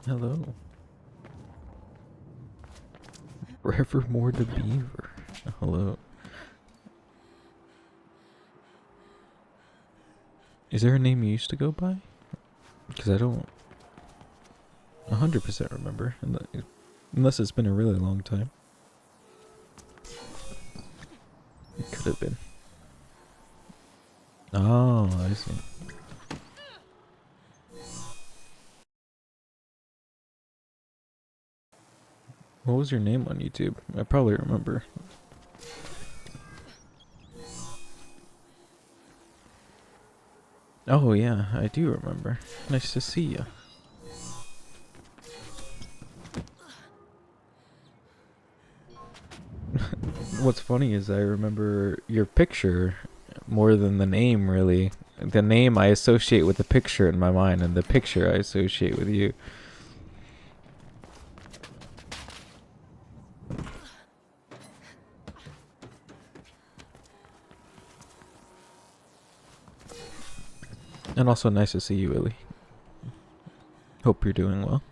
Hello. Forevermore the Beaver. Hello. Is there a name you used to go by? Because I don't 100% remember. Unless it's been a really long time. It could have been. Oh, I see. What was your name on YouTube? I probably remember. Oh yeah, I do remember. Nice to see you. What's funny is I remember your picture more than the name, really. The name I associate with the picture in my mind, and the picture I associate with you. And also nice to see you, Willie. Hope you're doing well.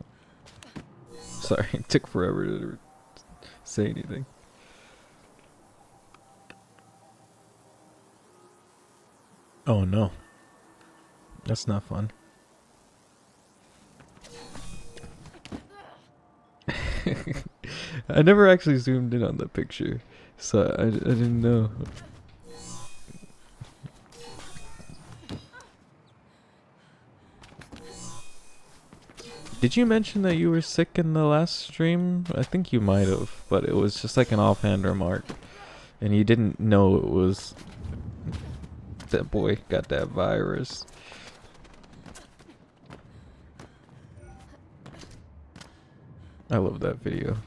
Sorry, it took forever to say anything. Oh no. That's not fun. I never actually zoomed in on the picture, so I didn't know. Did you mention that you were sick in the last stream? I think you might have, but it was just like an offhand remark. And you didn't know it was that boy got that virus. I love that video.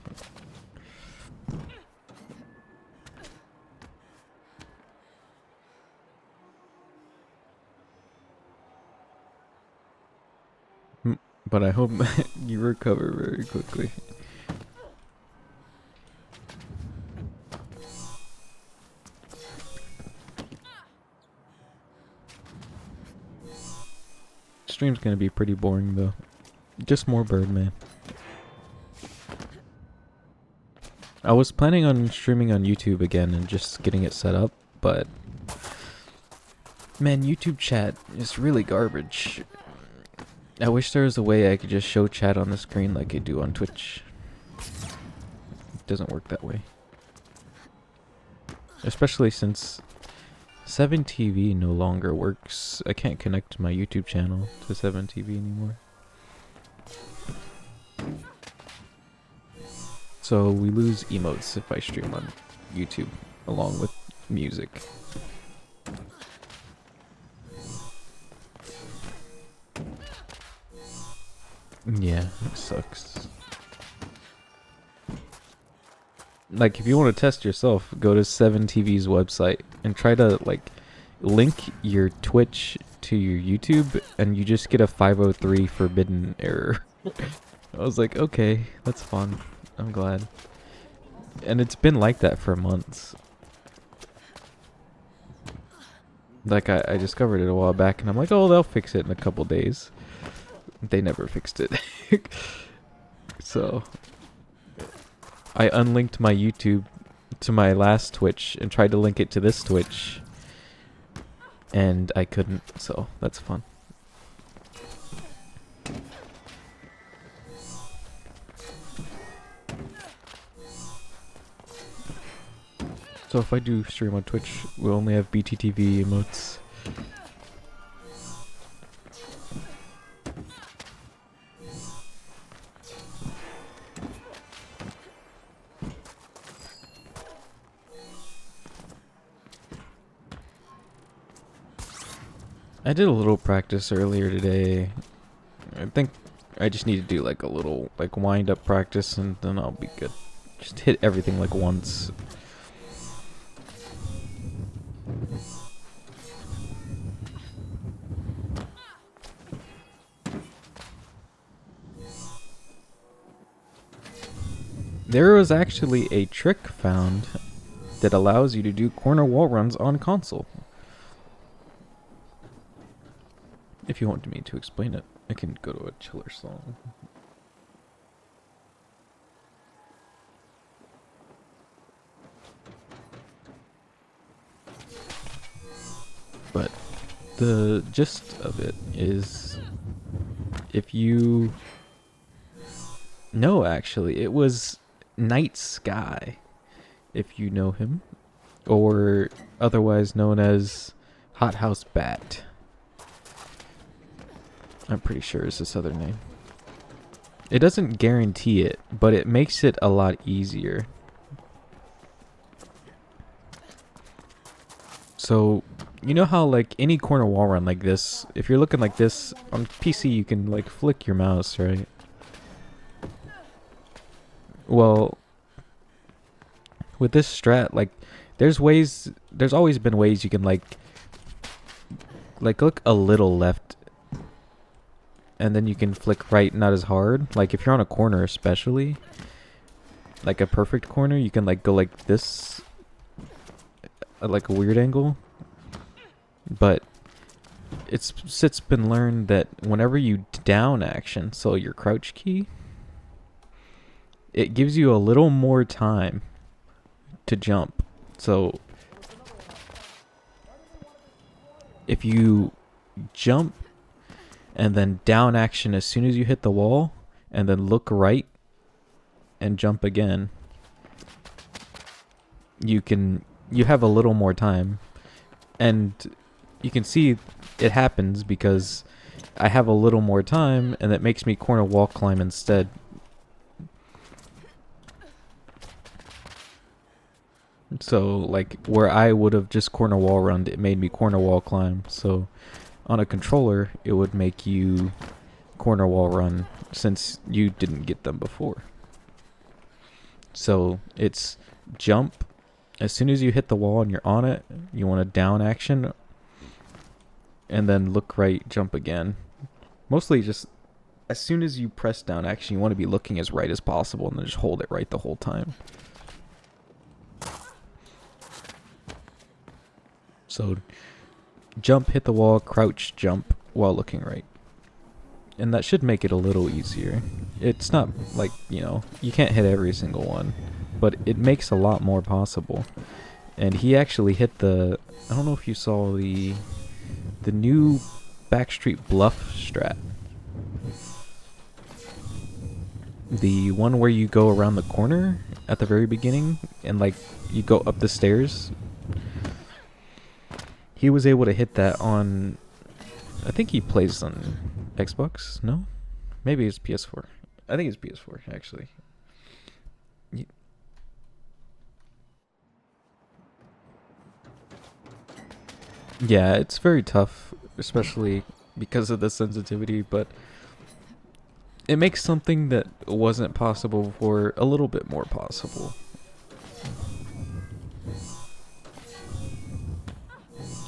But I hope you recover very quickly. Stream's gonna be pretty boring though. Just more Birdman. I was planning on streaming on YouTube again and just getting it set up, but man, YouTube chat is really garbage. I wish there was a way I could just show chat on the screen like I do on Twitch. It doesn't work that way. Especially since 7TV no longer works. I can't connect my YouTube channel to 7TV anymore. So we lose emotes if I stream on YouTube along with music. Yeah, it sucks. Like, if you want to test yourself, go to 7TV's website and try to, like, link your Twitch to your YouTube, and you just get a 503 forbidden error. I was like, okay, that's fun. I'm glad. And it's been like that for months. Like, I discovered it a while back, and I'm like, oh, they'll fix it in a couple days. They never fixed it. So I unlinked my YouTube to my last Twitch and tried to link it to this Twitch, and I couldn't, so that's fun. So if I do stream on Twitch, we'll only have BTTV emotes. I did a little practice earlier today. I think I just need to do like a little like wind up practice and then I'll be good. Just hit everything like once. There was actually a trick found that allows you to do corner wall runs on console. If you want me to explain it, I can go to a chiller song. But the gist of it is, if you... No, actually, it was Night Sky, if you know him, or otherwise known as Hothouse Bat. I'm pretty sure is his other name. It doesn't guarantee it, but it makes it a lot easier. So, you know how like any corner wall run like this, if you're looking like this on PC, you can like flick your mouse, right? Well, with this strat, like there's always been ways you can like look a little left and then you can flick right, not as hard. Like if you're on a corner especially, like a perfect corner, you can like go like this at like a weird angle. But it's since been learned that whenever you down action, so your crouch key, it gives you a little more time to jump. So if you jump and then down action as soon as you hit the wall and then look right and jump again, you have a little more time. And you can see it happens because I have a little more time and that makes me corner wall climb instead. So like where I would have just corner wall run, it made me corner wall climb. So on a controller, it would make you corner wall run since you didn't get them before. So it's jump. As soon as you hit the wall and you're on it, you want a down action. And then look right, jump again. Mostly just as soon as you press down action, you want to be looking as right as possible and then just hold it right the whole time. So jump, hit the wall, crouch, jump while looking right. And that should make it a little easier. It's not like, you can't hit every single one, but it makes a lot more possible. And he actually hit I don't know if you saw the new Backstreet Bluff strat. The one where you go around the corner at the very beginning and like you go up the stairs. He was able to hit that on, I think he plays on Xbox, no? Maybe it's PS4. I think it's PS4, actually. Yeah, it's very tough, especially because of the sensitivity, but it makes something that wasn't possible before a little bit more possible.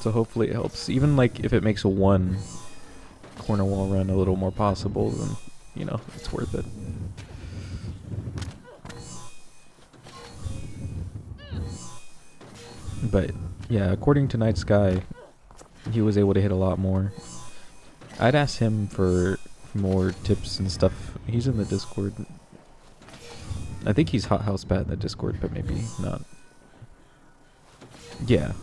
So hopefully it helps. Even like if it makes one corner wall run a little more possible, then it's worth it. But yeah, according to Night Sky, he was able to hit a lot more. I'd ask him for more tips and stuff. He's in the Discord. I think he's Hothouse Bat in the Discord, but maybe not. Yeah.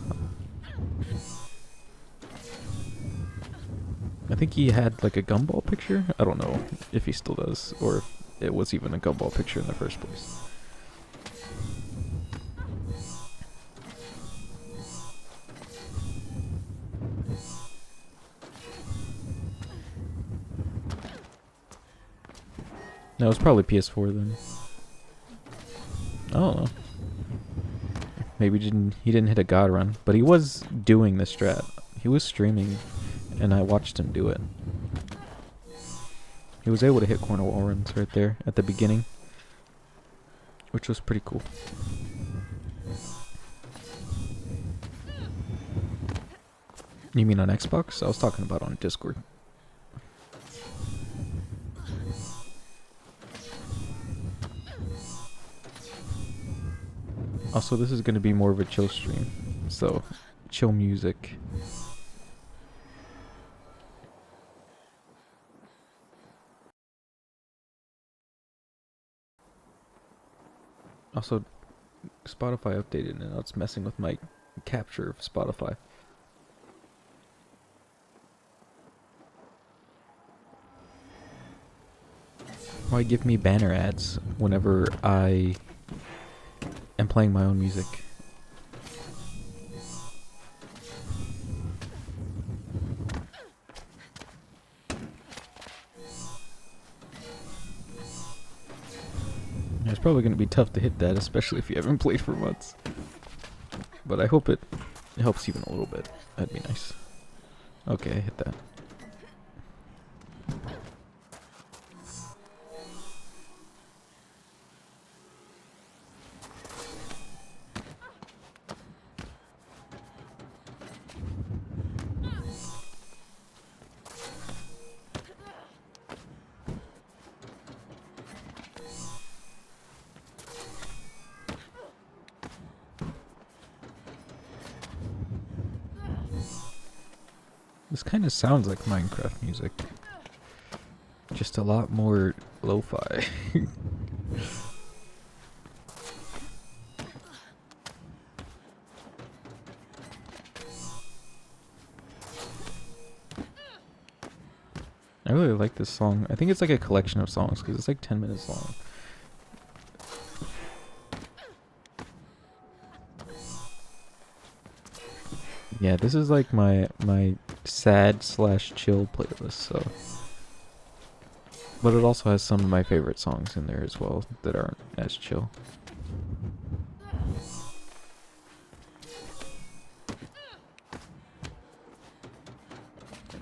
I think he had like a gumball picture. I don't know if he still does, or if it was even a gumball picture in the first place. No, it's probably PS4 then. I don't know. Maybe he didn't hit a god run, but he was doing the strat. He was streaming, and I watched him do it. He was able to hit corner wall runs right there at the beginning, which was pretty cool. You mean on Xbox? I was talking about on Discord. Also, this is going to be more of a chill stream, so chill music. Also, Spotify updated and now it's messing with my capture of Spotify. Why give me banner ads whenever I am playing my own music? It's probably going to be tough to hit that, especially if you haven't played for months. But I hope it helps even a little bit. That'd be nice. Okay, I hit that. This kind of sounds like Minecraft music. Just a lot more lo-fi. I really like this song. I think it's like a collection of songs because it's like 10 minutes long. Yeah, this is like my sad / chill playlist, so. But it also has some of my favorite songs in there as well that aren't as chill.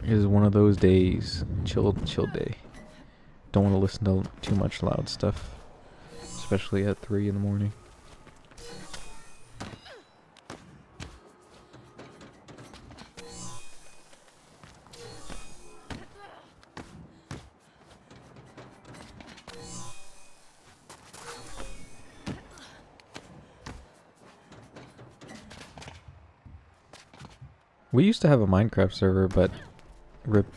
It is one of those days, chill day. Don't want to listen to too much loud stuff, especially at 3 in the morning. We used to have a Minecraft server, but RIP.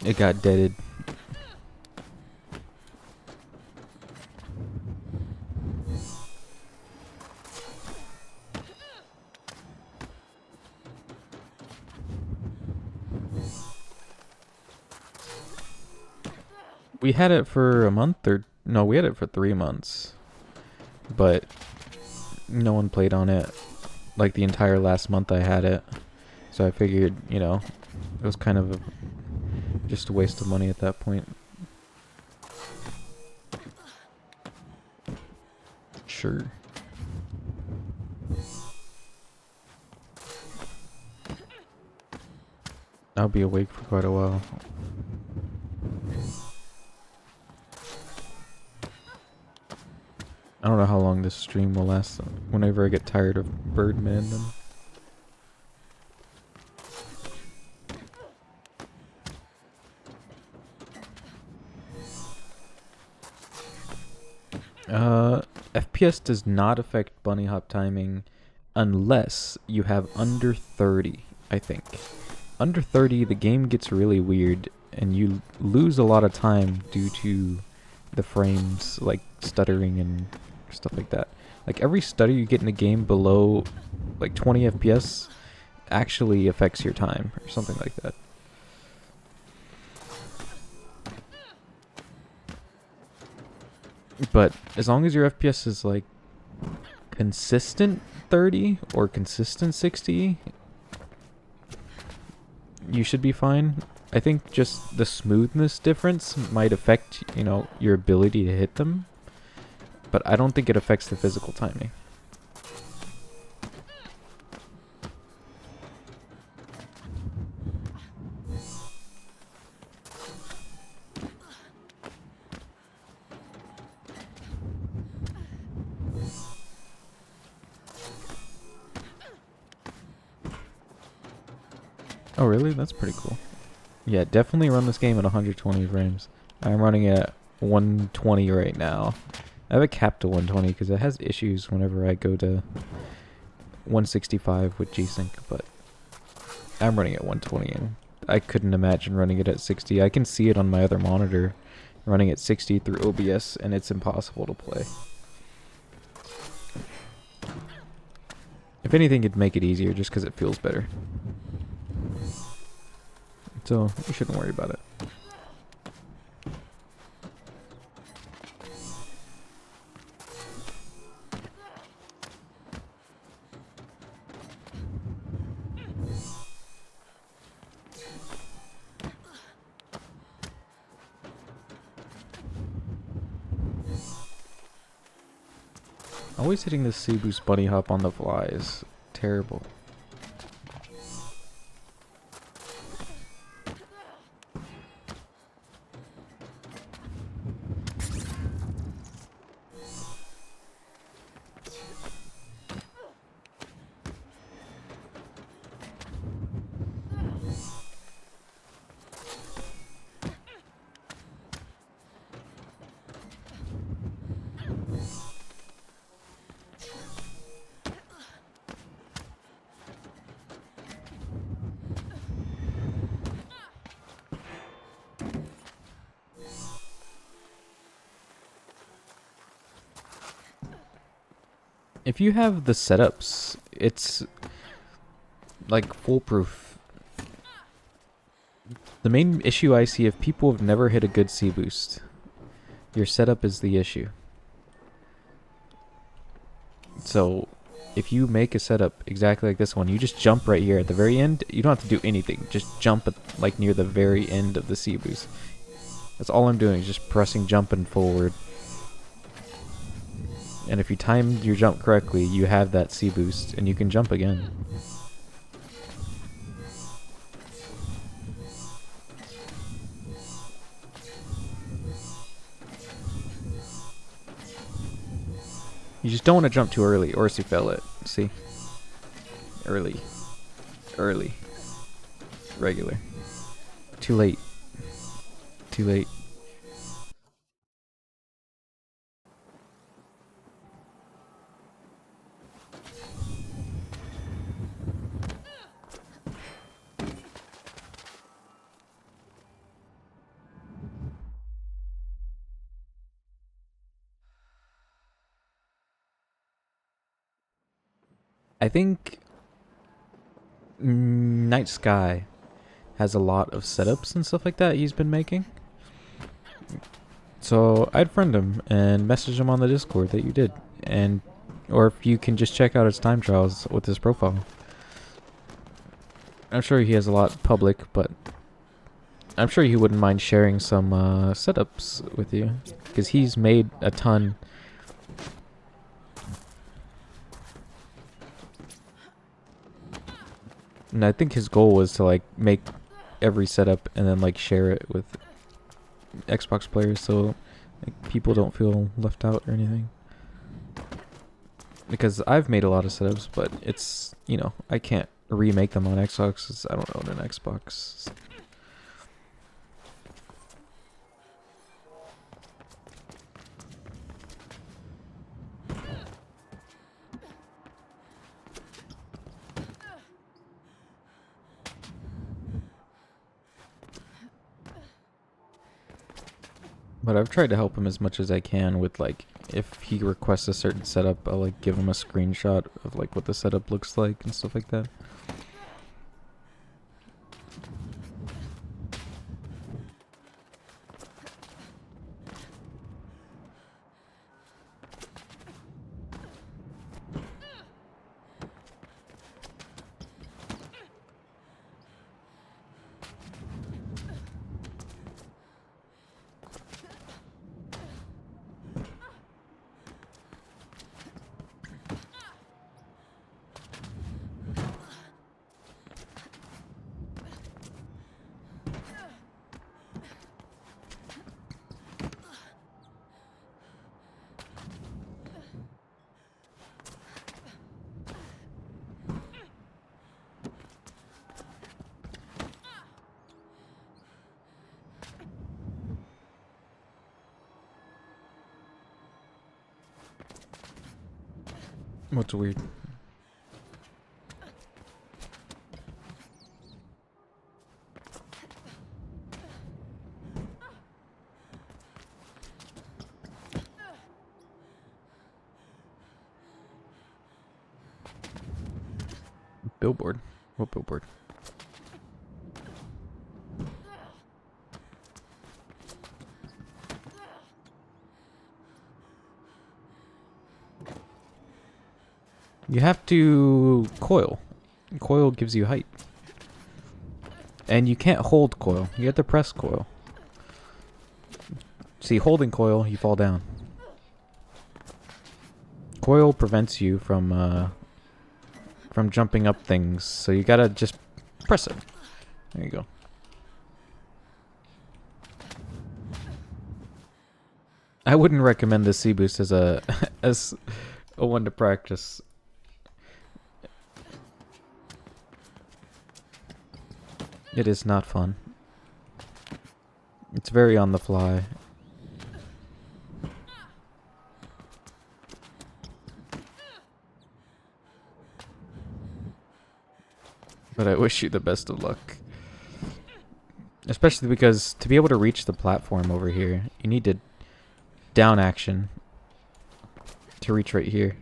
It got deaded. We had it for a month, or no, we had it for 3 months, but no one played on it. Like the entire last month I had it, so I figured, you know, it was kind of just a waste of money at that point. Sure. I'll be awake for quite a while. I don't know how long this stream will last. Whenever I get tired of Birdman, then. FPS does not affect bunny hop timing unless you have under 30, I think. Under 30, the game gets really weird, and you lose a lot of time due to the frames, like stuttering and stuff like that. Like every stutter you get in a game below like 20 FPS actually affects your time or something like that. But as long as your FPS is like consistent 30 or consistent 60, you should be fine. I think just the smoothness difference might affect, you know, your ability to hit them, but I don't think it affects the physical timing. Oh really? That's pretty cool. Yeah, definitely run this game at 120 frames. I'm running it at 120 right now. I have it capped to 120 because it has issues whenever I go to 165 with G-Sync, but I'm running at 120 and I couldn't imagine running it at 60. I can see it on my other monitor running at 60 through OBS, and it's impossible to play. If anything, it'd make it easier just because it feels better. So, you shouldn't worry about it. Always hitting the C boost bunny hop on the fly is terrible. If you have the setups, it's like foolproof. The main issue I see if people have never hit a good C boost, your setup is the issue. So if you make a setup exactly like this one, you just jump right here at the very end. You don't have to do anything. Just jump at like near the very end of the C boost. That's all I'm doing, is just pressing jump and forward. And if you time your jump correctly, you have that C boost and you can jump again. You just don't want to jump too early, or else you fail it. See? Early. Early. Regular. Too late. Too late. I think Night Sky has a lot of setups and stuff like that he's been making. So I'd friend him and message him on the Discord that you did, and or if you can just check out his time trials with his profile. I'm sure he has a lot public, but I'm sure he wouldn't mind sharing some setups with you, because he's made a ton. And I think his goal was to like make every setup and then like share it with Xbox players, so like, people don't feel left out or anything. Because I've made a lot of setups, but it's, you know, I can't remake them on Xbox 'cause I don't own an Xbox. But I've tried to help him as much as I can with, like, if he requests a certain setup, I'll like give him a screenshot of like what the setup looks like and stuff like that. What's weird? Billboard? What billboard? You have to coil. Coil gives you height. And you can't hold coil. You have to press coil. See, holding coil, you fall down. recoil prevents you from jumping up things, so you gotta just press it. There you go. I wouldn't recommend the C boost as a as a one to practice. It is not fun. It's very on the fly. But I wish you the best of luck. Especially because to be able to reach the platform over here, you need to down action to reach right here.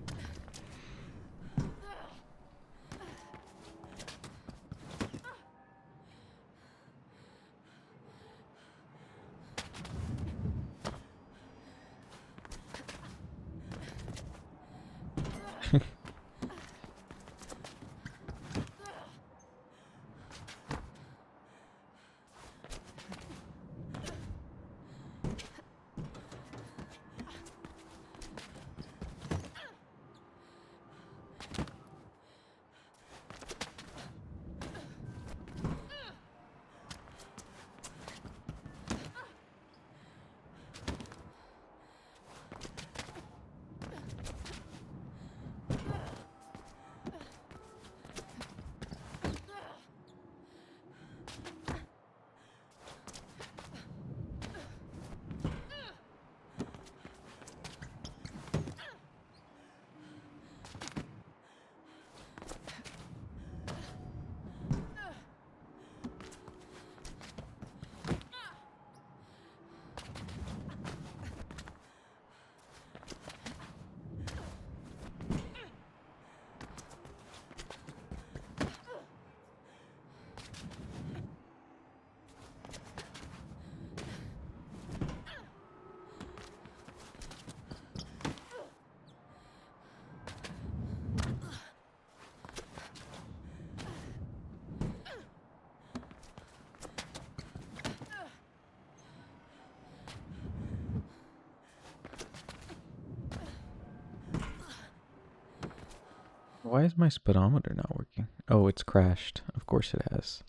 Why is my speedometer not working? Oh, it's crashed. Of course it has.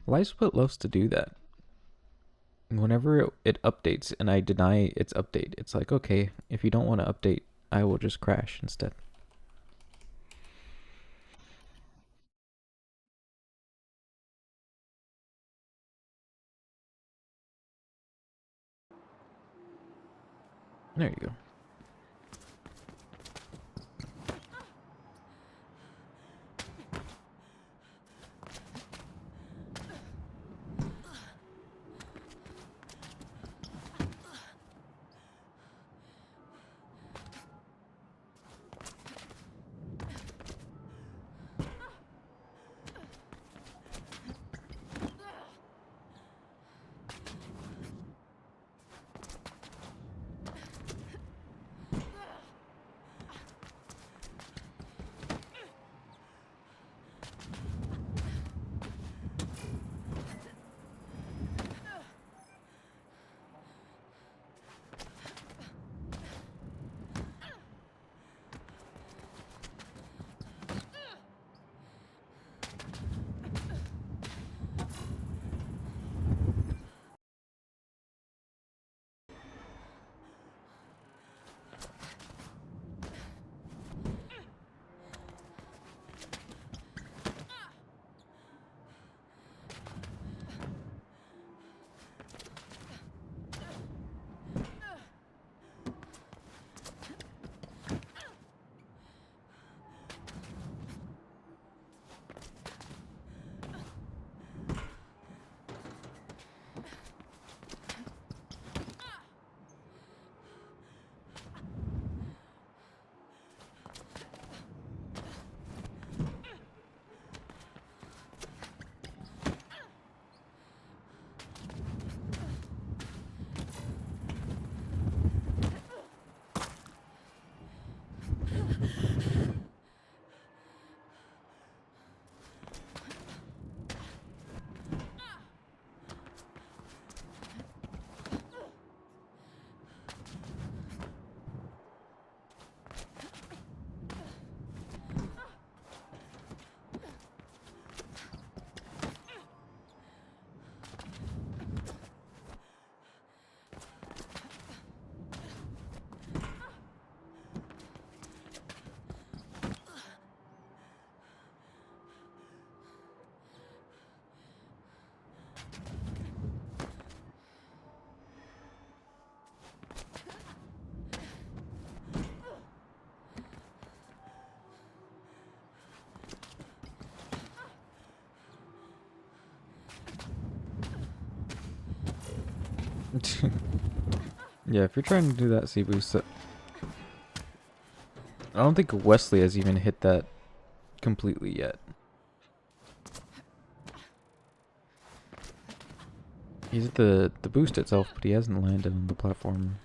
LiveSplit loves to do that. Whenever it updates and I deny its update, it's like, okay, if you don't want to update, I will just crash instead. There you go. Yeah, if you're trying to do that C-boost, I don't think Wesley has even hit that completely yet. He's at the boost itself, but he hasn't landed on the platform.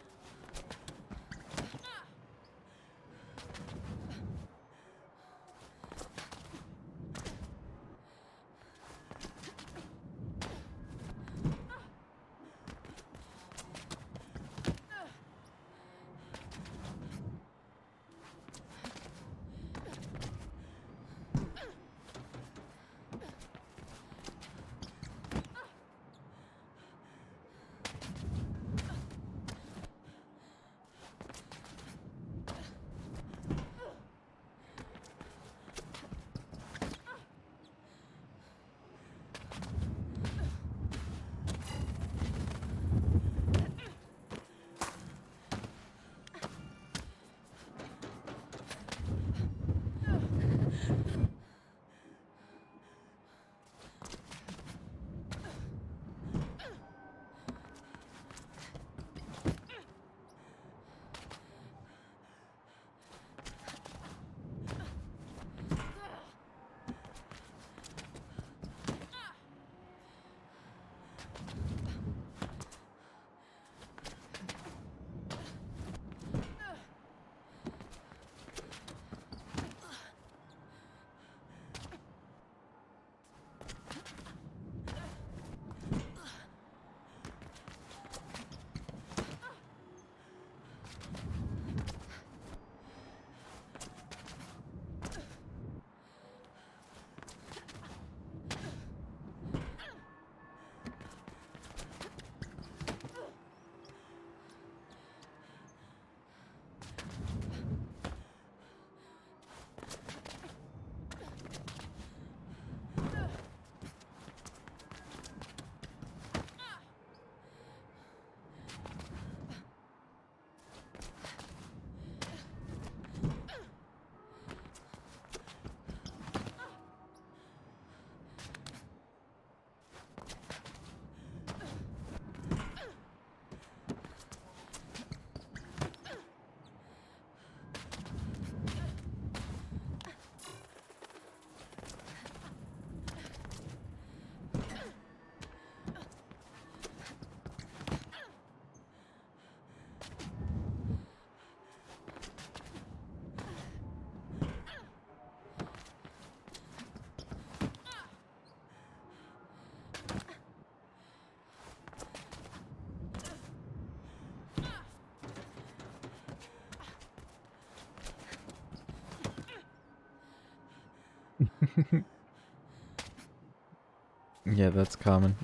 Yeah, that's common.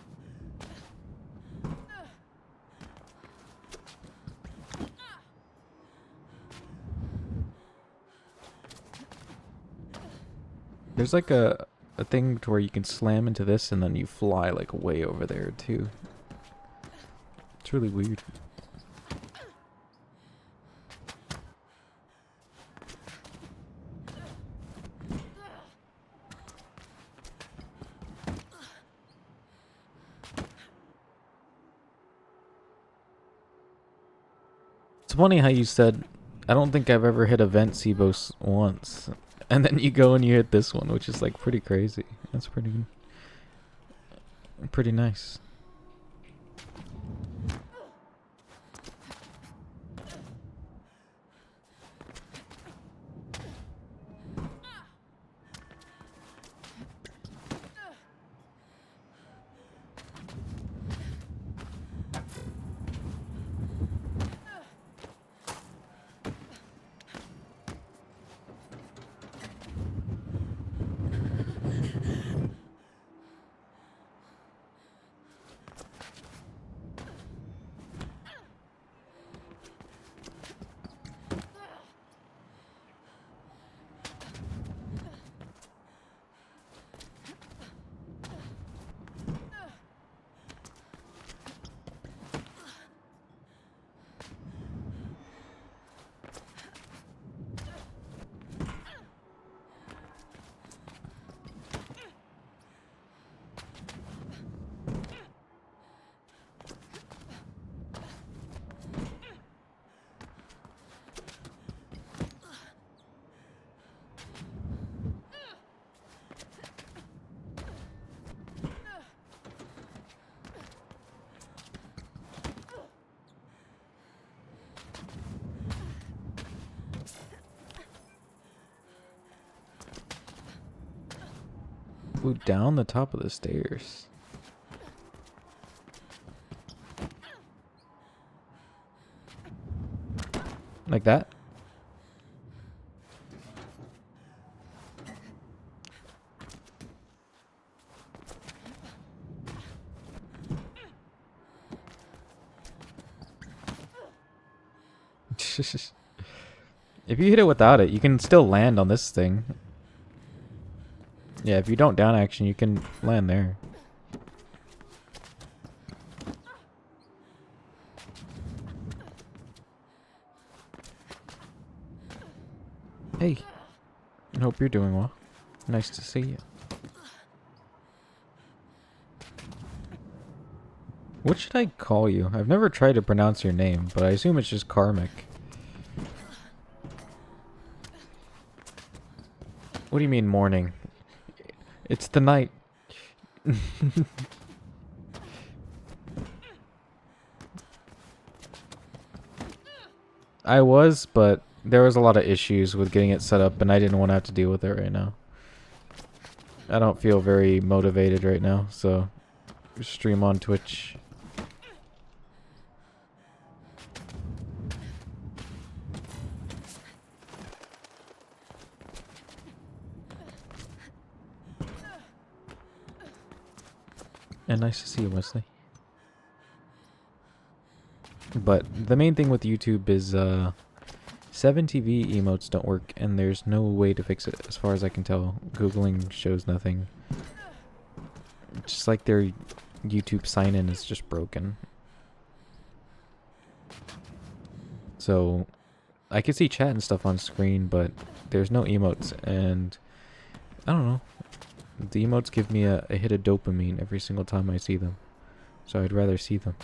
There's like a thing to where you can slam into this and then you fly like way over there too. It's really weird. It's funny how you said, I don't think I've ever hit a vent C-boss once. And then you go and you hit this one, which is like pretty crazy. That's pretty nice. Ooh, down the top of the stairs. Like that? If you hit it without it, you can still land on this thing. Yeah, if you don't down action, you can land there. Hey, I hope you're doing well. Nice to see you. What should I call you? I've never tried to pronounce your name, but I assume it's just Karmic. What do you mean morning? It's the night. I was, but there was a lot of issues with getting it set up, and I didn't want to have to deal with it right now. I don't feel very motivated right now, so stream on Twitch. And nice to see you, Wesley. But the main thing with YouTube is 7TV emotes don't work, and there's no way to fix it as far as I can tell. Googling shows nothing. Just like their YouTube sign-in is just broken. So I can see chat and stuff on screen, but there's no emotes, and I don't know. The emotes give me a hit of dopamine every single time I see them. So I'd rather see them.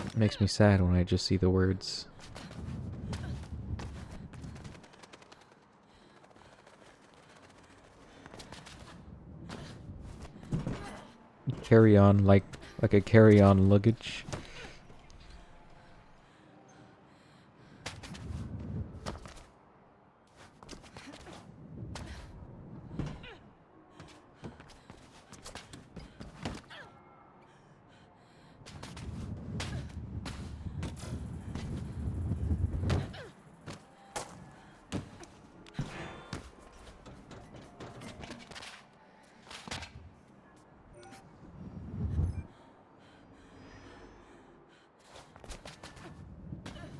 It makes me sad when I just see the words. Carry on like a carry-on luggage.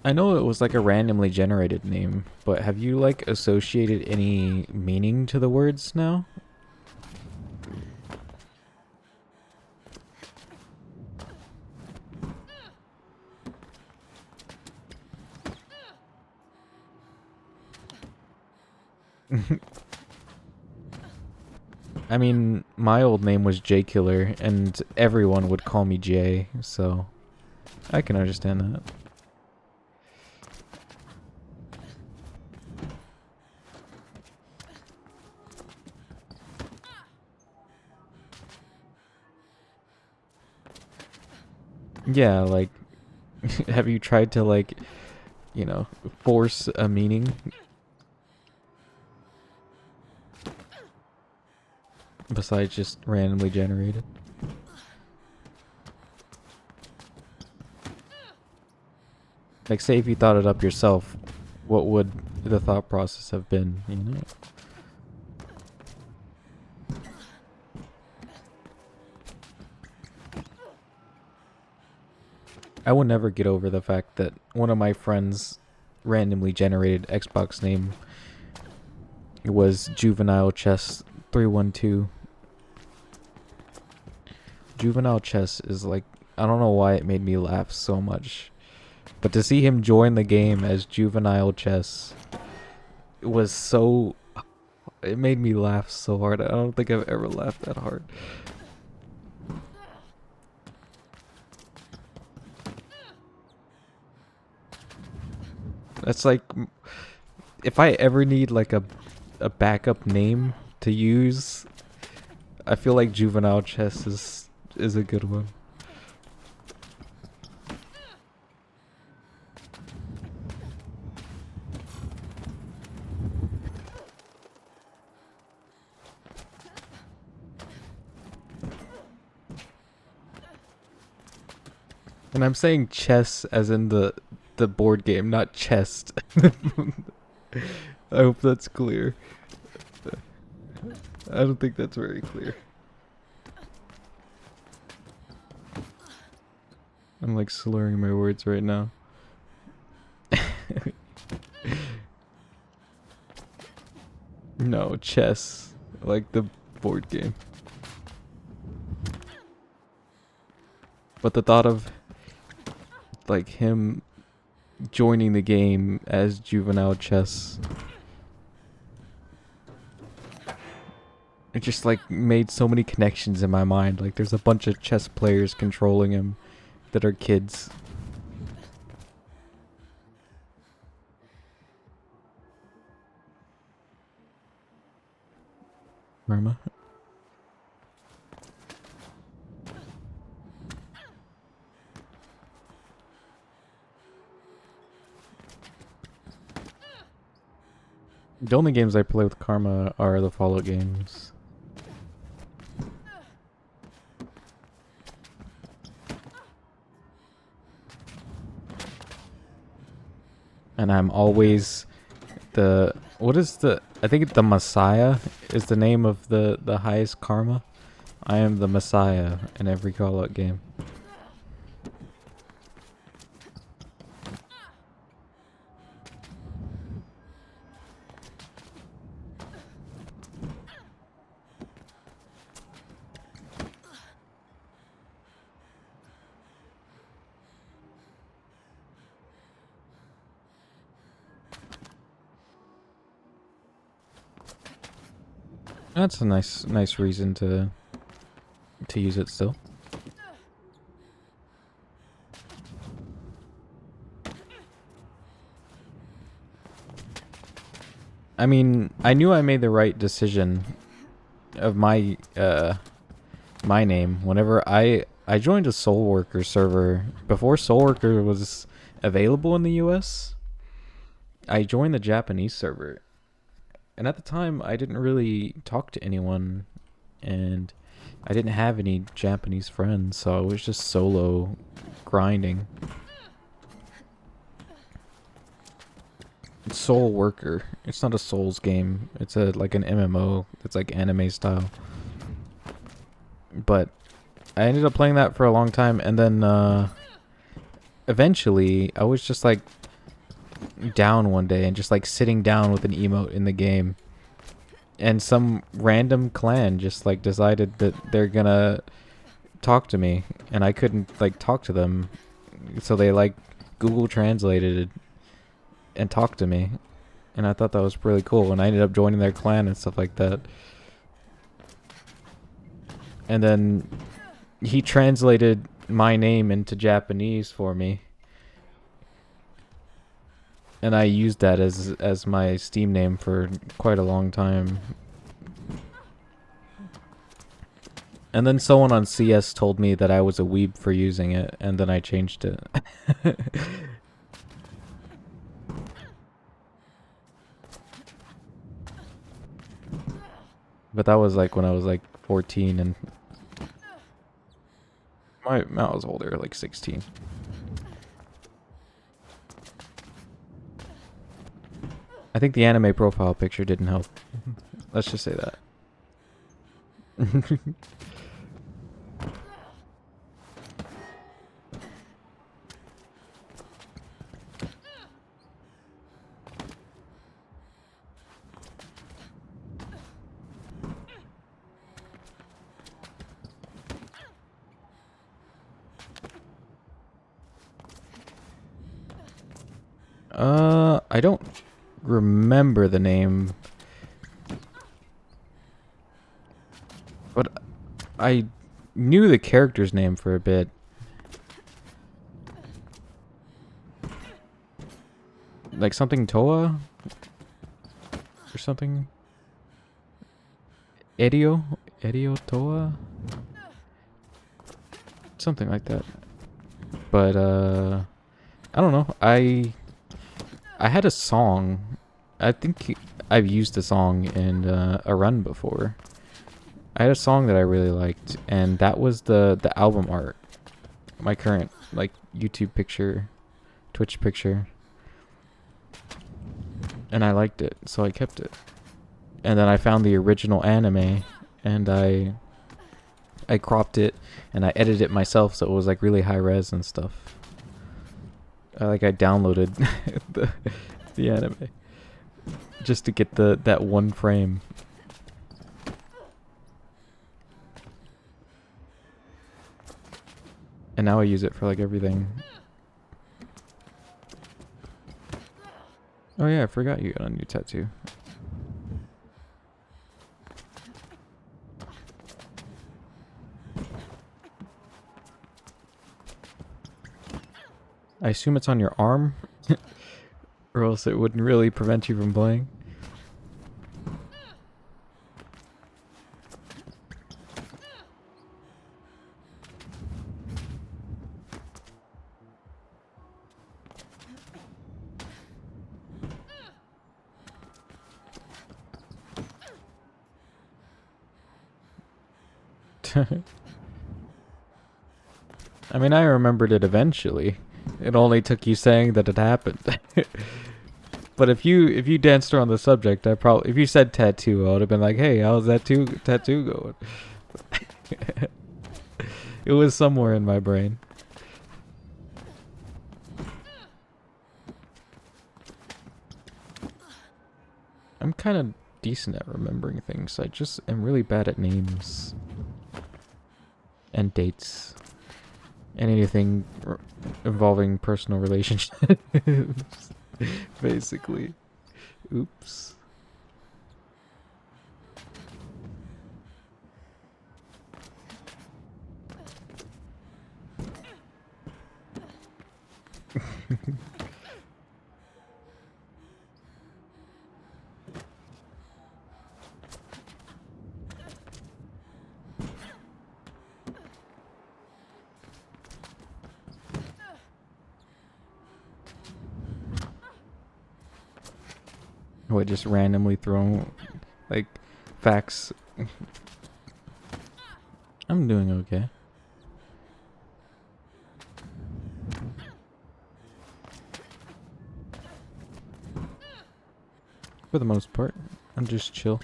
I know it was like a randomly generated name, but have you like associated any meaning to the words now? I mean, my old name was J Killer, and everyone would call me Jay, so I can understand that. Yeah, like, have you tried to, like, you know, force a meaning? Besides just randomly generated? Like, say if you thought it up yourself, what would the thought process have been, you know? I will never get over the fact that one of my friends' randomly generated Xbox name was Juvenile Chess 312. Juvenile Chess is like, I don't know why it made me laugh so much. But to see him join the game as Juvenile Chess, it was so... It made me laugh so hard. I don't think I've ever laughed that hard. That's like... If I ever need like a backup name to use, I feel like Juvenile Chess is a good one. And I'm saying chess as in the board game, not chest. I hope that's clear. I don't think that's very clear. I'm like slurring my words right now. No, chess. Like the board game. But the thought of like him joining the game as juvenile chess, it just like made so many connections in my mind. Like there's a bunch of chess players controlling him that are kids. Karma. The only games I play with Karma are the Fallout games. And I'm always the... What is the... I think the Messiah is the name of the highest Karma. I am the Messiah in every Fallout game. That's a nice reason to use it still. I mean, I knew I made the right decision of my my name whenever I joined a Soul Worker server before Soul Worker was available in the US. I joined the Japanese server. And at the time, I didn't really talk to anyone, and I didn't have any Japanese friends, so I was just solo grinding. It's Soul Worker. It's not a Souls game. It's like an MMO. It's like anime style. But I ended up playing that for a long time, and then eventually I was just like down one day and just like sitting down with an emote in the game, and some random clan just like decided that they're gonna talk to me, and I couldn't like talk to them, so they like Google translated it and talked to me, and I thought that was really cool, and I ended up joining their clan and stuff like that. And then he translated my name into Japanese for me, and I used that as my Steam name for quite a long time. And then someone on CS told me that I was a weeb for using it, and then I changed it. But that was like when I was like 14, and I was older, like 16. I think the anime profile picture didn't help. Let's just say that. I don't remember the name, but I knew the character's name for a bit. Like something Toa or something. Edio Toa, something like that. But I don't know. I had a song. I think I've used the song in a run before. I had a song that I really liked, and that was the album art. my current like YouTube picture, Twitch picture, and I liked it, so I kept it. And then I found the original anime, and I cropped it and I edited it myself, so it was like really high res and stuff. I downloaded the anime just to get that one frame. And now I use it for like everything. Oh yeah, I forgot you got a new tattoo. I assume it's on your arm, or else it wouldn't really prevent you from playing. I mean, I remembered it eventually. It only took you saying that it happened. But if you danced around the subject, if you said tattoo, I would have been like, "Hey, how's that tattoo going?" It was somewhere in my brain. I'm kind of decent at remembering things. I just am really bad at names and dates and anything involving personal relationships. Basically. Oops. What, just randomly throwing like facts? I'm doing okay. For the most part, I'm just chill.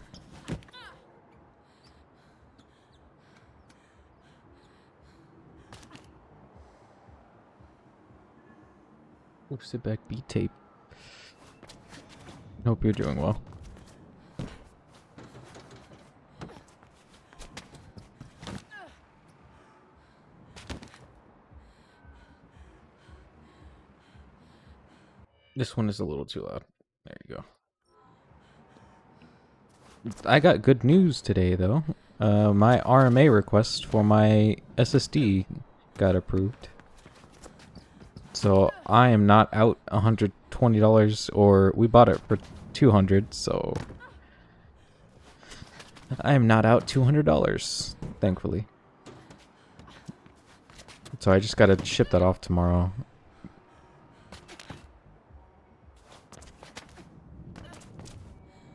Ooh, sit back, beat tape. Hope you're doing well. This one is a little too loud. There you go. I got good news today, though. My RMA request for my SSD got approved. So I am not out $120, or we bought it for $200, so I am not out $200, thankfully. So I just gotta ship that off tomorrow.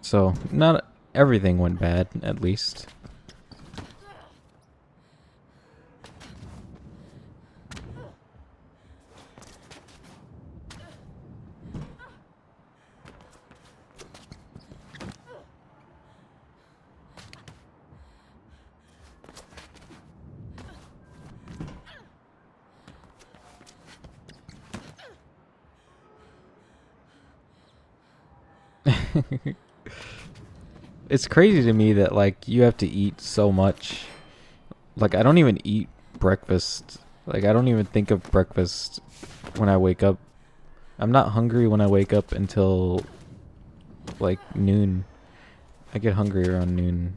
So not everything went bad, at least. It's crazy to me that like you have to eat so much. Like I don't even eat breakfast. Like I don't even think of breakfast when I wake up. I'm not hungry when I wake up until like noon. I get hungry around noon.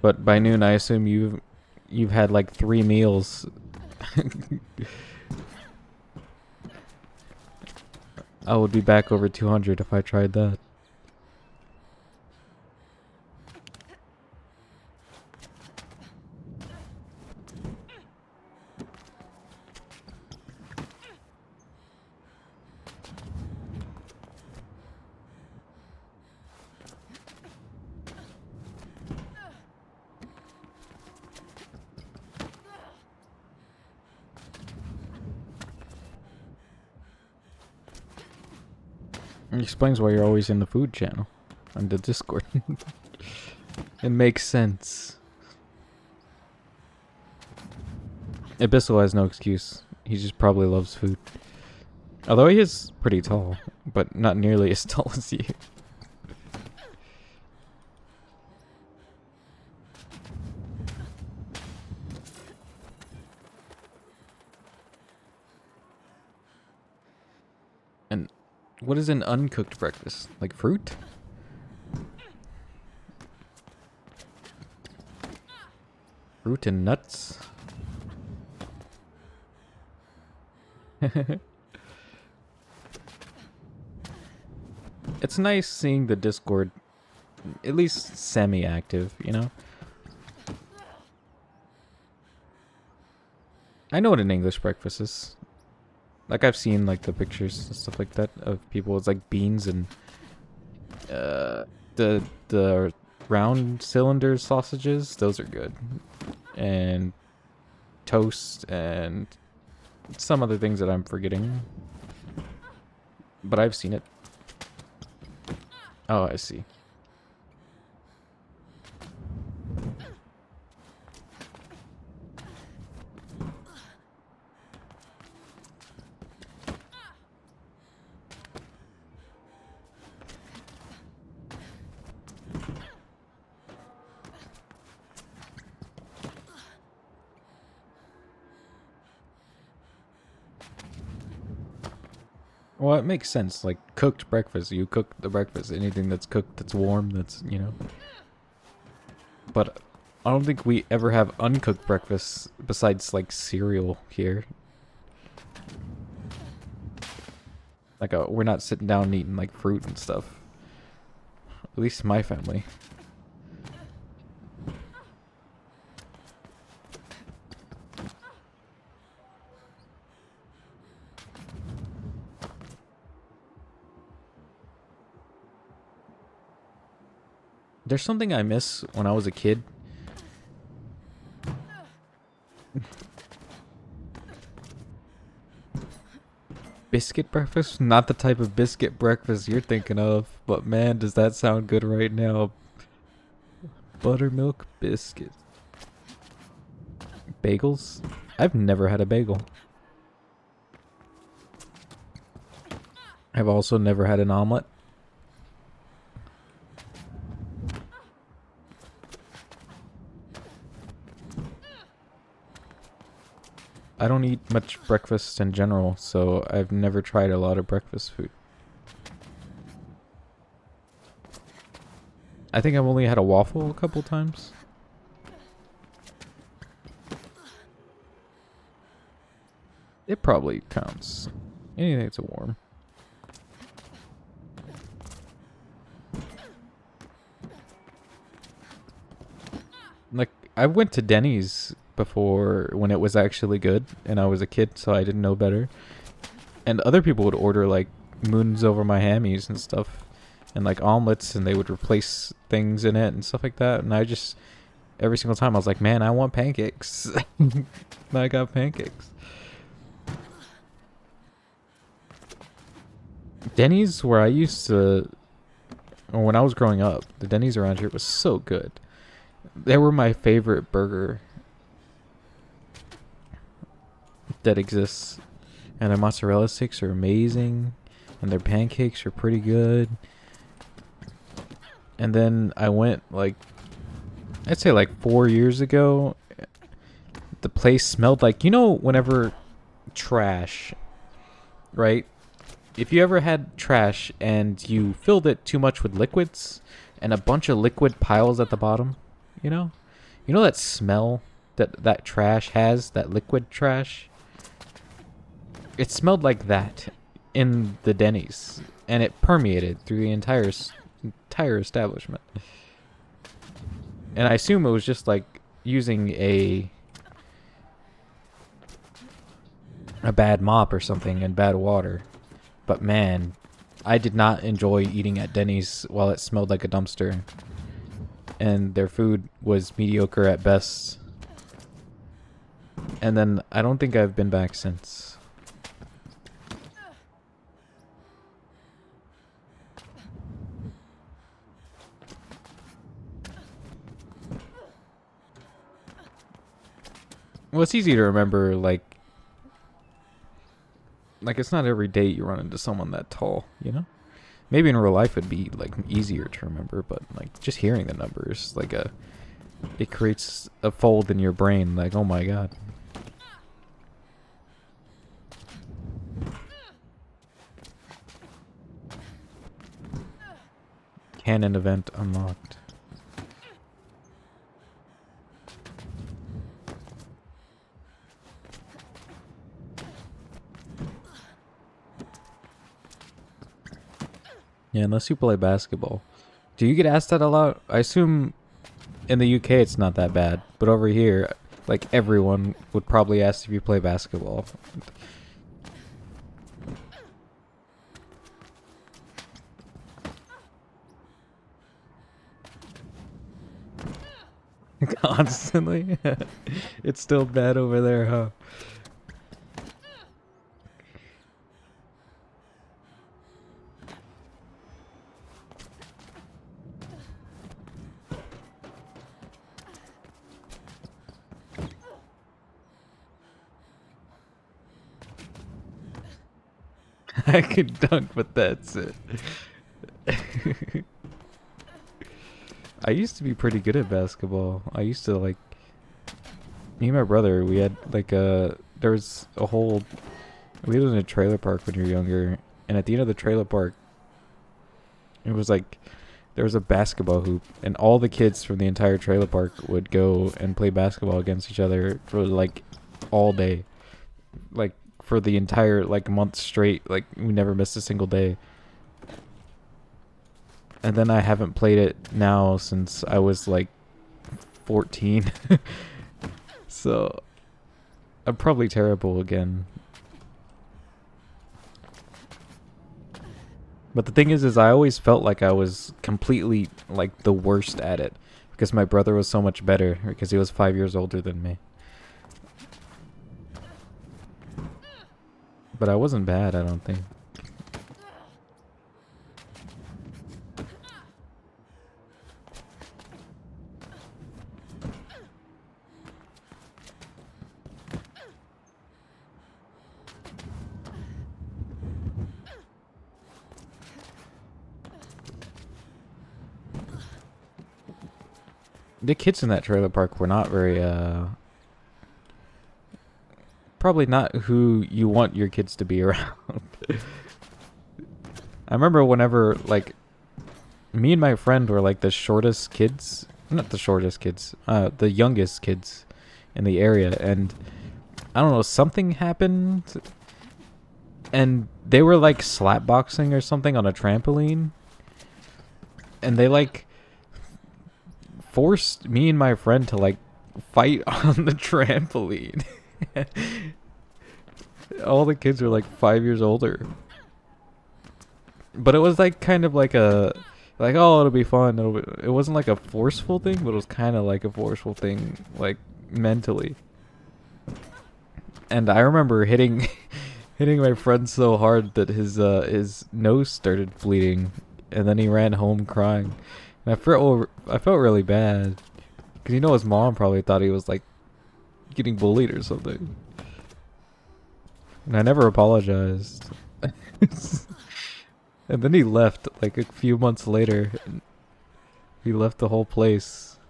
But by noon I assume you've had like 3 meals. I would be back over 200 if I tried that. It explains why you're always in the food channel on the Discord. It makes sense. Abyssal has no excuse. He just probably loves food. Although he is pretty tall, but not nearly as tall as you. And what is an uncooked breakfast? Like fruit? Fruit and nuts? It's nice seeing the Discord at least semi-active, you know? I know what an English breakfast is. Like, I've seen, like, the pictures and stuff like that of people. It's like beans and the round cylinder sausages. Those are good. And toast and some other things that I'm forgetting. But I've seen it. Oh, I see. Well, it makes sense. Like, cooked breakfast. You cook the breakfast. Anything that's cooked, that's warm, that's, you know. But I don't think we ever have uncooked breakfast besides, like, cereal here. Like, we're not sitting down and eating, like, fruit and stuff. At least my family. There's something I miss when I was a kid. Biscuit breakfast? Not the type of biscuit breakfast you're thinking of, but man, does that sound good right now. Buttermilk biscuit. Bagels? I've never had a bagel. I've also never had an omelet. I don't eat much breakfast in general, so I've never tried a lot of breakfast food. I think I've only had a waffle a couple times. It probably counts. Anything that's warm. Like, I went to Denny's before when it was actually good, and I was a kid, so I didn't know better. And other people would order, like, moons over my hammies and stuff, and, like, omelets, and they would replace things in it and stuff like that. And I just, every single time, I was like, man, I want pancakes. And I got pancakes. Denny's, where I used to, or when I was growing up, the Denny's around here was so good. They were my favorite burger that exists. And their mozzarella sticks are amazing. And their pancakes are pretty good. And then I went, like, I'd say like 4 years ago. The place smelled like, you know, whenever trash, right? If you ever had trash and you filled it too much with liquids and a bunch of liquid piles at the bottom, you know? You know that smell that trash has, that liquid trash? It smelled like that in the Denny's, and it permeated through the entire establishment. And I assume it was just like using a bad mop or something and bad water. But man, I did not enjoy eating at Denny's while it smelled like a dumpster. And their food was mediocre at best. And then I don't think I've been back since. Well, it's easy to remember, like it's not every day you run into someone that tall, you know? Maybe in real life it'd be like easier to remember, but like just hearing the numbers, it creates a fold in your brain, like, oh my god. Cannon event unlocked. Yeah, unless you play basketball. Do you get asked that a lot? I assume in the UK it's not that bad, but over here, like everyone would probably ask if you play basketball. Constantly? It's still bad over there, huh? I could dunk, but that's it. I used to be pretty good at basketball. I used to like me and my brother. We had there was a whole. We lived in a trailer park when you were younger, and at the end of the trailer park, it was like there was a basketball hoop, and all the kids from the entire trailer park would go and play basketball against each other for like all day, like for the entire like month straight. Like we never missed a single day. And then I haven't played it now since I was like 14. So I'm probably terrible again. But the thing is I always felt like I was completely like the worst at it because my brother was so much better because he was 5 years older than me. But I wasn't bad, I don't think. The kids in that trailer park were not very, probably not who you want your kids to be around. I remember whenever, like, me and my friend were, like, the shortest kids. Not the shortest kids. The youngest kids in the area. And, I don't know, something happened. And they were, like, slapboxing or something on a trampoline. And they, like, forced me and my friend to like fight on the trampoline. All the kids were like 5 years older, but it was like kind of like a like, oh, it'll be fun. It wasn't like a forceful thing, but it was kind of like a forceful thing, like mentally. And I remember hitting hitting my friend so hard that his nose started bleeding, and then he ran home crying. And I felt really bad. Because, you know, his mom probably thought he was, like, getting bullied or something. And I never apologized. And then he left, like, a few months later. He left the whole place.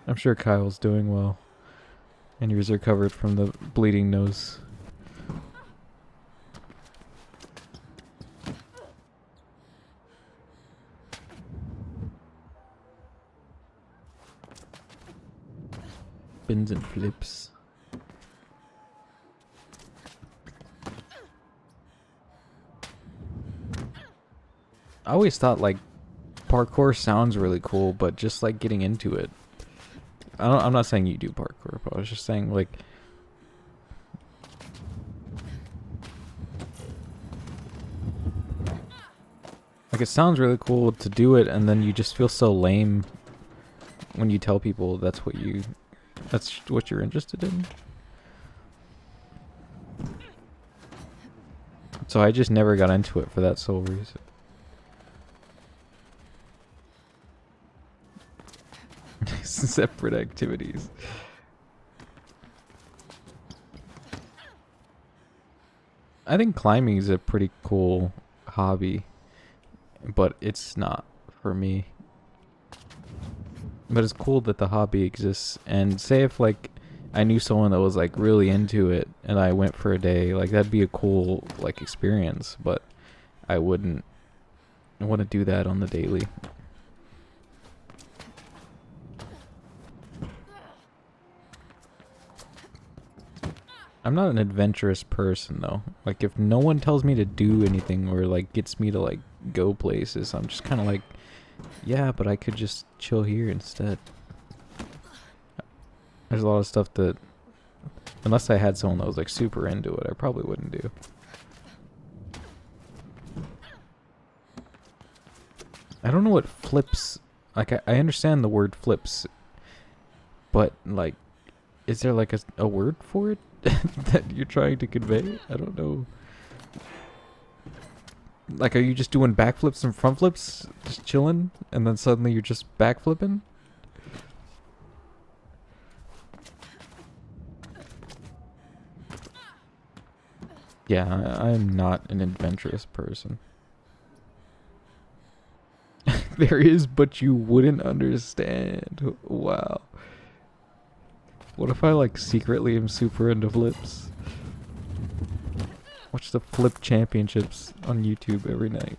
I'm sure Kyle's doing well. And he's recovered from the bleeding nose. Spins and flips. I always thought like parkour sounds really cool, but just like getting into it. I'm not saying you do parkour, but I was just saying like it sounds really cool to do it, and then you just feel so lame when you tell people that's what you're interested in. So I just never got into it for that sole reason. Separate activities. I think climbing is a pretty cool hobby, but it's not for me. But it's cool that the hobby exists. And say if like I knew someone that was like really into it and I went for a day, like that'd be a cool like experience, but I wouldn't want to do that on the daily. I'm not an adventurous person though. Like if no one tells me to do anything or like gets me to like go places, I'm just kind of like, yeah, but I could just chill here instead. There's a lot of stuff that, unless I had someone that was like super into it, I probably wouldn't do. I don't know what flips, like I understand the word flips, but like, is there like a word for it that you're trying to convey? I don't know. Like, are you just doing backflips and front flips, just chilling, and then suddenly you're just backflipping? Yeah, I'm not an adventurous person. There is, but you wouldn't understand. Wow. What if I, like, secretly am super into flips? Watch the flip championships on YouTube every night.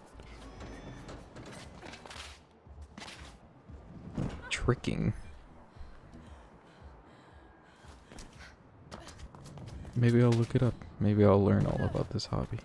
Tricking. Maybe I'll look it up. Maybe I'll learn all about this hobby.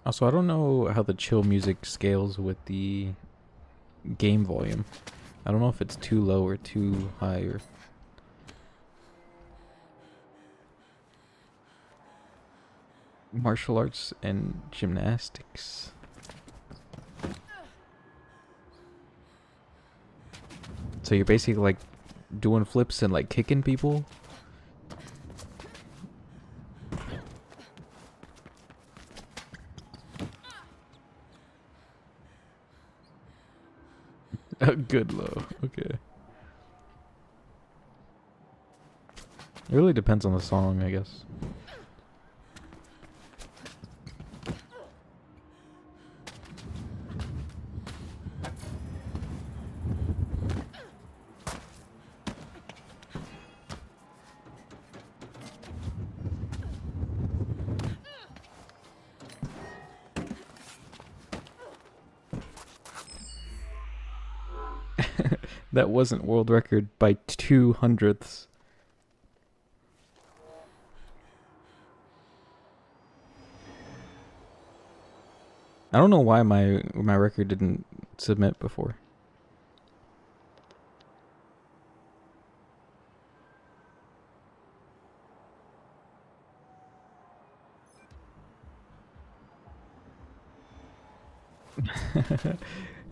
Also, I don't know how the chill music scales with the game volume. I don't know if it's too low or too high or... Martial arts and gymnastics. So you're basically like doing flips and like kicking people? Good low. Okay. It really depends on the song, I guess. That wasn't world record by 2/100ths. I don't know why my record didn't submit before.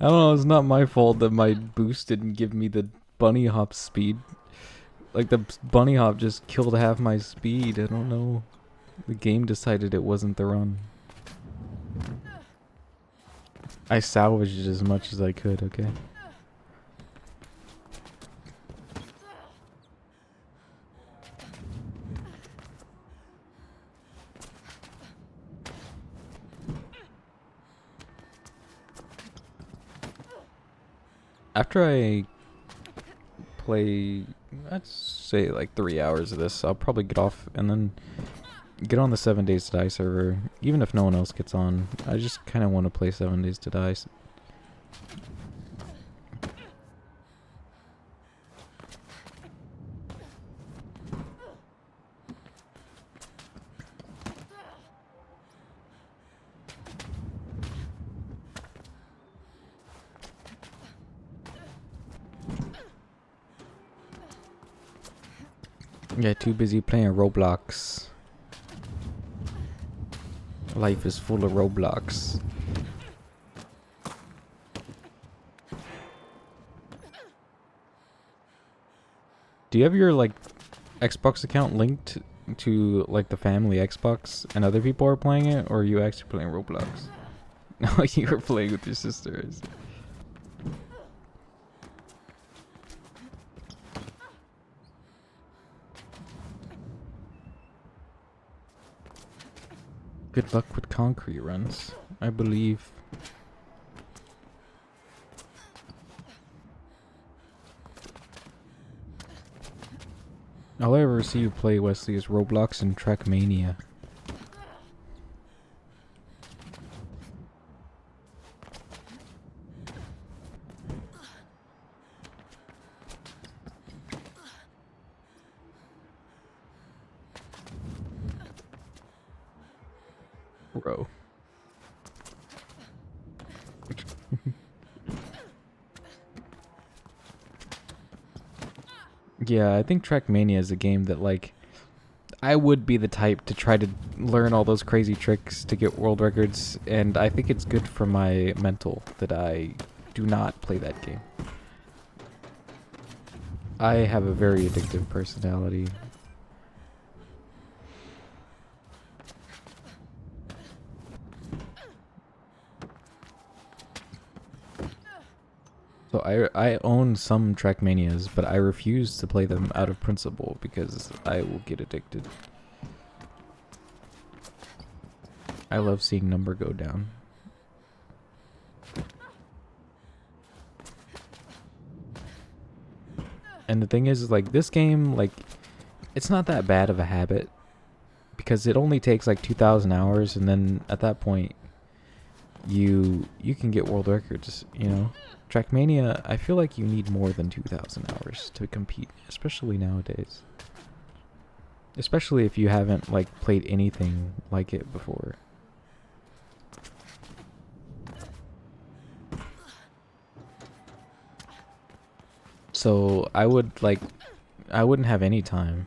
I don't know, it's not my fault that my boost didn't give me the bunny hop speed. Like, the bunny hop just killed half my speed. I don't know. The game decided it wasn't the run. I salvaged as much as I could, okay? After I play, I'd say like 3 hours of this, I'll probably get off and then get on the 7 Days to Die server. Even if no one else gets on, I just kind of want to play 7 Days to Die. Yeah, too busy playing Roblox. Life is full of Roblox. Do you have your like Xbox account linked to like the family Xbox and other people are playing it, or are you actually playing Roblox? No, you were playing with your sisters. Good luck with concrete runs, I believe. All I ever see you play, Wesley, is Roblox and Trackmania. Bro. Yeah, I think Trackmania is a game that, like, I would be the type to try to learn all those crazy tricks to get world records, and I think it's good for my mental that I do not play that game. I have a very addictive personality. So I own some Trackmanias, but I refuse to play them out of principle because I will get addicted. I love seeing number go down. And the thing is, like, this game, like, it's not that bad of a habit because it only takes like 2,000 hours, and then at that point you can get world records, you know. Trackmania, I feel like you need more than 2,000 hours to compete, especially nowadays. Especially if you haven't like played anything like it before. So I wouldn't have any time.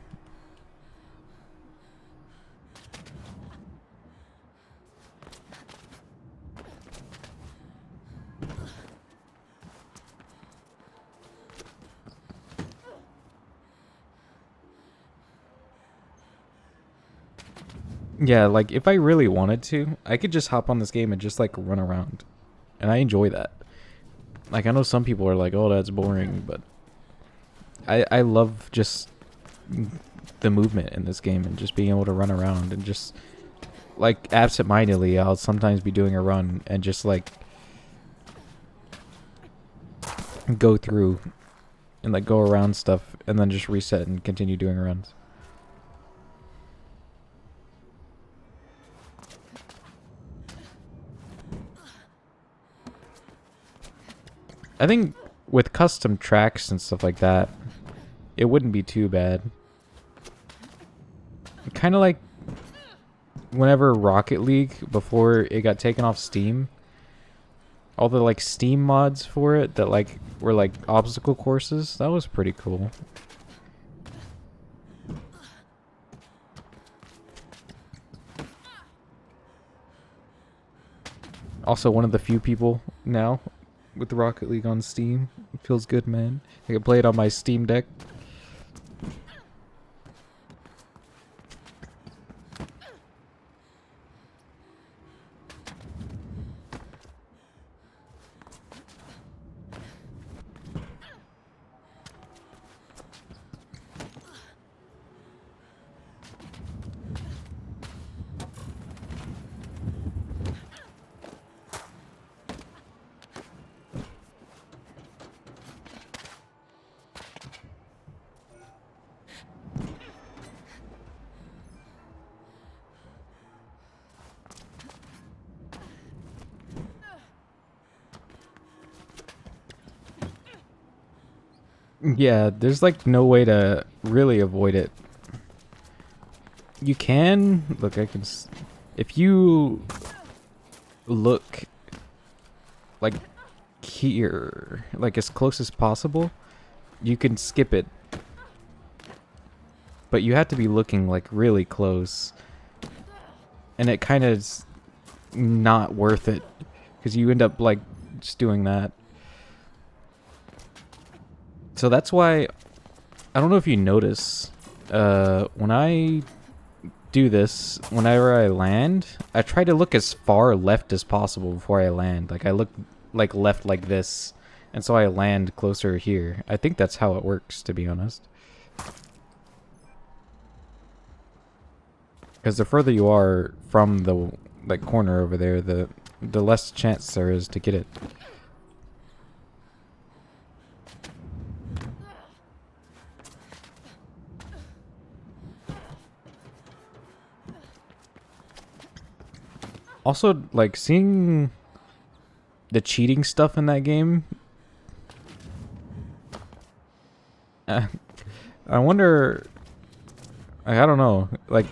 Yeah, like if I really wanted to, I could just hop on this game and just like run around. And I enjoy that. Like I know some people are like, "Oh, that's boring," but I love just the movement in this game and just being able to run around and just like absentmindedly I'll sometimes be doing a run and just like go through and like go around stuff and then just reset and continue doing runs. I think with custom tracks and stuff like that, it wouldn't be too bad. Kind of like whenever Rocket League, before it got taken off Steam, all the like Steam mods for it that like were like obstacle courses, that was pretty cool. Also one of the few people now with Rocket League on Steam. It feels good, man. I can play it on my Steam Deck. Yeah, there's like no way to really avoid it. You can look. If you look like here, like as close as possible, you can skip it. but you have to be looking like really close, and it kind of is not worth it because you end up like just doing that. So that's why I don't know if you notice when I do this, whenever I land, I try to look as far left as possible before I land. Like I look like left like this, and so I land closer here. I think that's how it works, to be honest. Because the further you are from the like corner over there, the less chance there is to get it. Also, like, seeing the cheating stuff in that game, I wonder, I don't know, like,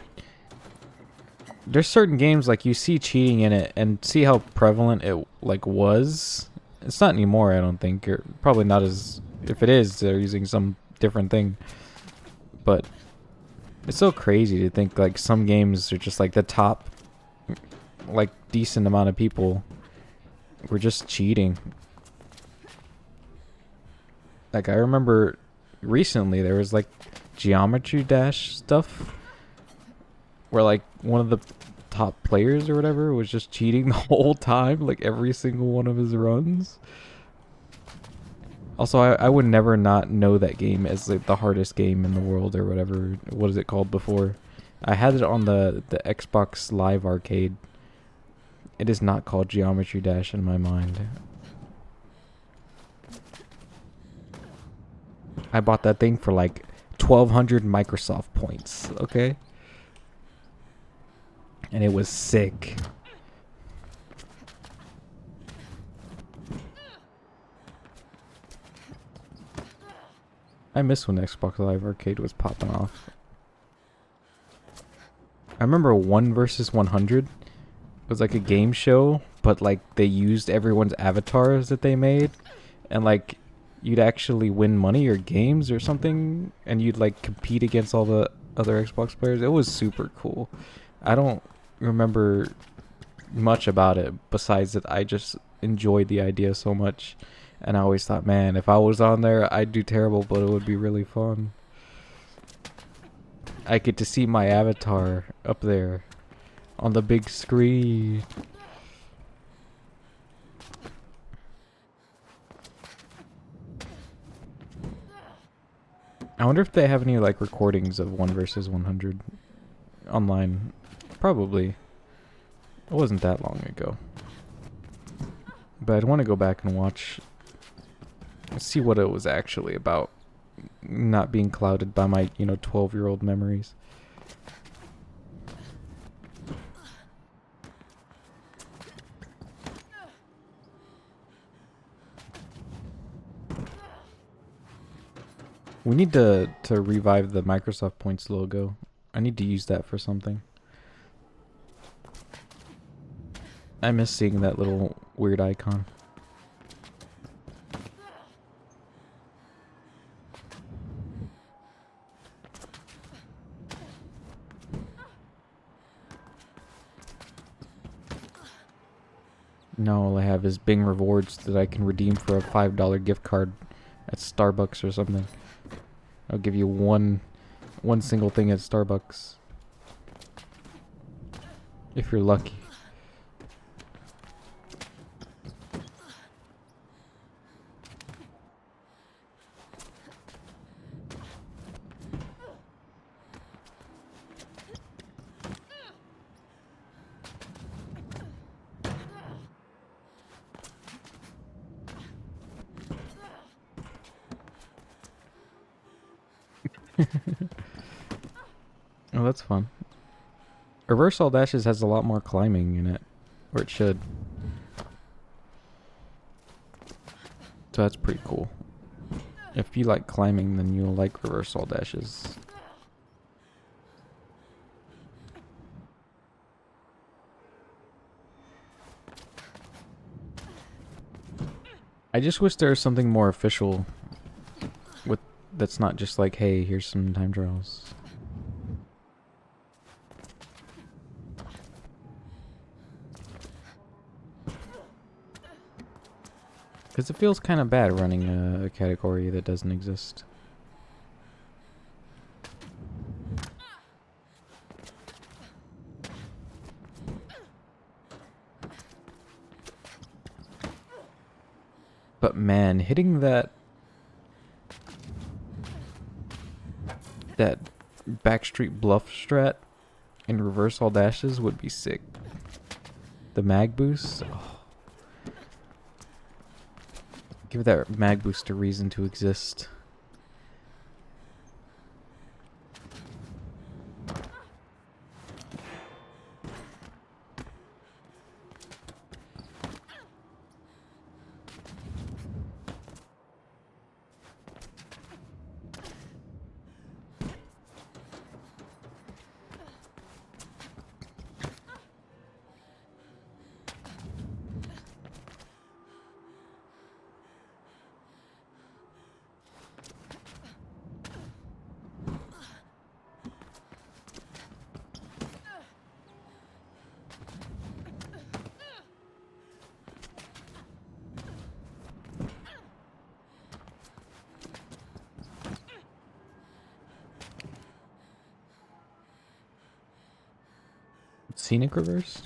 there's certain games, like, you see cheating in it and see how prevalent it, like, was. It's not anymore, I don't think, or probably not as, if it is, they're using some different thing, but it's so crazy to think, like, some games are just, like, the top, like, decent amount of people were just cheating. Like, I remember recently there was like Geometry Dash stuff where like one of the top players or whatever was just cheating the whole time, like every single one of his runs. Also, I would never not know that game as like the hardest game in the world or whatever. What is it called before? I had it on the Xbox Live Arcade. It is not called Geometry Dash in my mind. I bought that thing for like 1,200 Microsoft points, okay? And it was sick. I miss when Xbox Live Arcade was popping off. I remember 1 versus 100 was like a game show, but like they used everyone's avatars that they made, and like you'd actually win money or games or something, and you'd like compete against all the other Xbox players. It was super cool. I don't remember much about it besides that I just enjoyed the idea so much, and I always thought, man, if I was on there, I'd do terrible, but it would be really fun. I get to see my avatar up there on the big screen. I wonder if they have any like recordings of 1 versus 100 online. Probably. It wasn't that long ago. But I'd want to go back and watch, see what it was actually about, not being clouded by my, 12-year-old memories. We need to revive the Microsoft Points logo. I need to use that for something. I miss seeing that little weird icon. Now all I have is Bing rewards that I can redeem for a $5 gift card at Starbucks or something. I'll give you one single thing at Starbucks. If you're lucky. Oh, that's fun. Reverse all dashes has a lot more climbing in it, or it should. So that's pretty cool. If you like climbing, then you'll like reverse all dashes. I just wish there was something more official with that's not just like, hey, here's some time trials. Because it feels kind of bad running a category that doesn't exist. But man, hitting that backstreet bluff strat in reverse all dashes would be sick. The mag boost. Oh. Give that mag boost a reason to exist. Scenic reverse?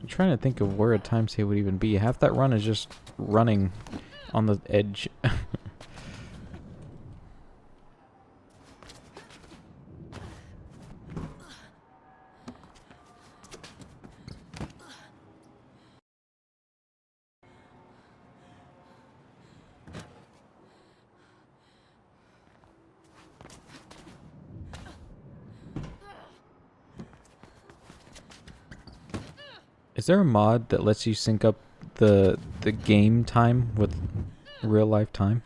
I'm trying to think of where a time save would even be. Half that run is just running on the edge. Is there a mod that lets you sync up the game time with real life time?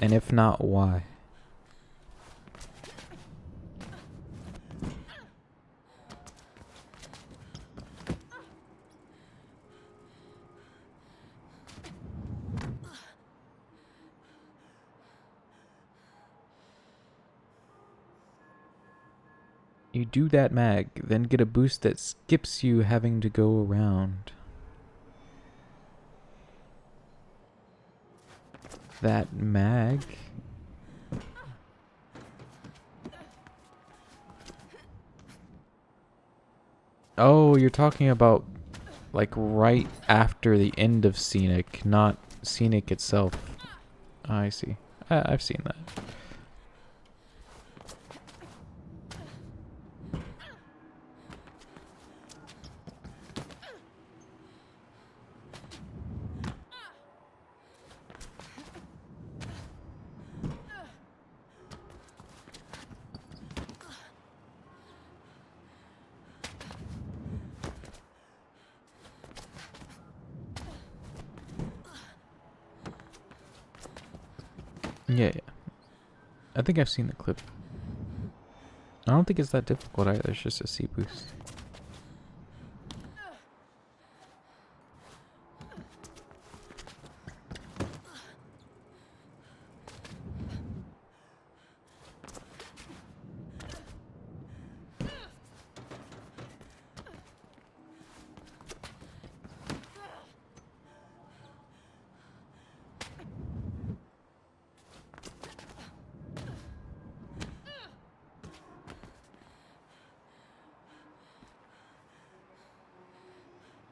And if not, why? You do that mag, then get a boost that skips you having to go around. That mag? Oh, you're talking about like right after the end of Scenic, not Scenic itself. I see. I've seen that. Yeah. I think I've seen the clip. I don't think it's that difficult either, it's just a C boost.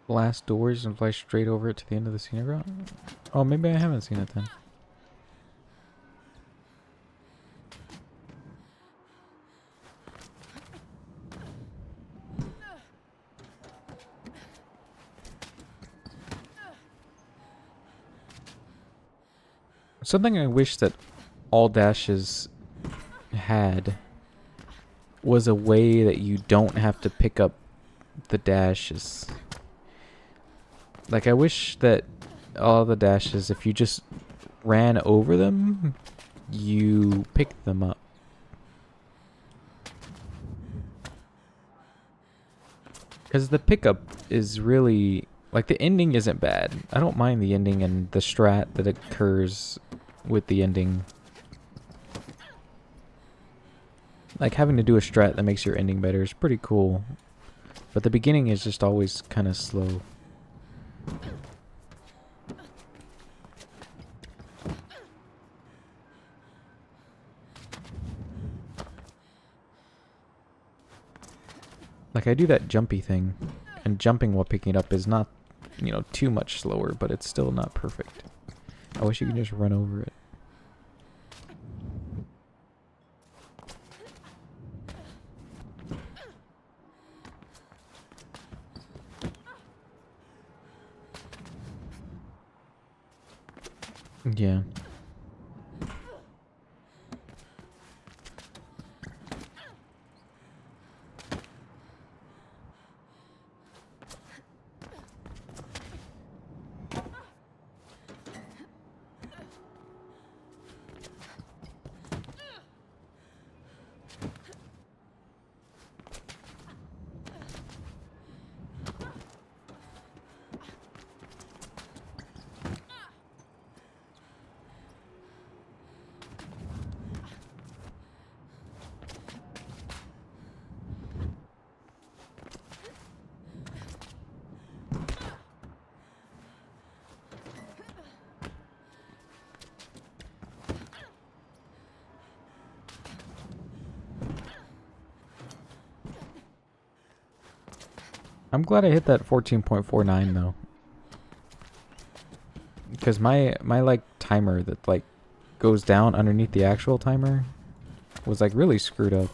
Blast doors and fly straight over it to the end of the scenic route? Oh, maybe I haven't seen it then. Something I wish that all dashes had was a way that you don't have to pick up the dashes. Like, I wish that all the dashes, if you just ran over them, you picked them up. Because the pickup is really... Like, the ending isn't bad. I don't mind the ending and the strat that occurs with the ending. Like, having to do a strat that makes your ending better is pretty cool. But the beginning is just always kind of slow. Like, I do that jumpy thing, and jumping while picking it up is not, you know, too much slower, but it's still not perfect. I wish you could just run over it. Yeah. I'm glad I hit that 14.49 though. Because my like timer that like goes down underneath the actual timer was like really screwed up.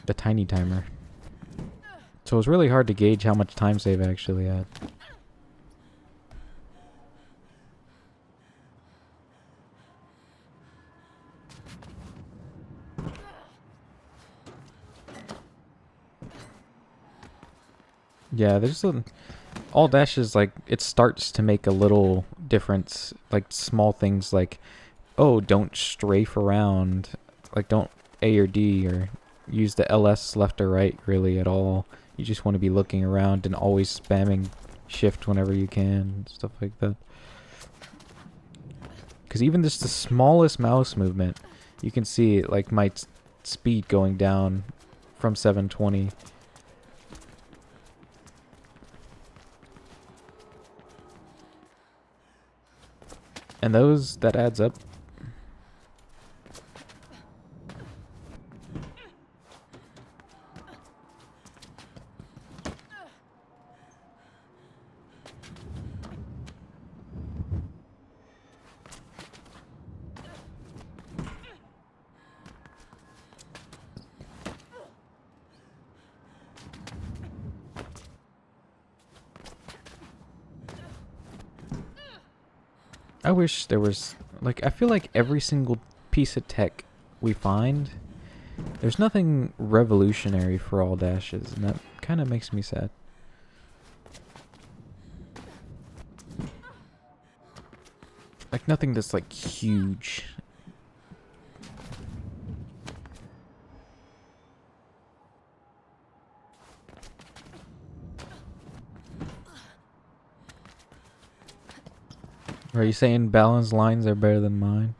The tiny timer. So it was really hard to gauge how much time save I actually had. Yeah, there's all dashes, like, it starts to make a little difference. Like, small things like, oh, don't strafe around. Like, don't A or D or use the LS left or right really at all. You just want to be looking around and always spamming shift whenever you can, stuff like that. Because even just the smallest mouse movement, you can see, like, my speed going down from 720. And that adds up. I wish there was, like, I feel like every single piece of tech we find, there's nothing revolutionary for all dashes, and that kind of makes me sad. Like, nothing that's, like, huge. Are you saying balanced lines are better than mine?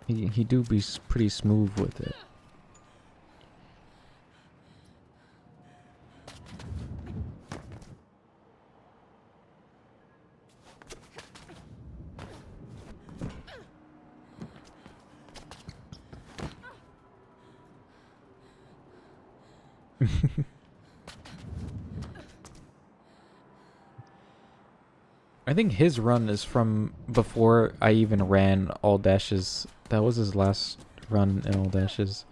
He do be pretty smooth with it. I think his run is from before I even ran all dashes. That was his last run in all dashes.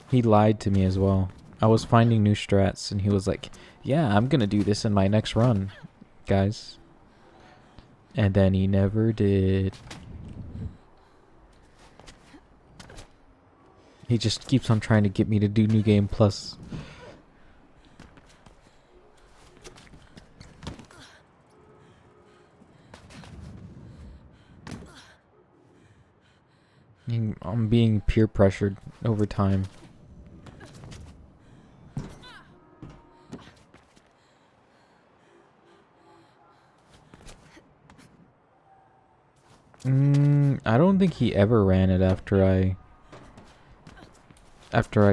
He lied to me as well. I was finding new strats and he was like, yeah, I'm gonna do this in my next run, guys. And then he never did. He just keeps on trying to get me to do New Game Plus. I'm being peer pressured over time. I don't think he ever ran it after I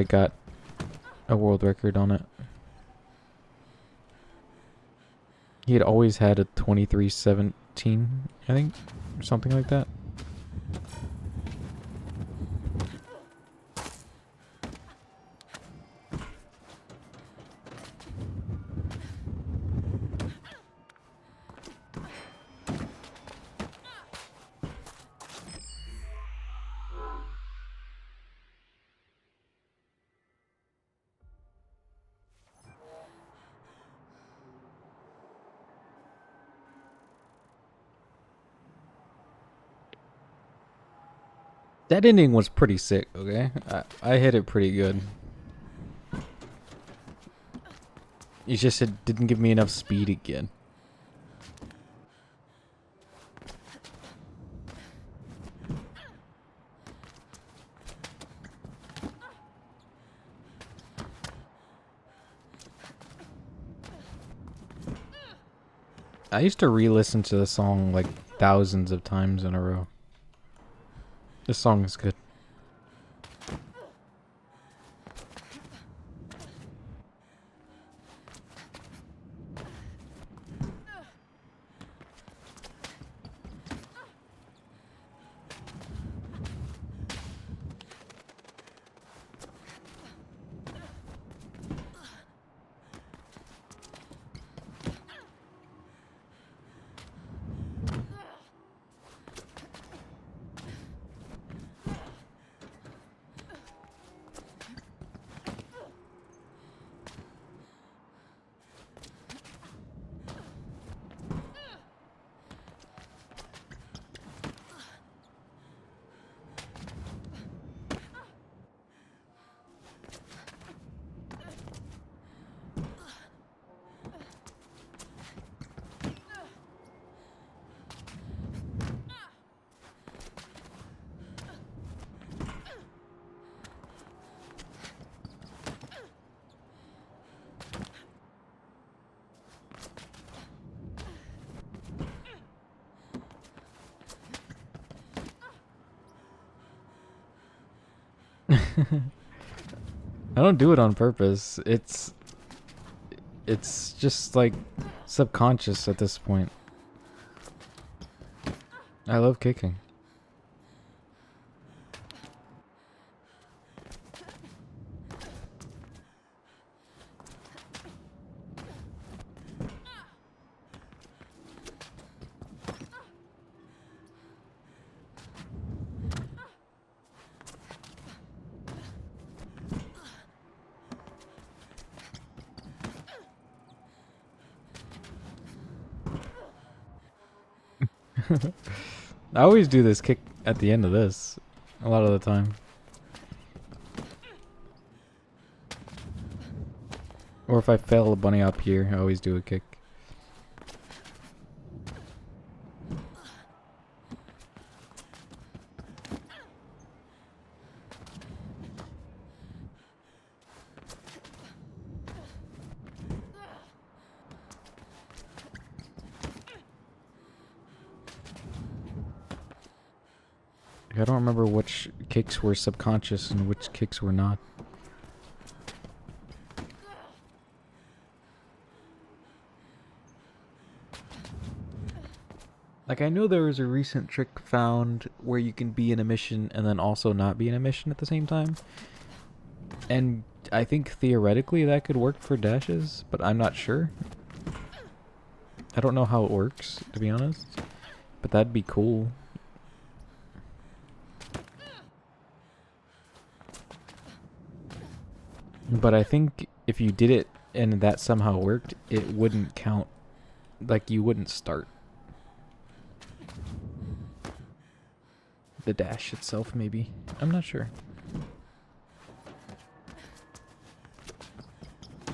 got a world record on it. He had always had a 23:17, I think, or something like that. That ending was pretty sick, okay? I hit it pretty good. It's just it didn't give me enough speed again. I used to re-listen to the song like thousands of times in a row. This song is good. I don't do it on purpose. It's just like subconscious at this point. I love kicking. I always do this kick at the end of this, a lot of the time. Or if I fail a bunny up here, I always do a kick. I don't remember which kicks were subconscious and which kicks were not. Like, I know there was a recent trick found where you can be in a mission and then also not be in a mission at the same time. And I think theoretically that could work for dashes, but I'm not sure. I don't know how it works, to be honest. But that'd be cool. But I think if you did it and that somehow worked, it wouldn't count. Like, you wouldn't start. The dash itself, maybe. I'm not sure.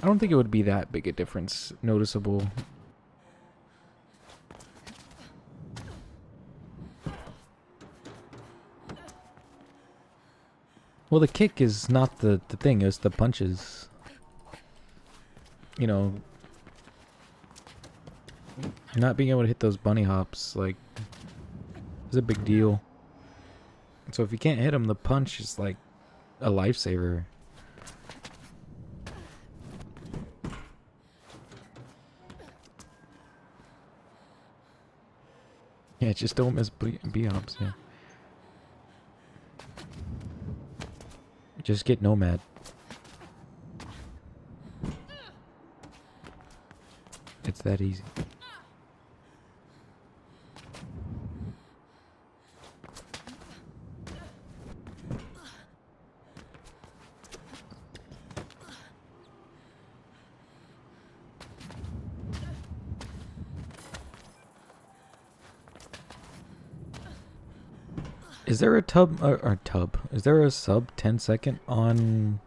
I don't think it would be that big a difference, noticeable. Well, the kick is not the thing, it's the punches. You know, not being able to hit those bunny hops, like, It's a big deal. So if you can't hit him, the punch is like a lifesaver. Yeah, just don't miss B-ops, yeah. Just get Nomad. It's that easy. Is there a tub? Is there a sub 10-second on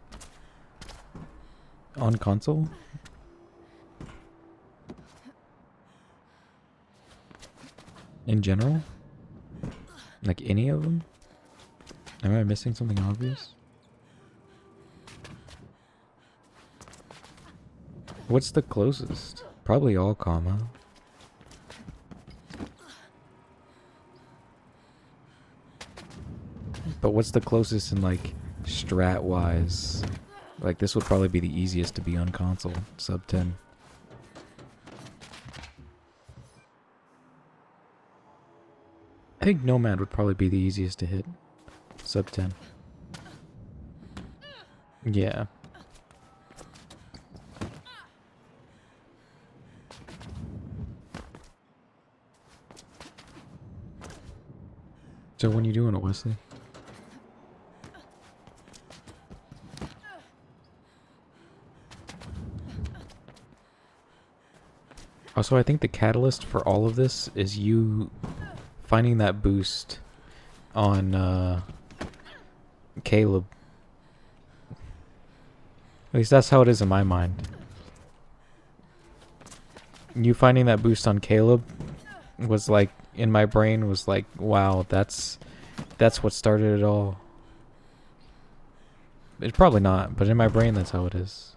console? In general? Like any of them? Am I missing something obvious? What's the closest? Probably all comma. But what's the closest in like strat wise? Like this would probably be the easiest to be on console. Sub 10. I think Nomad would probably be the easiest to hit. Sub 10. Yeah. So when you doing it, Wesley? Also, I think the catalyst for all of this is you finding that boost on Caleb. At least that's how it is in my mind. You finding that boost on Caleb was like, in my brain was like, wow, that's what started it all. It's probably not, but in my brain that's how it is.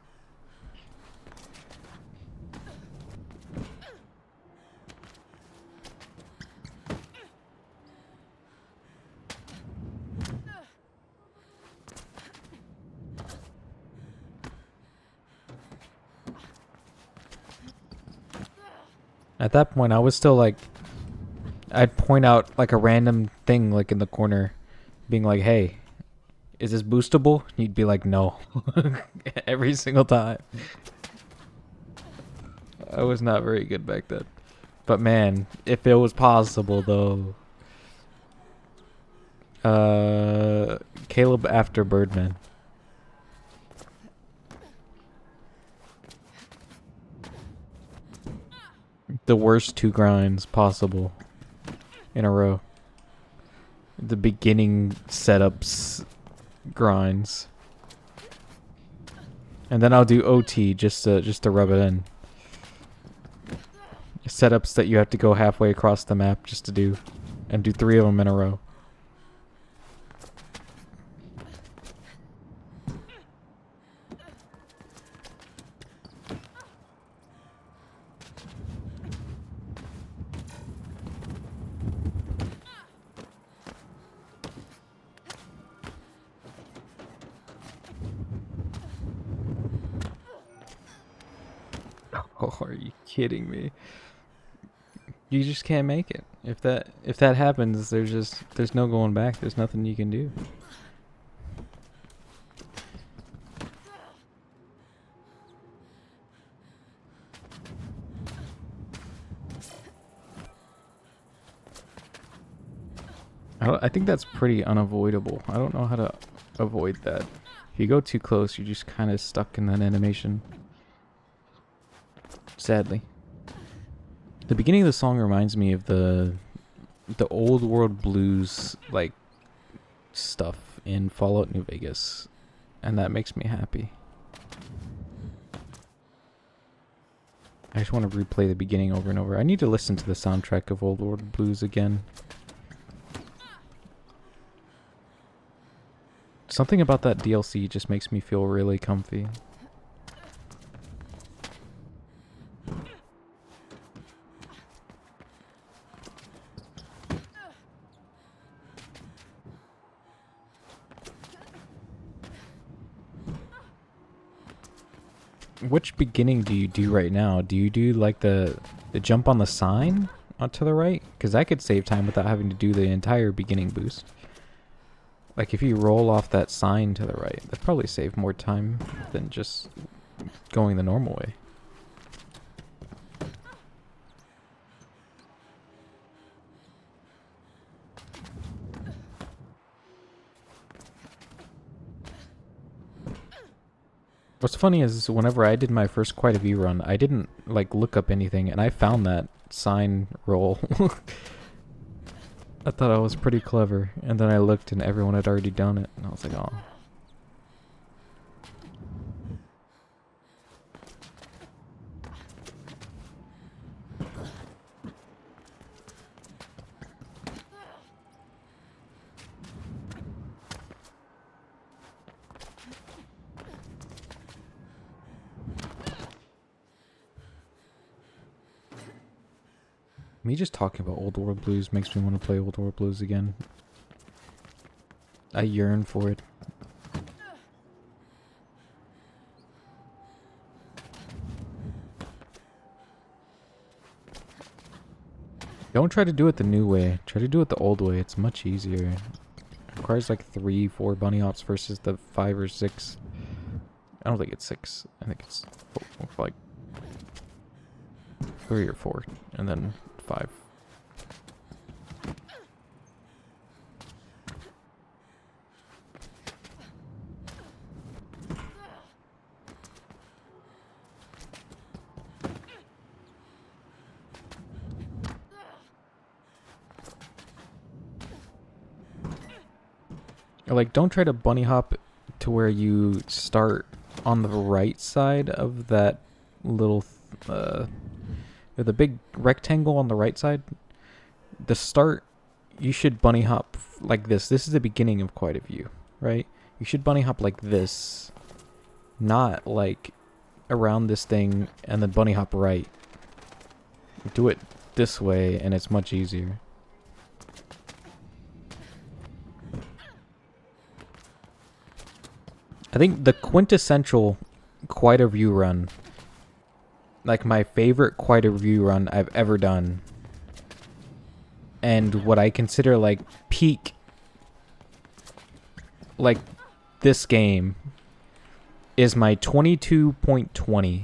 At that point, I was still like, I'd point out like a random thing like in the corner, being like, hey, is this boostable? You'd be like, no. Every single time. I was not very good back then. But man, if it was possible though. Caleb after Birdman. The worst 2 grinds possible in a row. The beginning setups grinds. And then I'll do OT just to rub it in. Setups that you have to go halfway across the map just to do. And do 3 of them in a row. Oh, are you kidding me? You just can't make it. If that happens, there's no going back. There's nothing you can do. I think that's pretty unavoidable. I don't know how to avoid that. If you go too close, you're just kind of stuck in that animation. Sadly. The beginning of the song reminds me of the old world blues like stuff in Fallout New Vegas, and that makes me happy. I just want to replay the beginning over and over. I need to listen to the soundtrack of Old World Blues again. Something about that DLC just makes me feel really comfy. Which beginning do you do right now? Do you do like the jump on the sign onto the right? Because that could save time without having to do the entire beginning boost. Like if you roll off that sign to the right, that probably save more time than just going the normal way. What's funny is whenever I did my first quite a view run, I didn't like look up anything, and I found that sign roll. I thought I was pretty clever, and then I looked and everyone had already done it, and I was like, oh. Me just talking about Old World Blues makes me want to play Old World Blues again. I yearn for it. Don't try to do it the new way. Try to do it the old way. It's much easier. It requires like 3-4 bunny hops versus the 5 or 6. I don't think it's 6. I think it's like 3 or 4, and then 5. Like, don't try to bunny hop to where you start on the right side of that little, the big rectangle on the right side. The start, you should bunny hop like this. This is the beginning of quite a view, right? You should bunny hop like this, not like around this thing and then bunny hop right. Do it this way and it's much easier. I think the quintessential quite a view run, like my favorite quite a view run I've ever done, and what I consider like peak, like this game, is my 22.20.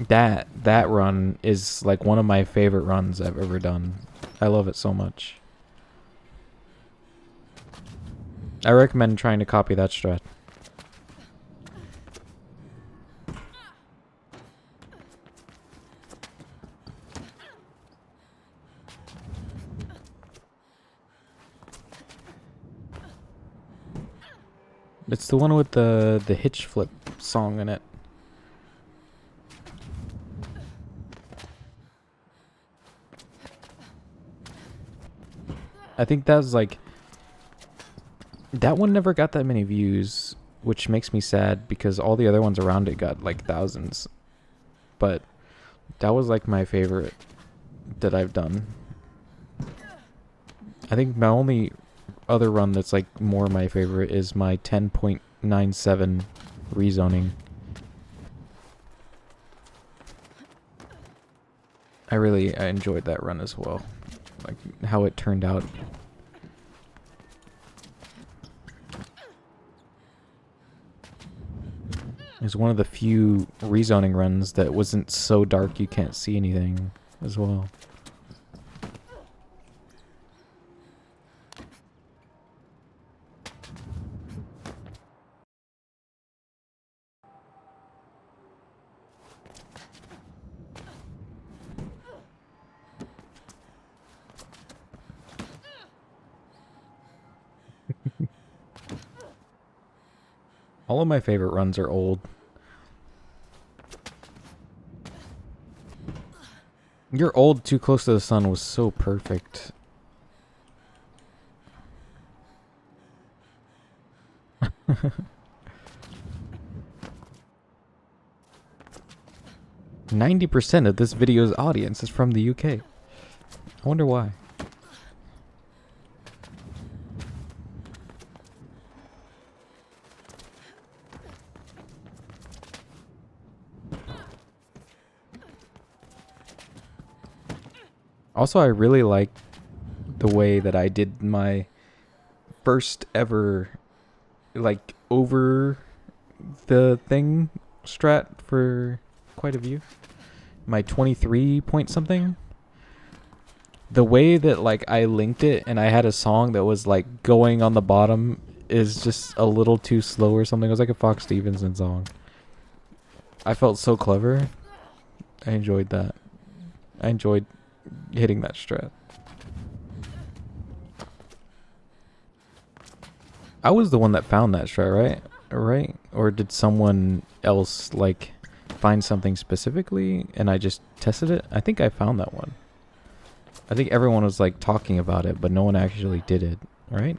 That run is like one of my favorite runs I've ever done. I love it so much. I recommend trying to copy that strat. It's the one with the hitch flip song in it. I think that was like... That one never got that many views, which makes me sad because all the other ones around it got like thousands. But that was like my favorite that I've done. I think my only other run that's like more my favorite is my 10.97 rezoning. I enjoyed that run as well. Like how it turned out. It was one of the few rezoning runs that wasn't so dark you can't see anything as well. All of my favorite runs are old. Your old Too Close to the Sun was so perfect. %90 of this video's audience is from the UK. I wonder why. Also, I really like the way that I did my first ever, like, over the thing strat for quite a view. My 23 point something. The way that, like, I linked it and I had a song that was, like, going on the bottom is just a little too slow or something. It was like a Fox Stevenson song. I felt so clever. I enjoyed that. I enjoyed hitting that strat. I was the one that found that strat, right? Right? Or did someone else, like, find something specifically and I just tested it? I think I found that one. I think everyone was, like, talking about it, but no one actually did it, right?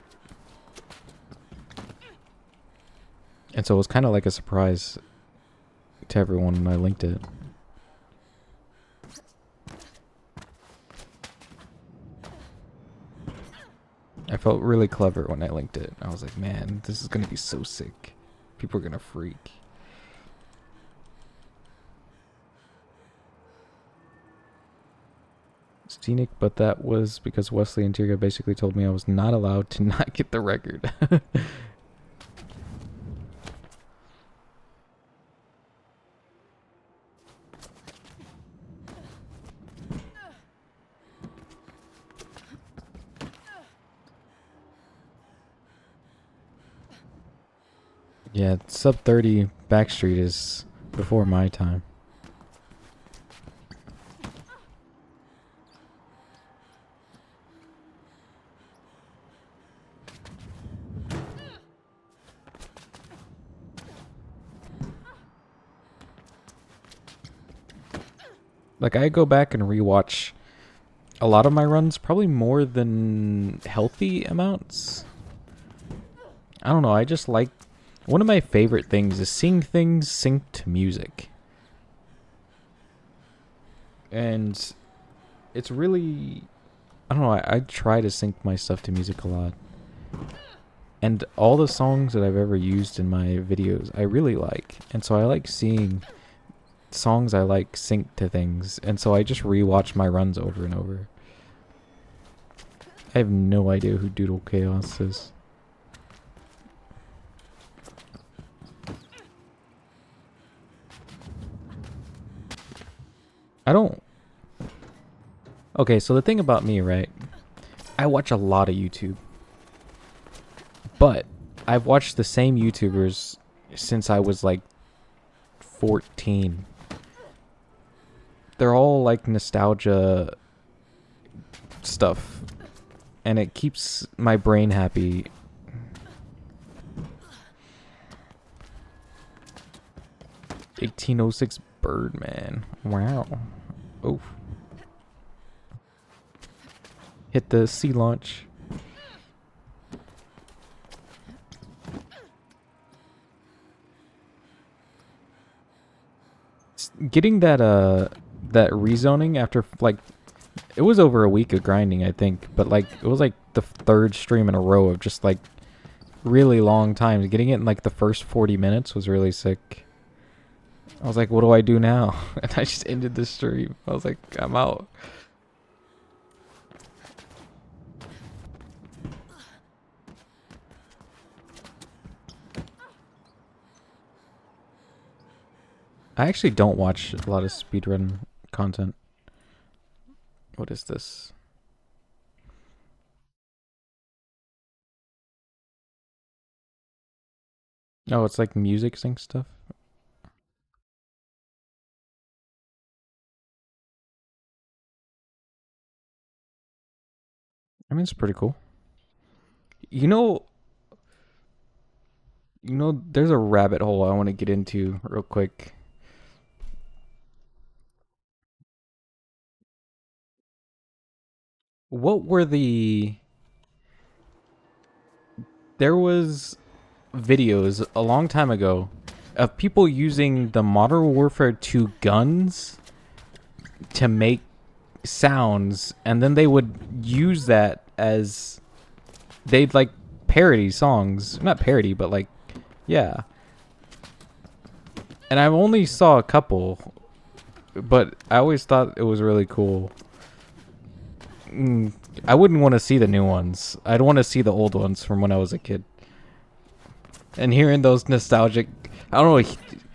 And so it was kind of like a surprise to everyone when I linked it. I felt really clever when I linked it. I was like, man, this is going to be so sick. People are going to freak. Scenic, but that was because Wesley and Tirga basically told me I was not allowed to not get the record. Yeah, sub 30 Backstreet is before my time. Like, I go back and rewatch a lot of my runs, probably more than healthy amounts. I don't know, I just like... One of my favorite things is seeing things synced to music. And it's really... I don't know, I try to sync my stuff to music a lot. And all the songs that I've ever used in my videos, I really like. And so I like seeing songs I like synced to things. And so I just rewatch my runs over and over. I have no idea who Doodle Chaos is. I don't... Okay, so the thing about me, right? I watch a lot of YouTube. But I've watched the same YouTubers since I was like 14. They're all like nostalgia stuff. And it keeps my brain happy. (1806) Birdman. Wow. Oh. Hit the sea launch. Getting that that rezoning after like it was over a week of grinding, I think, but like it was like the third stream in a row of just like really long times. Getting it in like the first 40 minutes was really sick. I was like, what do I do now? And I just ended the stream. I was like, I'm out. I actually don't watch a lot of speedrun content. What is this? Oh, it's like music sync stuff. I mean, it's pretty cool. You know, there's a rabbit hole I want to get into real quick. What were the... There was videos a long time ago of people using the Modern Warfare 2 guns to make sounds, and then they would use that as... They'd like parody songs. Not parody, but like, yeah. And I only saw a couple, but I always thought it was really cool. I wouldn't want to see the new ones. I'd want to see the old ones from when I was a kid. And hearing those nostalgic, I don't know,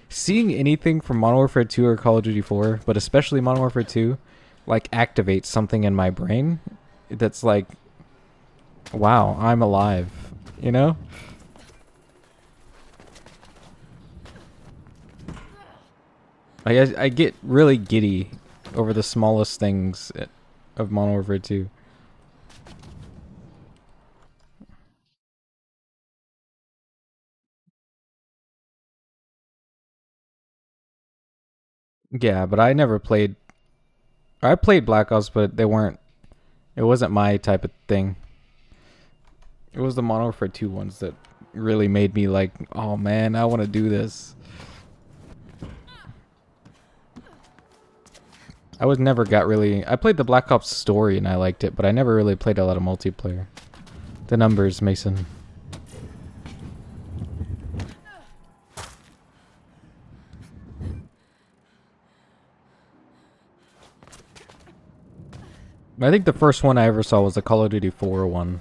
seeing anything from Modern Warfare 2 or Call of Duty 4, but especially Modern Warfare 2, like activates something in my brain that's like, wow, I'm alive, you know? I get really giddy over the smallest things of Modern Warfare 2. Yeah, but I never played. I played Black Ops, but they weren't. It wasn't my type of thing. It was the Modern Warfare 2 ones that really made me like, oh man, I want to do this. I was never got really. I played the Black Ops story and I liked it, but I never really played a lot of multiplayer. The numbers, Mason. I think the first one I ever saw was the Call of Duty 4 one.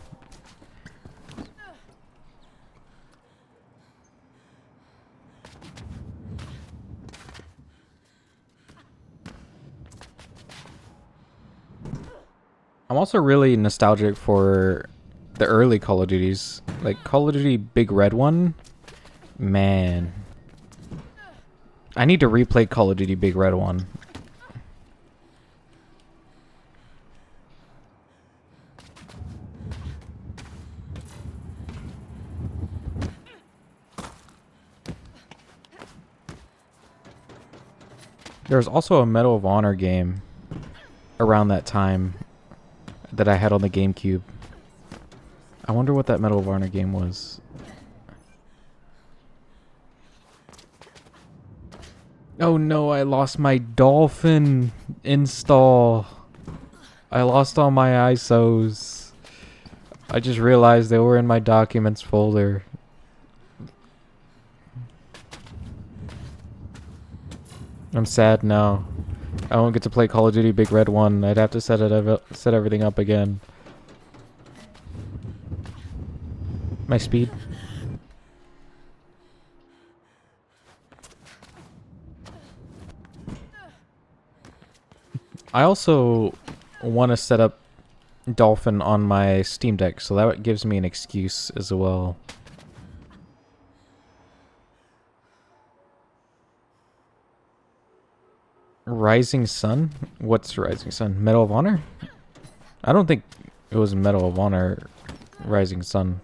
I'm also really nostalgic for the early Call of Duties. Like Call of Duty Big Red one. Man. I need to replay Call of Duty Big Red one. There's also a Medal of Honor game around that time that I had on the GameCube. I wonder what that Medal of Honor game was. Oh no, I lost my Dolphin install. I lost all my ISOs. I just realized they were in my documents folder. I'm sad now. I won't get to play Call of Duty Big Red 1. I'd have to set everything up again. My speed. I also want to set up Dolphin on my Steam Deck, so that gives me an excuse as well. Rising Sun? What's Rising Sun? Medal of Honor? I don't think it was Medal of Honor Rising Sun.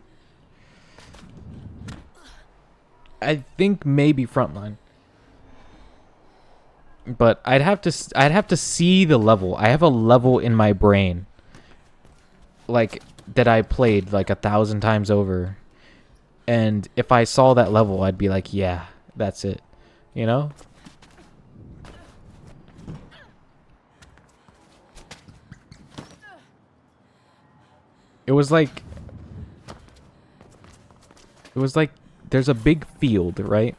I think maybe Frontline. But I'd have to see the level. I have a level in my brain like that I played like 1,000 times over. And if I saw that level, I'd be like, yeah, that's it. You know? It was like there's a big field, right?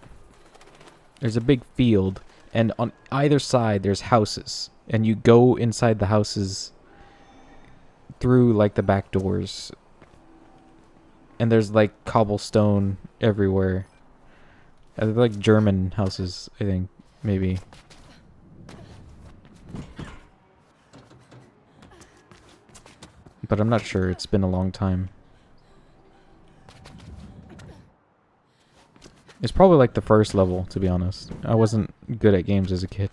There's a big field, and on either side there's houses, and you go inside the houses through like the back doors, and there's like cobblestone everywhere. They're like German houses, I think, maybe. But I'm not sure, it's been a long time. It's probably like the first level, to be honest. I wasn't good at games as a kid.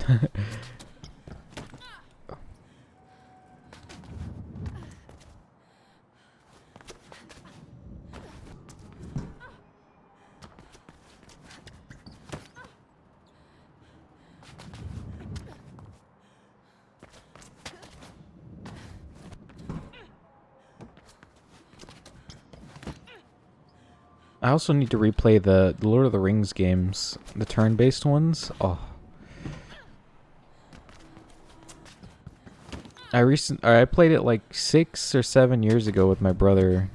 I also need to replay the Lord of the Rings games, the turn-based ones. Oh. I played it like 6 or 7 years ago with my brother.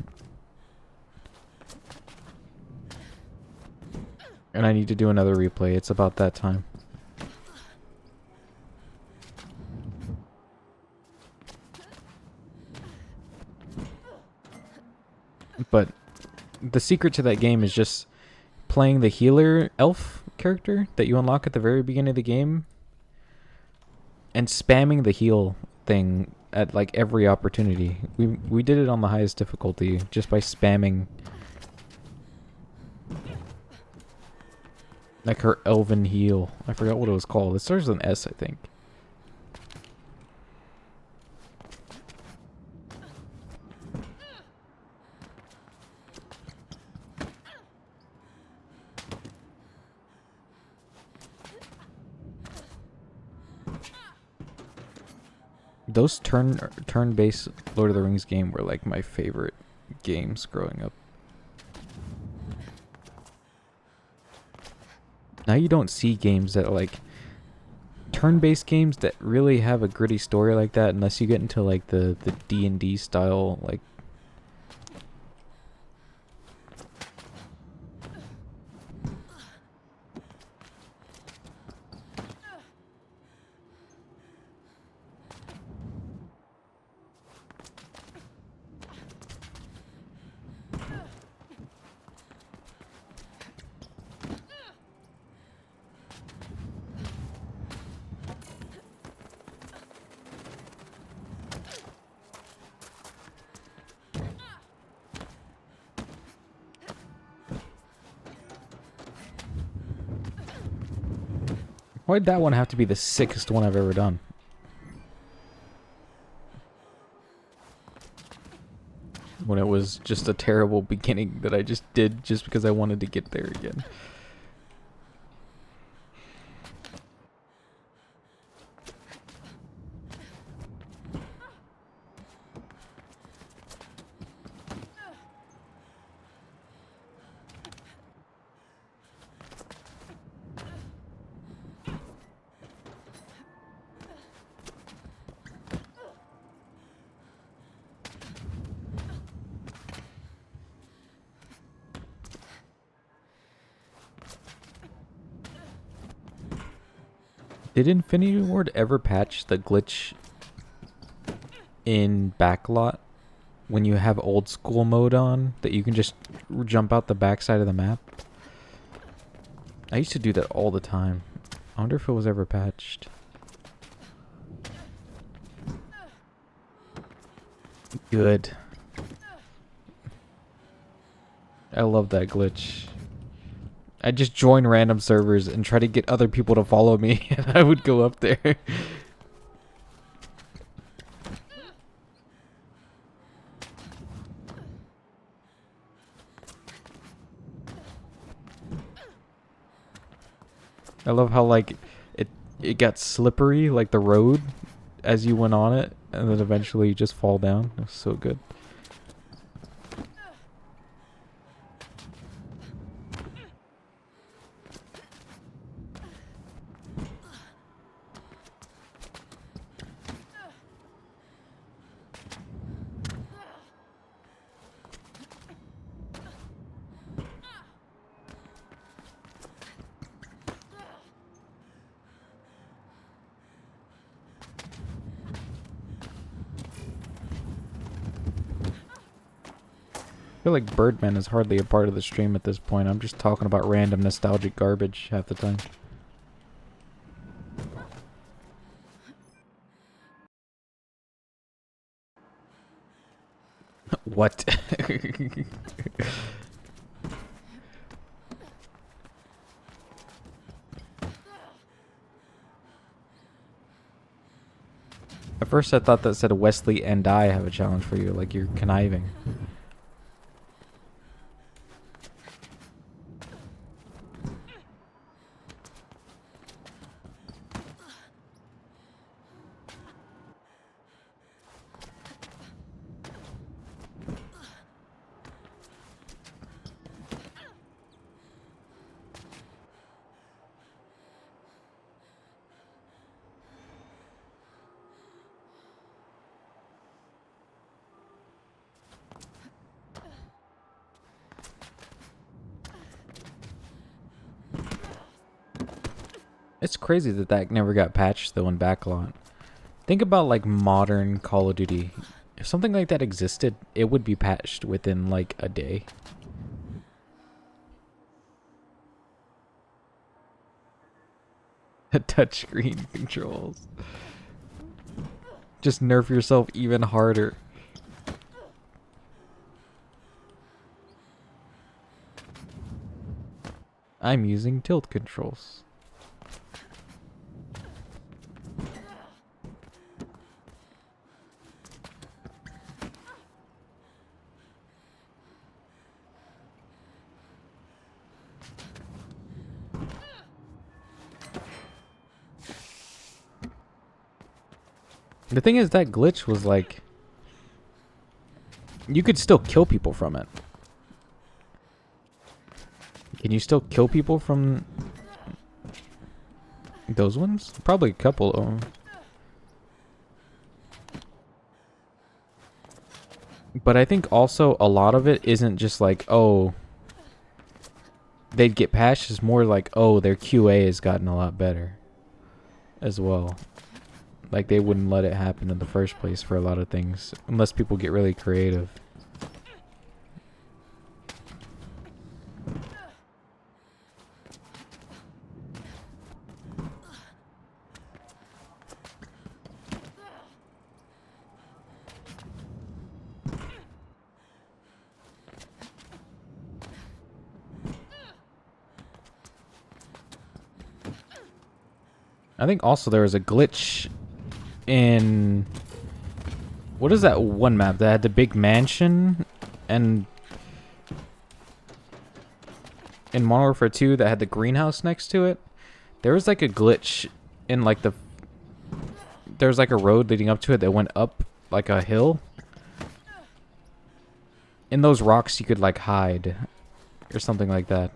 And I need to do another replay. It's about that time. But the secret to that game is just playing the healer elf character that you unlock at the very beginning of the game and spamming the heal thing at like every opportunity. We did it on the highest difficulty just by spamming like her elven heal. I forgot what it was called. It starts with an S, I think. Those turn-based Lord of the Rings game were like my favorite games growing up. Now you don't see games that are like turn-based games that really have a gritty story like that unless you get into like the D&D style like why'd that one have to be the sickest one I've ever done? When it was just a terrible beginning that I just did just because I wanted to get there again. Did Infinity Ward ever patch the glitch in Backlot when you have old school mode on that you can just jump out the backside of the map? I used to do that all the time. I wonder if it was ever patched. Good. I love that glitch. I just join random servers and try to get other people to follow me, and I would go up there. I love how like it got slippery, like the road, as you went on it, and then eventually you just fall down. It was so good. I feel like Birdman is hardly a part of the stream at this point. I'm just talking about random nostalgic garbage half the time. What? At first I thought that said Wesley and I have a challenge for you, like you're conniving. It's crazy that that never got patched though in Backlot. Think about like modern Call of Duty. If something like that existed, it would be patched within like a day. Touchscreen controls. Just nerf yourself even harder. I'm using tilt controls. The thing is, that glitch was like, you could still kill people from it. Can you still kill people from those ones? Probably a couple of them. But I think also a lot of it isn't just like, oh, they'd get patched. It's more like, oh, their QA has gotten a lot better as well. Like, they wouldn't let it happen in the first place for a lot of things, unless people get really creative. I think also there was a glitch in... What is that one map that had the big mansion? And in Modern Warfare 2 that had the greenhouse next to it? There was like a glitch in like the... There was like a road leading up to it that went up like a hill. In those rocks you could like hide or something like that.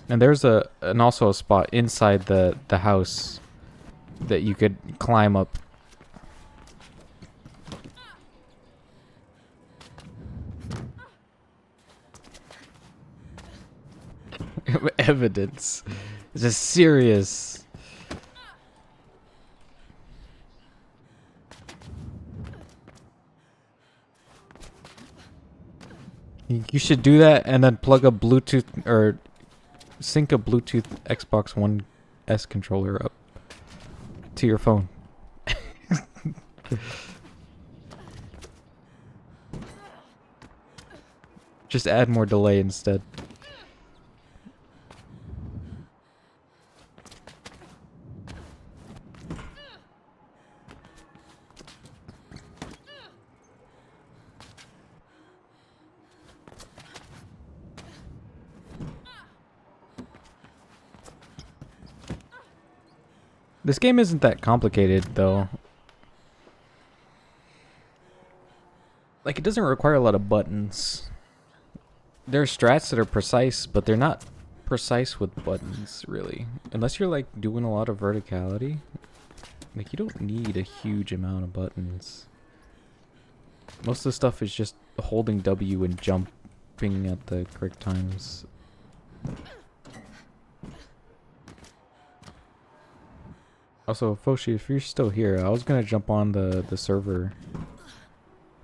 And there's also a spot inside the house that you could climb up. Evidence. This is serious. You should do that and then plug a Bluetooth or sync a Bluetooth Xbox One S controller up to your phone. Just add more delay instead. This game isn't that complicated, though. Like, it doesn't require a lot of buttons. There are strats that are precise, but they're not precise with buttons, really. Unless you're, like, doing a lot of verticality. Like, you don't need a huge amount of buttons. Most of the stuff is just holding W and jumping at the correct times. Also, Foshi, if you're still here, I was gonna jump on the server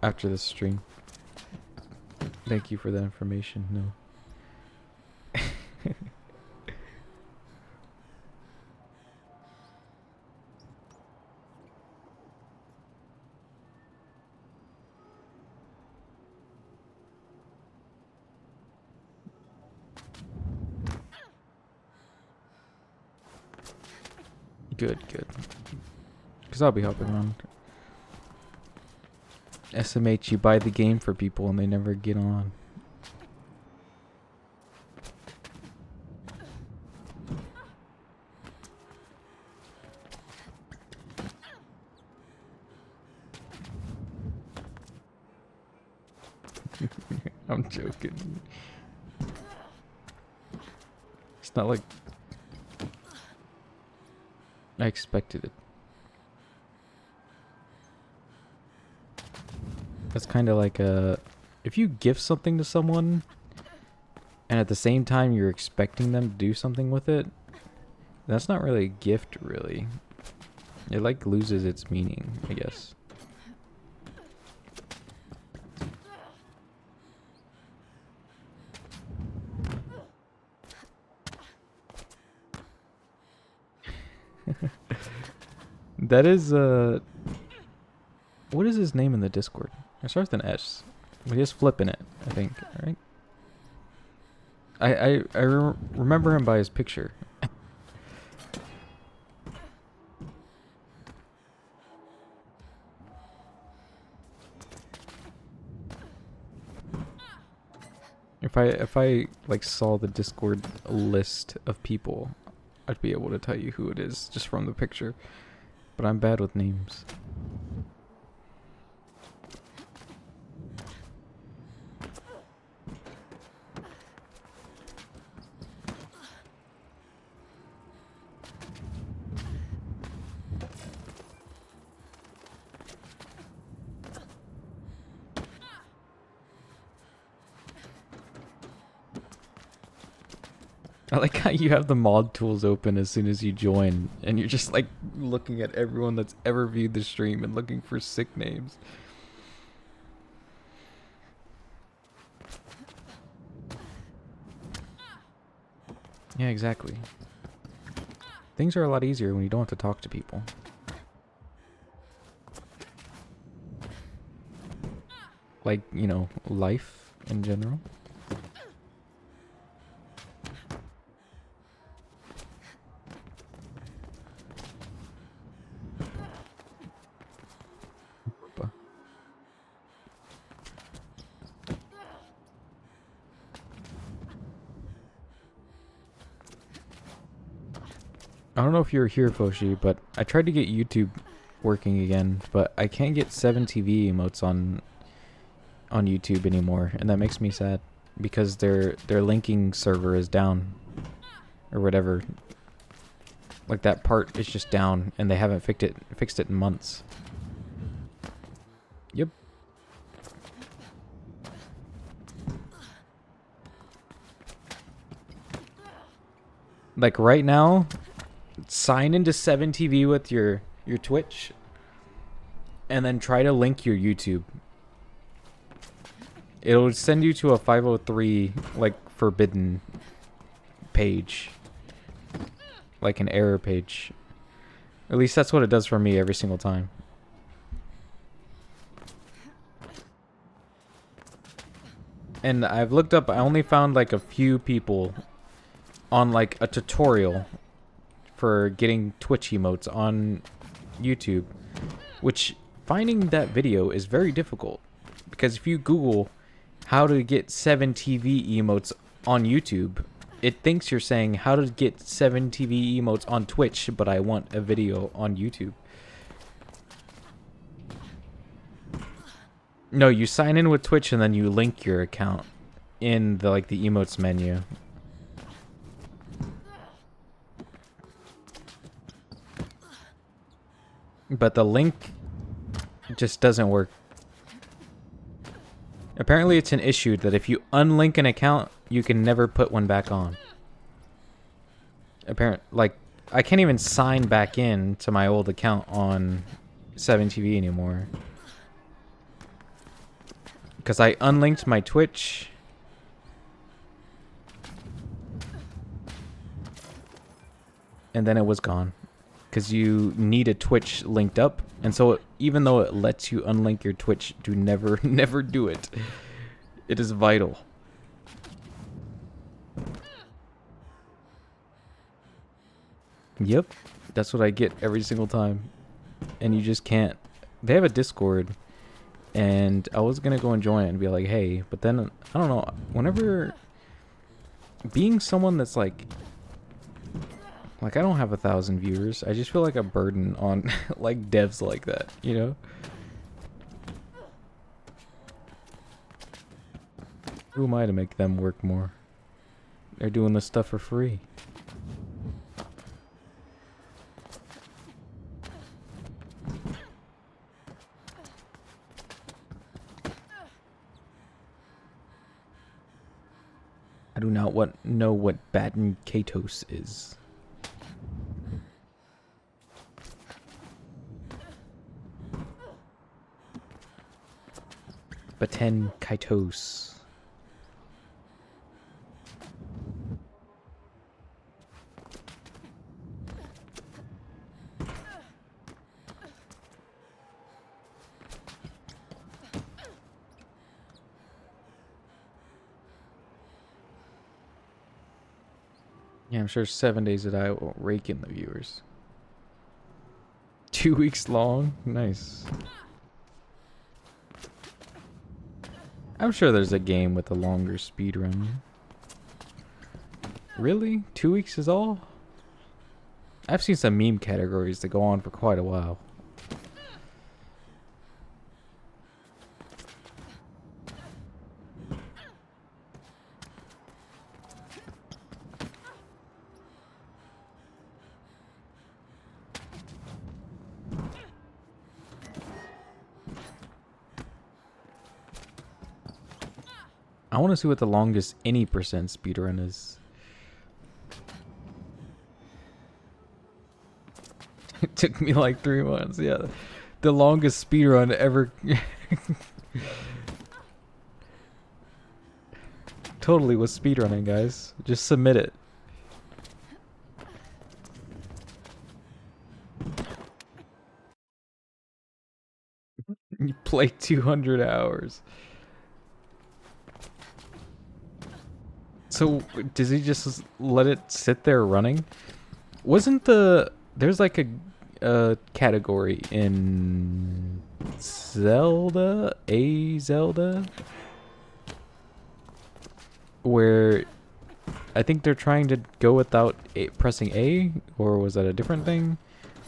after this stream. Thank you for that information. No. Good, good. Because I'll be helping around. SMH, you buy the game for people and they never get on. I'm joking. It's not like I expected it. That's kind of like a... If you give something to someone, and at the same time you're expecting them to do something with it, That's not really a gift, really. It like loses its meaning, I guess. That is what is his name in the Discord? It starts with an S. We just flipping it, I think, right? I remember him by his picture. If I like saw the Discord list of people, I'd be able to tell you who it is just from the picture. But I'm bad with names. I like how you have the mod tools open as soon as you join, and you're just like looking at everyone that's ever viewed the stream and looking for sick names. Yeah, exactly. Things are a lot easier when you don't have to talk to people. Like, you know, life in general. I don't know if you're here, Foshi, but I tried to get YouTube working again, but I can't get 7TV emotes on YouTube anymore, and that makes me sad because their linking server is down or whatever. Like that part is just down, and they haven't fixed it in months. Yep. Like right now, sign into 7TV with your Twitch, and then try to link your YouTube. It'll send you to a 503 like forbidden page, like an error page. At least that's what it does for me every single time. And I've looked up, I only found like a few people on like a tutorial for getting Twitch emotes on YouTube, which finding that video is very difficult, because if you Google how to get 7TV emotes on YouTube, it thinks you're saying how to get 7TV emotes on Twitch, but I want a video on YouTube. No, you sign in with Twitch and then you link your account in the the emotes menu. But the link just doesn't work. Apparently it's an issue that if you unlink an account, you can never put one back on. I can't even sign back in to my old account on 7TV anymore. Because I unlinked my Twitch. And then it was gone. Because you need a Twitch linked up. And so even though it lets you unlink your Twitch, do never do it. It is vital. Yep. That's what I get every single time. And you just can't. They have a Discord. And I was going to go and join it and be like, hey. But then, I don't know. Whenever... Being someone that's like I don't have 1,000 viewers. I just feel like a burden on like devs like that, you know? Who am I to make them work more? They're doing this stuff for free. I do not know what Baton Katos is. Baten Kaitos. Yeah, I'm sure 7 days that I will rake in the viewers. 2 weeks long? Nice. I'm sure there's a game with a longer speed run. Really? 2 weeks is all? I've seen some meme categories that go on for quite a while. I want to see what the longest any percent speedrun is. It took me like 3 months, yeah. The longest speedrun ever. Totally was speedrunning, guys. Just submit it. You play 200 hours. So, does he just let it sit there running? Wasn't there's like a category in Zelda, where I think they're trying to go without pressing A, or was that a different thing?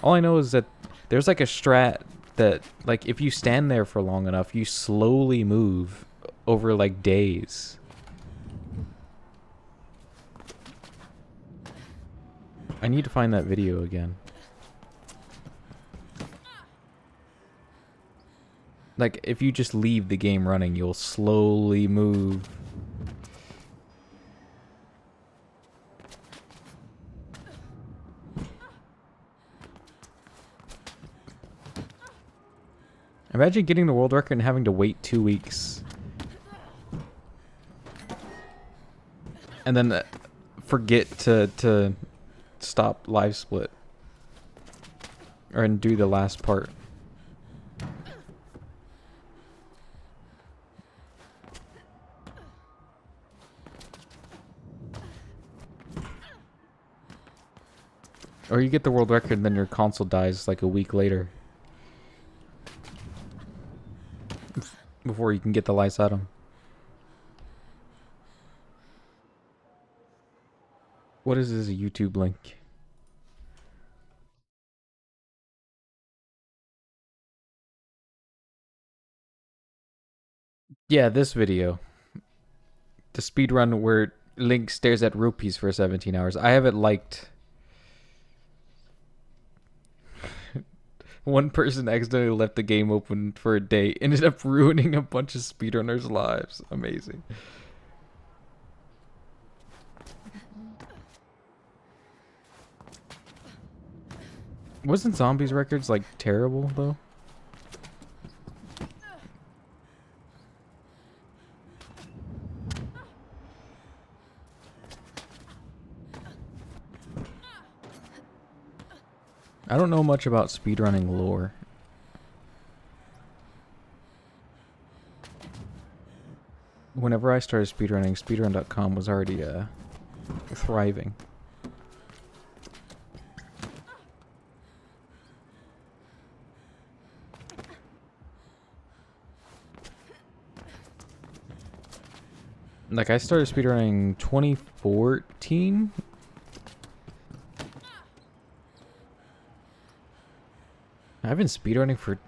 All I know is that there's like a strat that, like, if you stand there for long enough, you slowly move over like days. I need to find that video again. Like, if you just leave the game running, you'll slowly move. Imagine getting the world record and having to wait 2 weeks. And then forget to stop live split. Or and do the last part. Or you get the world record and then your console dies like a week later. Before you can get the lights item. What is this YouTube link? Yeah, this video. The speedrun where Link stares at rupees for 17 hours. I have it liked. One person accidentally left the game open for a day. Ended up ruining a bunch of speedrunners' lives. Amazing. Wasn't Zombies Records, like, terrible, though? I don't know much about speedrunning lore. Whenever I started speedrunning, speedrun.com was already thriving. Like, I started speedrunning 2014. I've been speedrunning for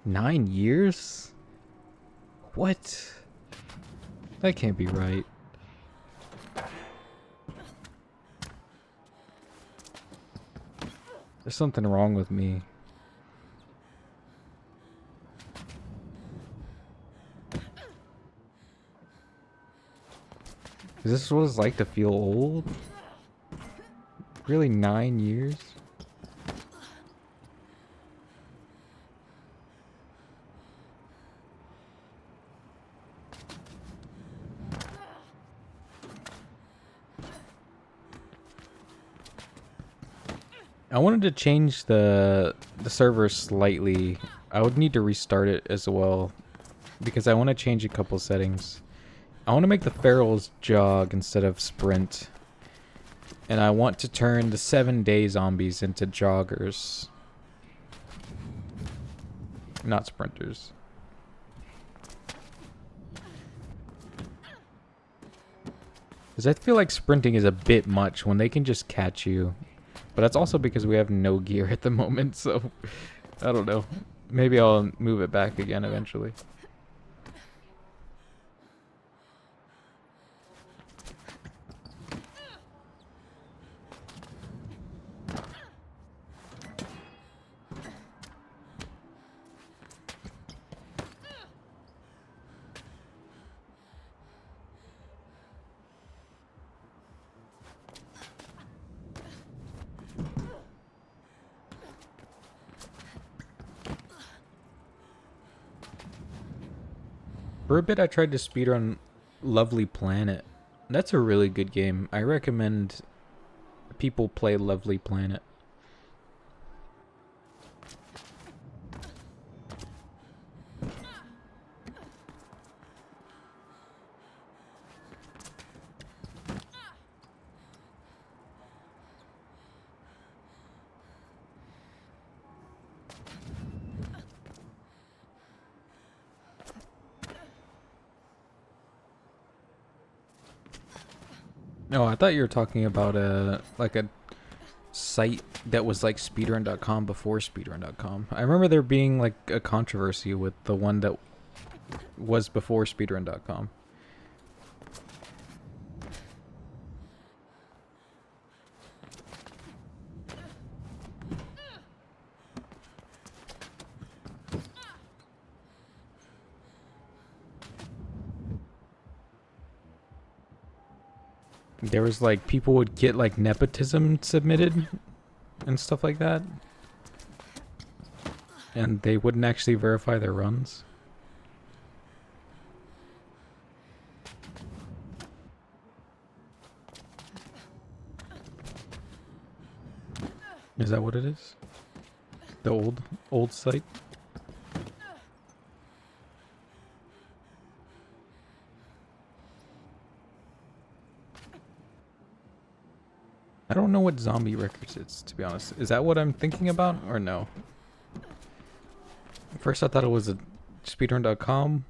9 years? What? That can't be right. There's something wrong with me. Is this what it's like to feel old? Really, 9 years? I wanted to change the server slightly. I would need to restart it as well because I want to change a couple settings. I want to make the ferals jog instead of sprint. And I want to turn the 7-day zombies into joggers. Not sprinters. Because I feel like sprinting is a bit much when they can just catch you. But that's also because we have no gear at the moment, so I don't know. Maybe I'll move it back again eventually. For a bit, I tried to speedrun Lovely Planet. That's a really good game. I recommend people play Lovely Planet. No, I thought you were talking about a site that was like speedrun.com before speedrun.com. I remember there being like a controversy with the one that was before speedrun.com. There was like people would get like nepotism submitted and stuff like that. And they wouldn't actually verify their runs. Is that what it is? The old site? I don't know what Zombie Records is, to be honest. Is that what I'm thinking about, or no? First I thought it was a speedrun.com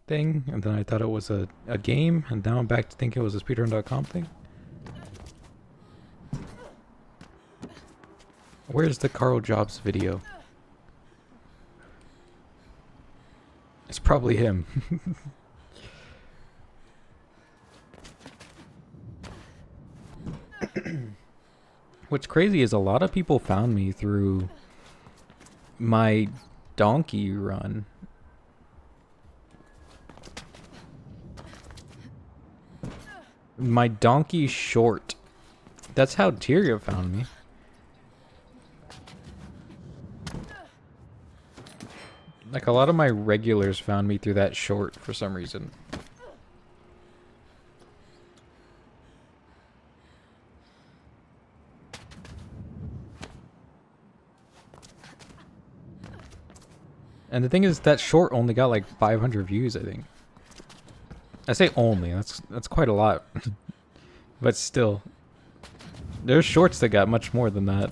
thing, and then I thought it was a game, and now I'm back to thinking it was a speedrun.com thing. Where's the Carl Jobs video? It's probably him. What's crazy is a lot of people found me through my donkey run. My donkey short. That's how Tyria found me. Like a lot of my regulars found me through that short for some reason. And the thing is, that short only got like 500 views, I think. I say only, that's quite a lot. But still. There's shorts that got much more than that.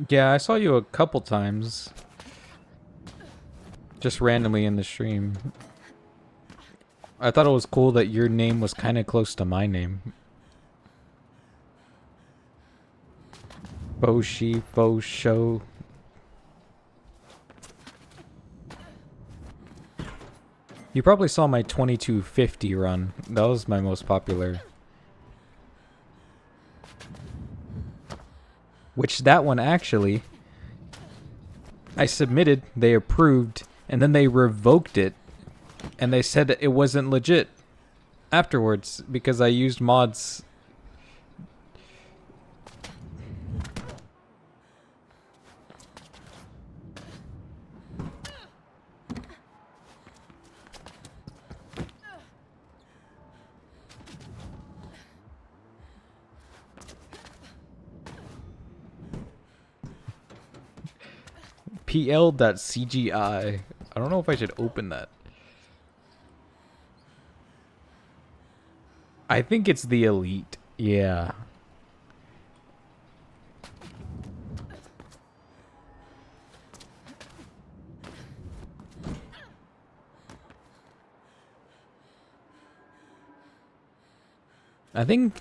Yeah, I saw you a couple times. Just randomly in the stream. I thought it was cool that your name was kind of close to my name. Boshi, Bosho. You probably saw my 2250 run. That was my most popular. Which that one actually, I submitted, they approved, and then they revoked it. And they said that it wasn't legit afterwards because I used mods. pl.cgi. I don't know if I should open that. I think it's the elite. Yeah. I think,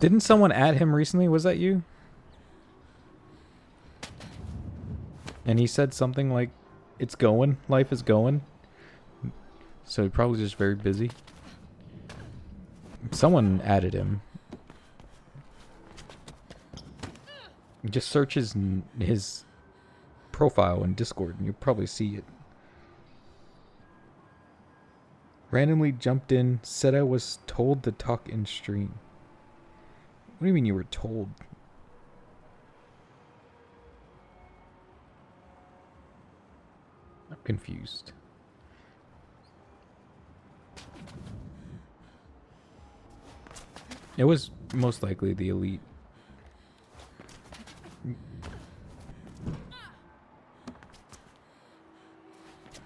didn't someone add him recently? Was that you? And he said something like, it's going, life is going. So he's probably just very busy. Someone added him. Just search his profile in Discord and you'll probably see it. Randomly jumped in, said I was told to talk in stream. What do you mean you were told? I'm confused. It was most likely the elite.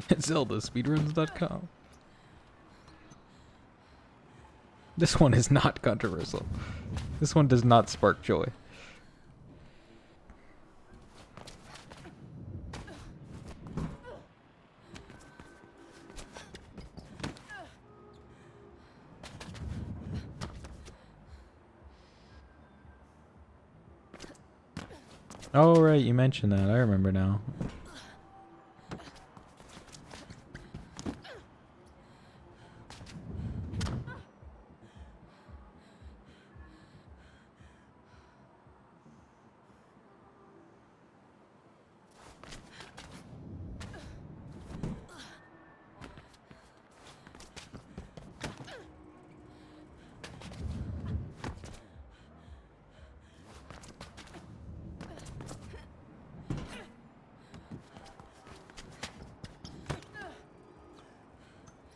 ZeldaSpeedruns.com. This one is not controversial. This one does not spark joy. Oh, right, you mentioned that. I remember now.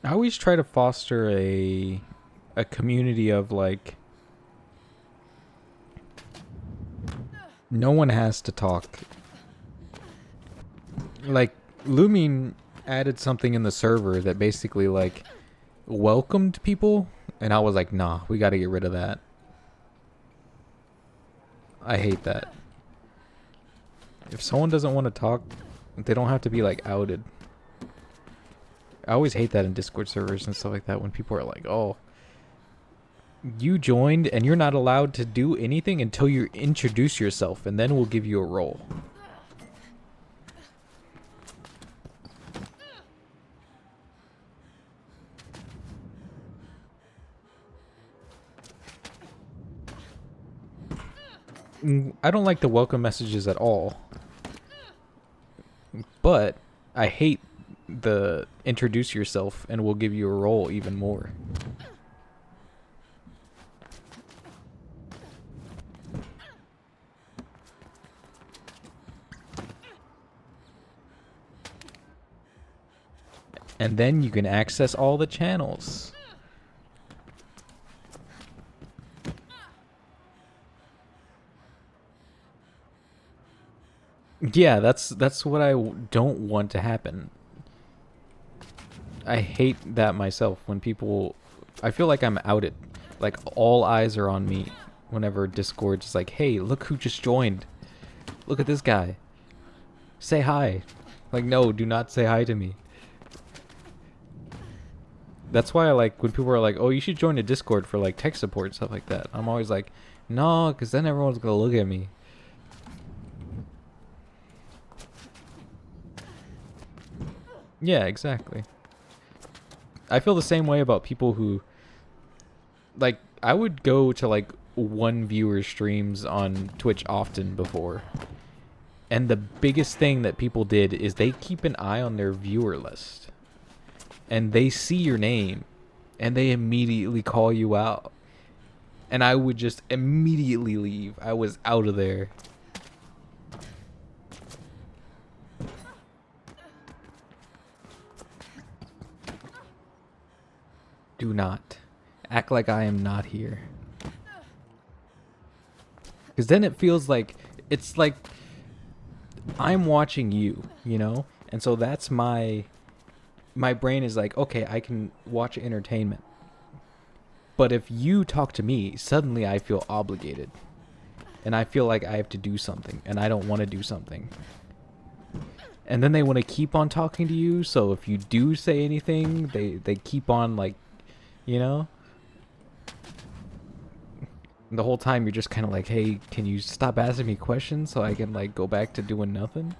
I always try to foster a community of like no one has to talk. Like Lumine added something in the server that basically like welcomed people and I was like, nah, we got to get rid of that. I hate that. If someone doesn't want to talk, they don't have to be like outed. I always hate that in Discord servers and stuff like that when people are like, oh, you joined and you're not allowed to do anything until you introduce yourself and then we'll give you a role. I don't like the welcome messages at all. But I hate the introduce yourself and we'll give you a role even more. And then you can access all the channels. Yeah, that's what I don't want to happen. I hate that myself when people... I feel like I'm outed. Like, all eyes are on me whenever Discord's just like, hey, look who just joined. Look at this guy. Say hi. Like, no, do not say hi to me. That's why I like when people are like, oh, you should join a Discord for, like, tech support and stuff like that. I'm always like, no, because then everyone's going to look at me. Yeah, exactly. I feel the same way about people who, like, I would go to, like, one viewer streams on Twitch often before. And the biggest thing that people did is they keep an eye on their viewer list. And they see your name. And they immediately call you out. And I would just immediately leave. I was out of there. Do not. Act like I am not here. Because then it feels like... It's like... I'm watching you, you know? And so that's my brain is like, okay, I can watch entertainment. But if you talk to me, suddenly I feel obligated. And I feel like I have to do something, and I don't want to do something. And then they want to keep on talking to you, so if you do say anything, they keep on, like, you know? And the whole time you're just kind of like, hey, can you stop asking me questions so I can, like, go back to doing nothing?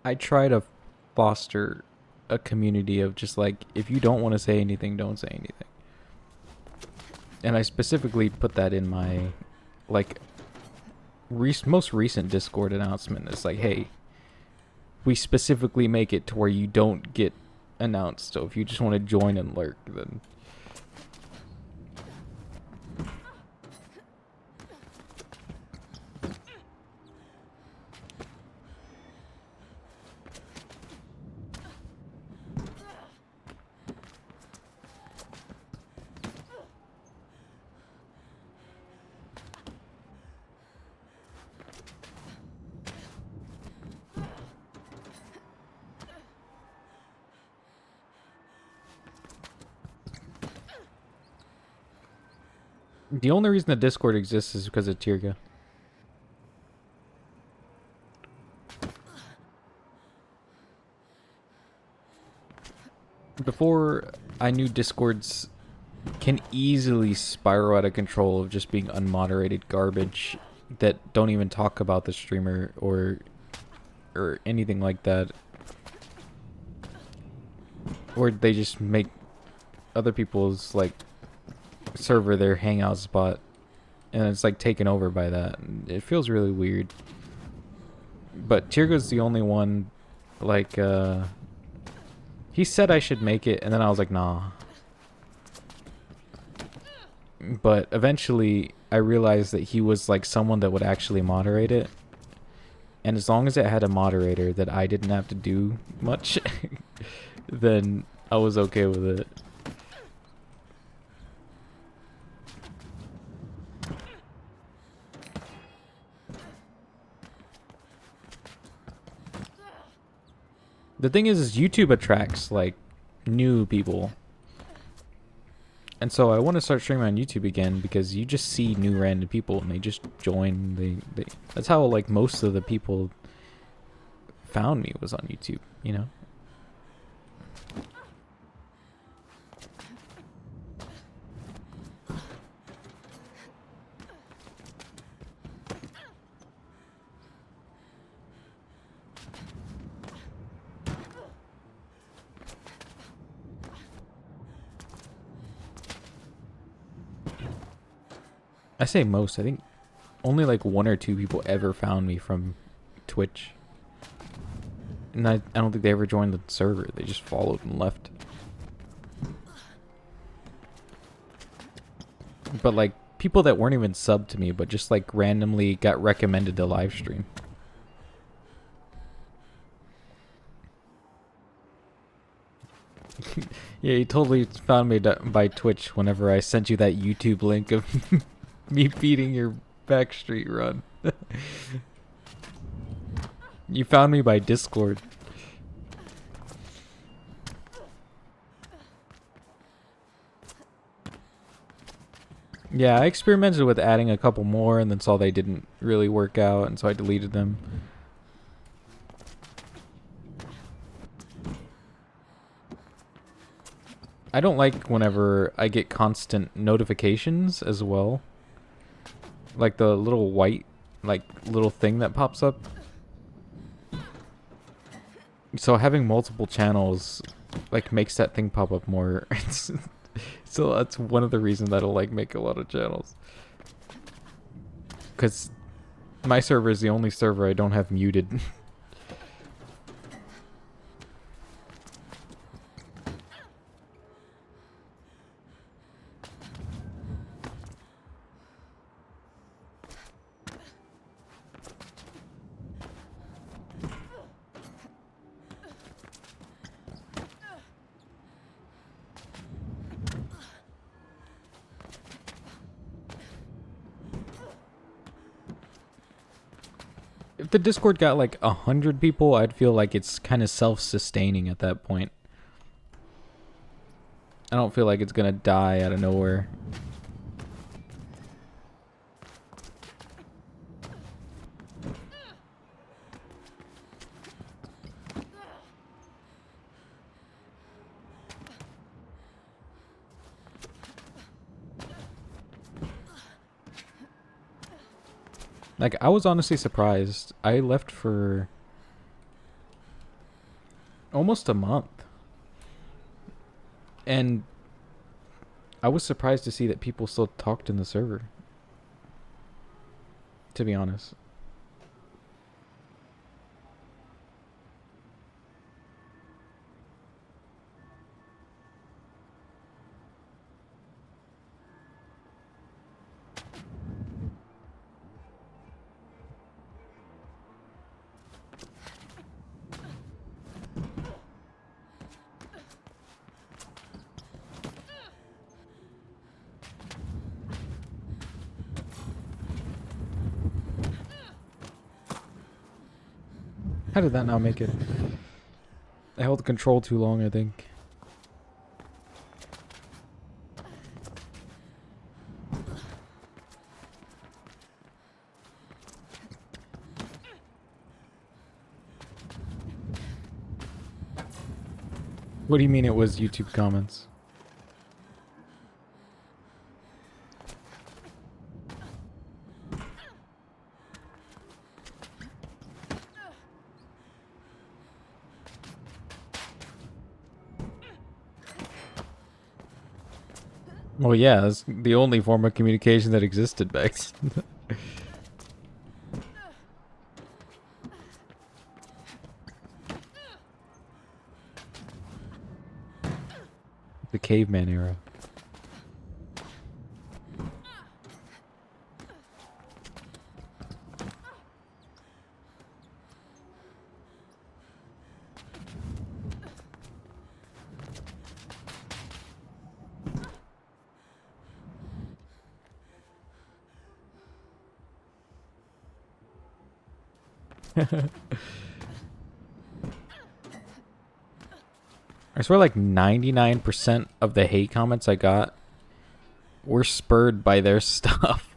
I try to foster a community of just like, if you don't want to say anything, don't say anything. And I specifically put that in my, like, most recent Discord announcement. It's like, hey, we specifically make it to where you don't get announced. So if you just want to join and lurk, then the only reason the Discord exists is because of Tirga. Before I knew Discords can easily spiral out of control of just being unmoderated garbage that don't even talk about the streamer or anything like that. Or they just make other people's, like, server their hangout spot, and it's like taken over by that. It feels really weird. But Tirgo's the only one, like, he said I should make it, and then I was like, nah. But eventually I realized that he was like someone that would actually moderate it, and as long as it had a moderator that I didn't have to do much, then I was okay with it. The thing is YouTube attracts, like, new people. And so I want to start streaming on YouTube again because you just see new random people and they just join. That's how, like, most of the people found me was on YouTube, you know? I say most. I think only like 1 or 2 people ever found me from Twitch. And I don't think they ever joined the server. They just followed and left. But, like, people that weren't even subbed to me, but just, like, randomly got recommended to live stream. Yeah, you totally found me by Twitch whenever I sent you that YouTube link of me beating your backstreet run. You found me by Discord. Yeah, I experimented with adding a couple more and then saw they didn't really work out, and so I deleted them. I don't like whenever I get constant notifications as well. Like the little white, like, little thing that pops up. So having multiple channels, like, makes that thing pop up more. So that's one of the reasons I don't, like, make a lot of channels. Because my server is the only server I don't have muted. the Discord got like 100 people, I'd feel like it's kind of self-sustaining at that point. I don't feel like it's gonna die out of nowhere. Like, I was honestly surprised. I left for almost a month. And I was surprised to see that people still talked in the server. To be honest. How did that not make it? I held the control too long, I think. What do you mean it was YouTube comments? Well, yeah, that's the only form of communication that existed back then. The caveman era. I swear like 99% of the hate comments I got were spurred by their stuff.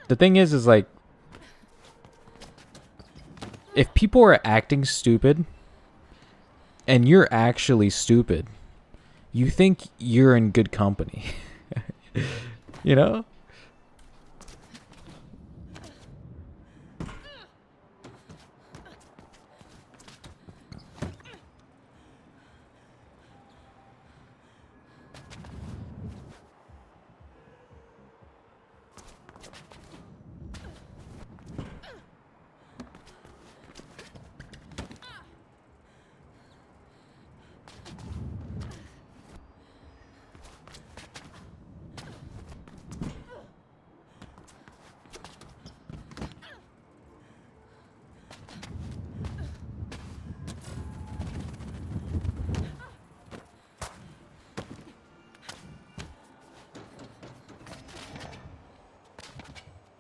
The thing is like, if people are acting stupid and you're actually stupid, you think you're in good company. You know?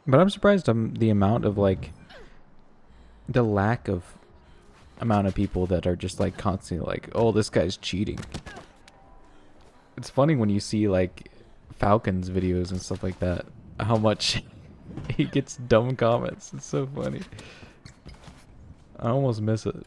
But I'm surprised the amount of like the lack of amount of people that are just like constantly like, oh, this guy's cheating. It's funny when you see like Falcon's videos and stuff like that, how much he gets dumb comments. It's so funny. I almost miss it.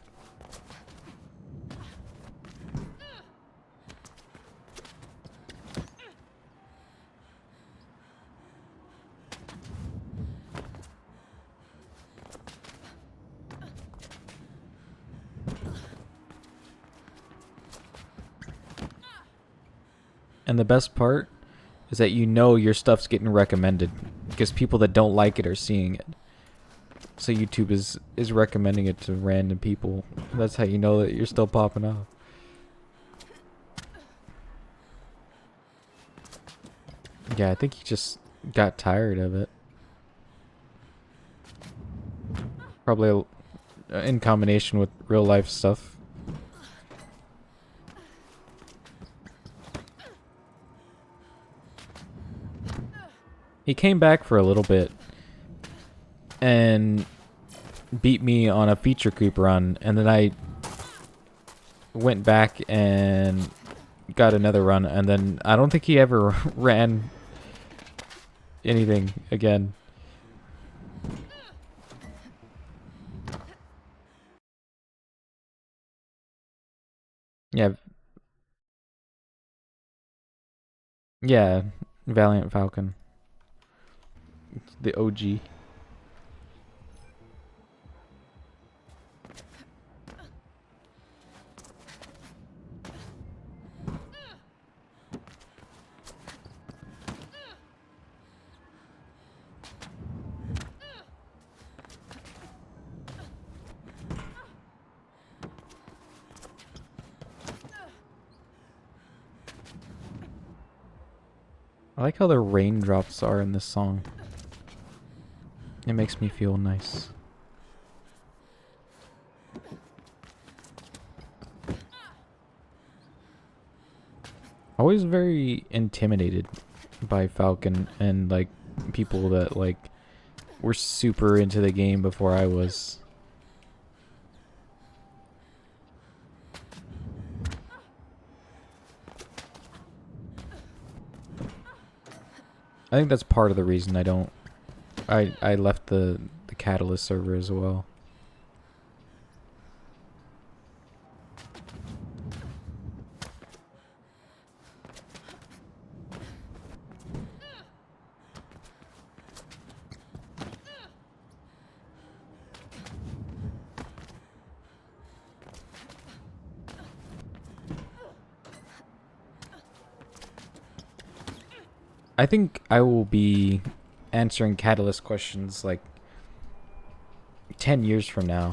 And the best part is that you know your stuff's getting recommended because people that don't like it are seeing it. So YouTube is recommending it to random people. That's how you know that you're still popping off. Yeah, I think he just got tired of it. Probably in combination with real life stuff. He came back for a little bit and beat me on a feature creep run, and then I went back and got another run, and then I don't think he ever ran anything again. Yeah. Yeah, Valiant Falcon. The OG. I like how the raindrops are in this song. It makes me feel nice. Always very intimidated by Falcon and like people that like were super into the game before I was. I think that's part of the reason I left the Catalyst server as well. I think I will be answering Catalyst questions like 10 years from now.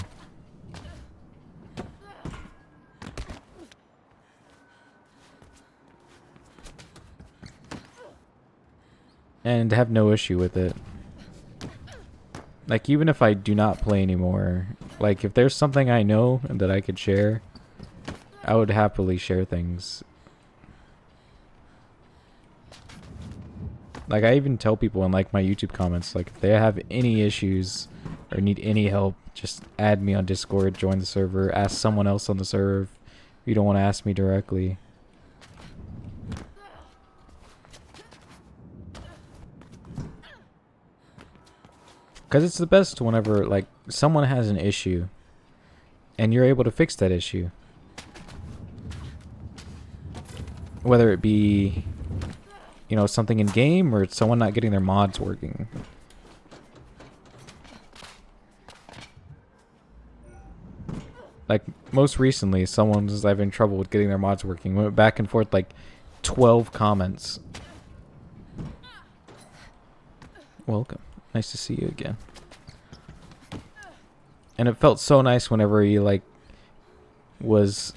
And have no issue with it. Like, even if I do not play anymore, like, if there's something I know that I could share, I would happily share things. Like, I even tell people in, like, my YouTube comments, like, if they have any issues or need any help, just add me on Discord, join the server, ask someone else on the server if you don't want to ask me directly. Because it's the best whenever, like, someone has an issue and you're able to fix that issue. Whether it be, you know, something in game or it's someone not getting their mods working. Like, most recently, someone was having trouble with getting their mods working. Went back and forth like 12 comments. Welcome. Nice to see you again. And it felt so nice whenever he, like, was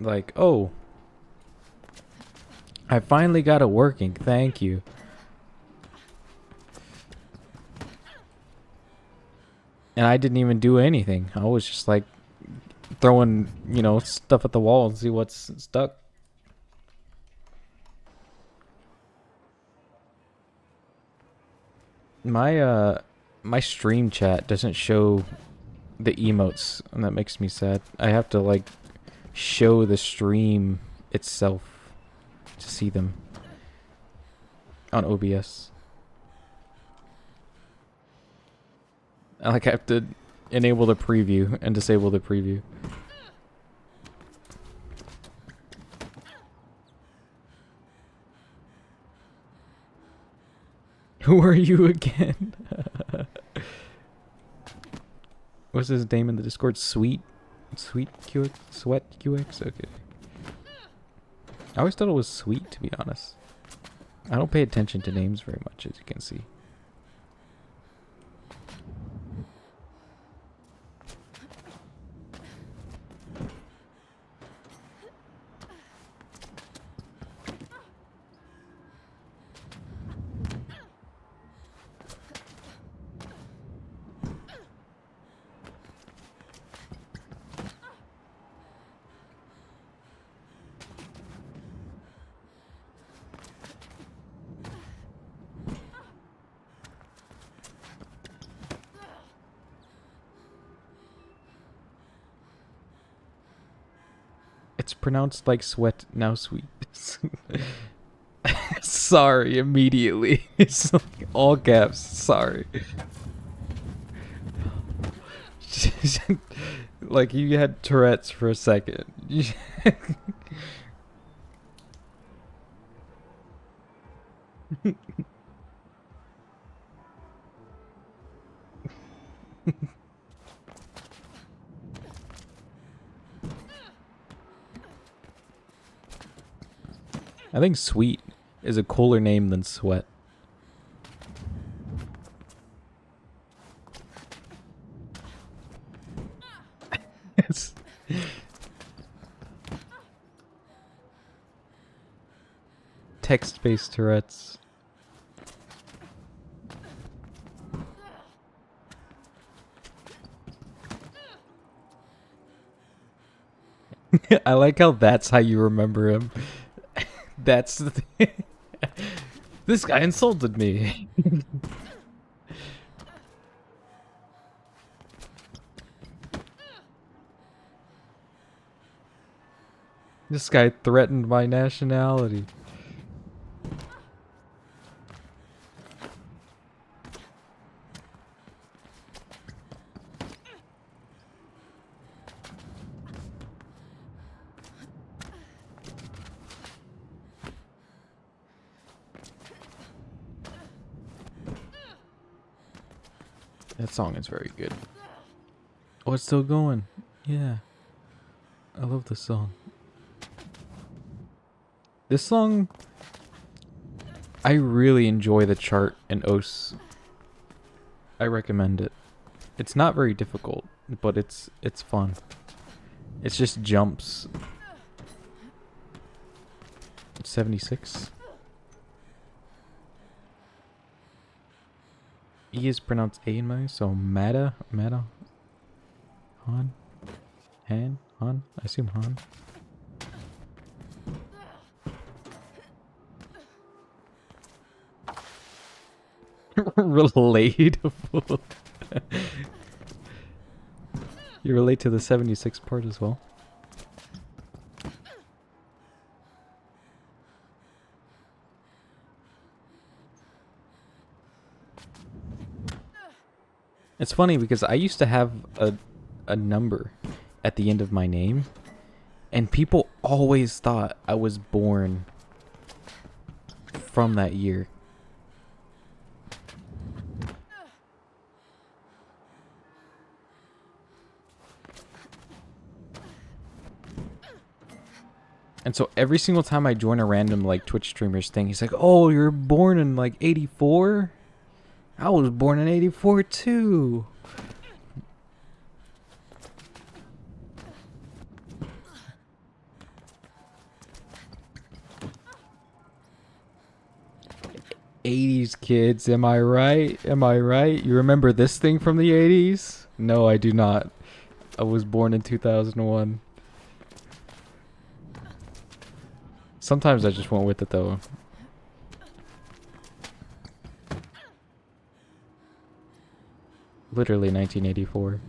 like, oh, I finally got it working. Thank you. And I didn't even do anything. I was just, like, throwing, you know, stuff at the wall and see what's stuck. My stream chat doesn't show the emotes, and that makes me sad. I have to, like, show the stream itself to see them on OBS. I, like, have to enable the preview and disable the preview. Who are you again? What's his name in the Discord? Sweet QX? Sweat QX? Okay. I always thought it was Sweet, to be honest. I don't pay attention to names very much, as you can see. It's pronounced like sweat, now sweet. Sorry, immediately. It's like all caps. Sorry. Like you had Tourette's for a second. I think sweet is a cooler name than sweat. It's text-based Tourette's. I like how that's how you remember him. That's the thing. This guy insulted me. This guy threatened my nationality. That song is very good. Oh, it's still going. Yeah. I love this song. This song, I really enjoy the chart in OS. I recommend it. It's not very difficult, but it's fun. It's just jumps. 76. E is pronounced A in mine, so Mata, Han, Han, Han, I assume Han. Relatable. You relate to the 76 part as well? It's funny because I used to have a number at the end of my name, and people always thought I was born from that year. And so every single time I join a random like Twitch streamer's thing, he's like, "Oh, you're born in like 84? I was born in 84 too." '80s kids, am I right? Am I right? You remember this thing from the '80s? No, I do not. I was born in 2001. Sometimes I just went with it though. Literally 1984.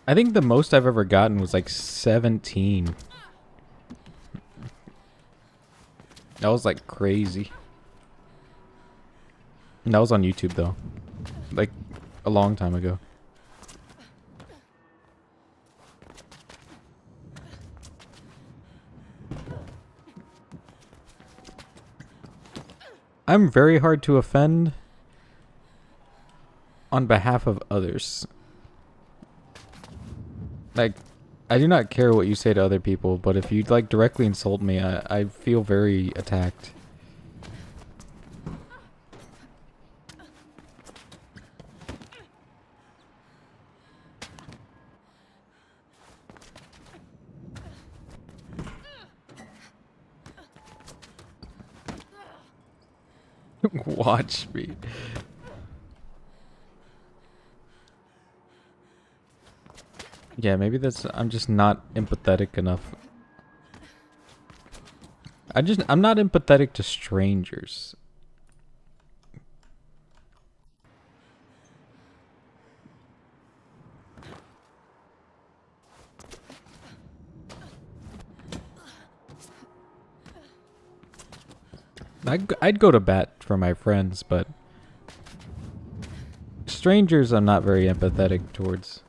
I think the most I've ever gotten was like 17. That was like crazy. And that was on YouTube though. Like a long time ago. I'm very hard to offend on behalf of others. Like, I do not care what you say to other people, but if you like directly insult me, I feel very attacked. Watch me. Yeah, maybe that's... I'm just not empathetic enough. I'm not empathetic to strangers. I'd go to bat for my friends, but strangers I'm not very empathetic towards.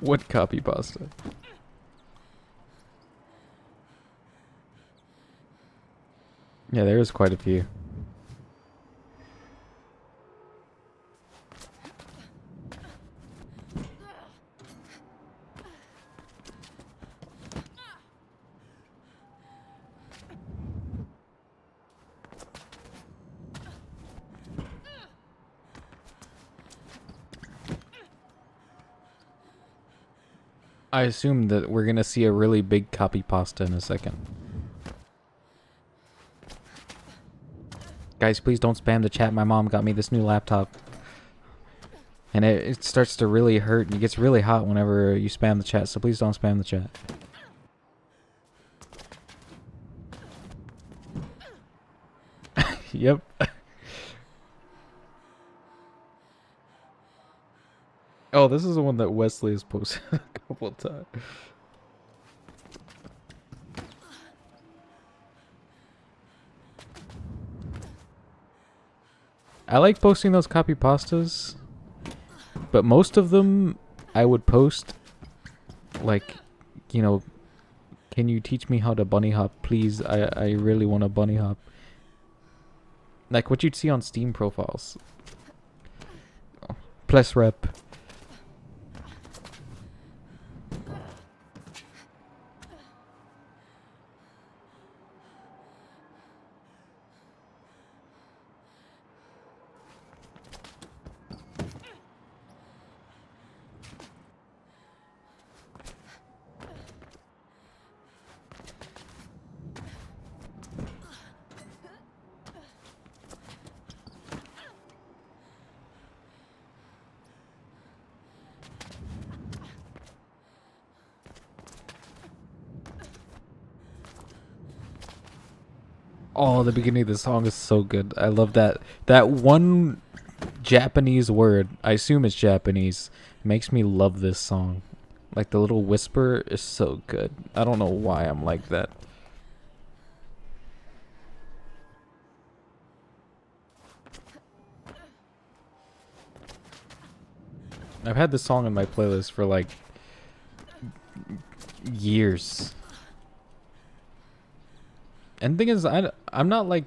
What copy pasta? Yeah, there's quite a few. I assume that we're gonna see a really big copy pasta in a second. Guys, please don't spam the chat. My mom got me this new laptop. And it starts to really hurt and it gets really hot whenever you spam the chat, so please don't spam the chat. Yep. Oh, this is the one that Wesley has posted a couple of times. I like posting those copy pastas, but most of them I would post like, you know, can you teach me how to bunny hop, please? I really want to bunny hop. Like what you'd see on Steam profiles. Plus rep. Oh, the beginning of the song is so good. I love that one Japanese word. I assume it's Japanese. Makes me love this song. Like the little whisper is so good. I don't know why I'm like that. I've had this song in my playlist for like years. And the thing is, I'm not like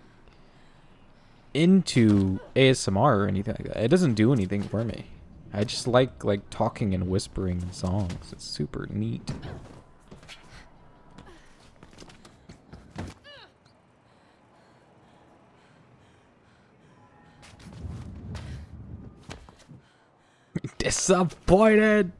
into ASMR or anything like that. It doesn't do anything for me. I just like talking and whispering songs. It's super neat. Disappointed.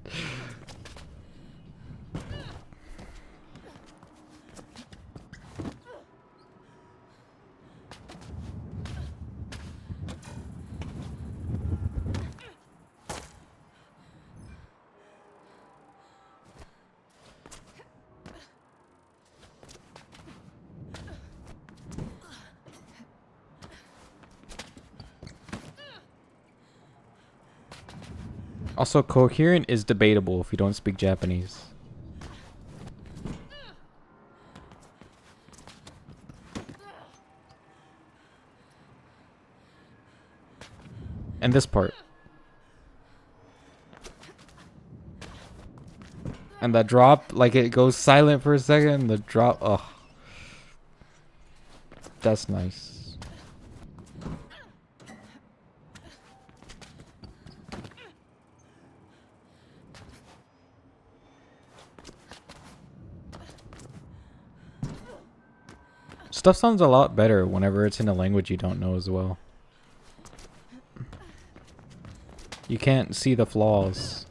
Also, coherent is debatable if you don't speak Japanese. And this part. And the drop, like it goes silent for a second, the drop, ugh. That's nice. Stuff sounds a lot better whenever it's in a language you don't know as well. You can't see the flaws.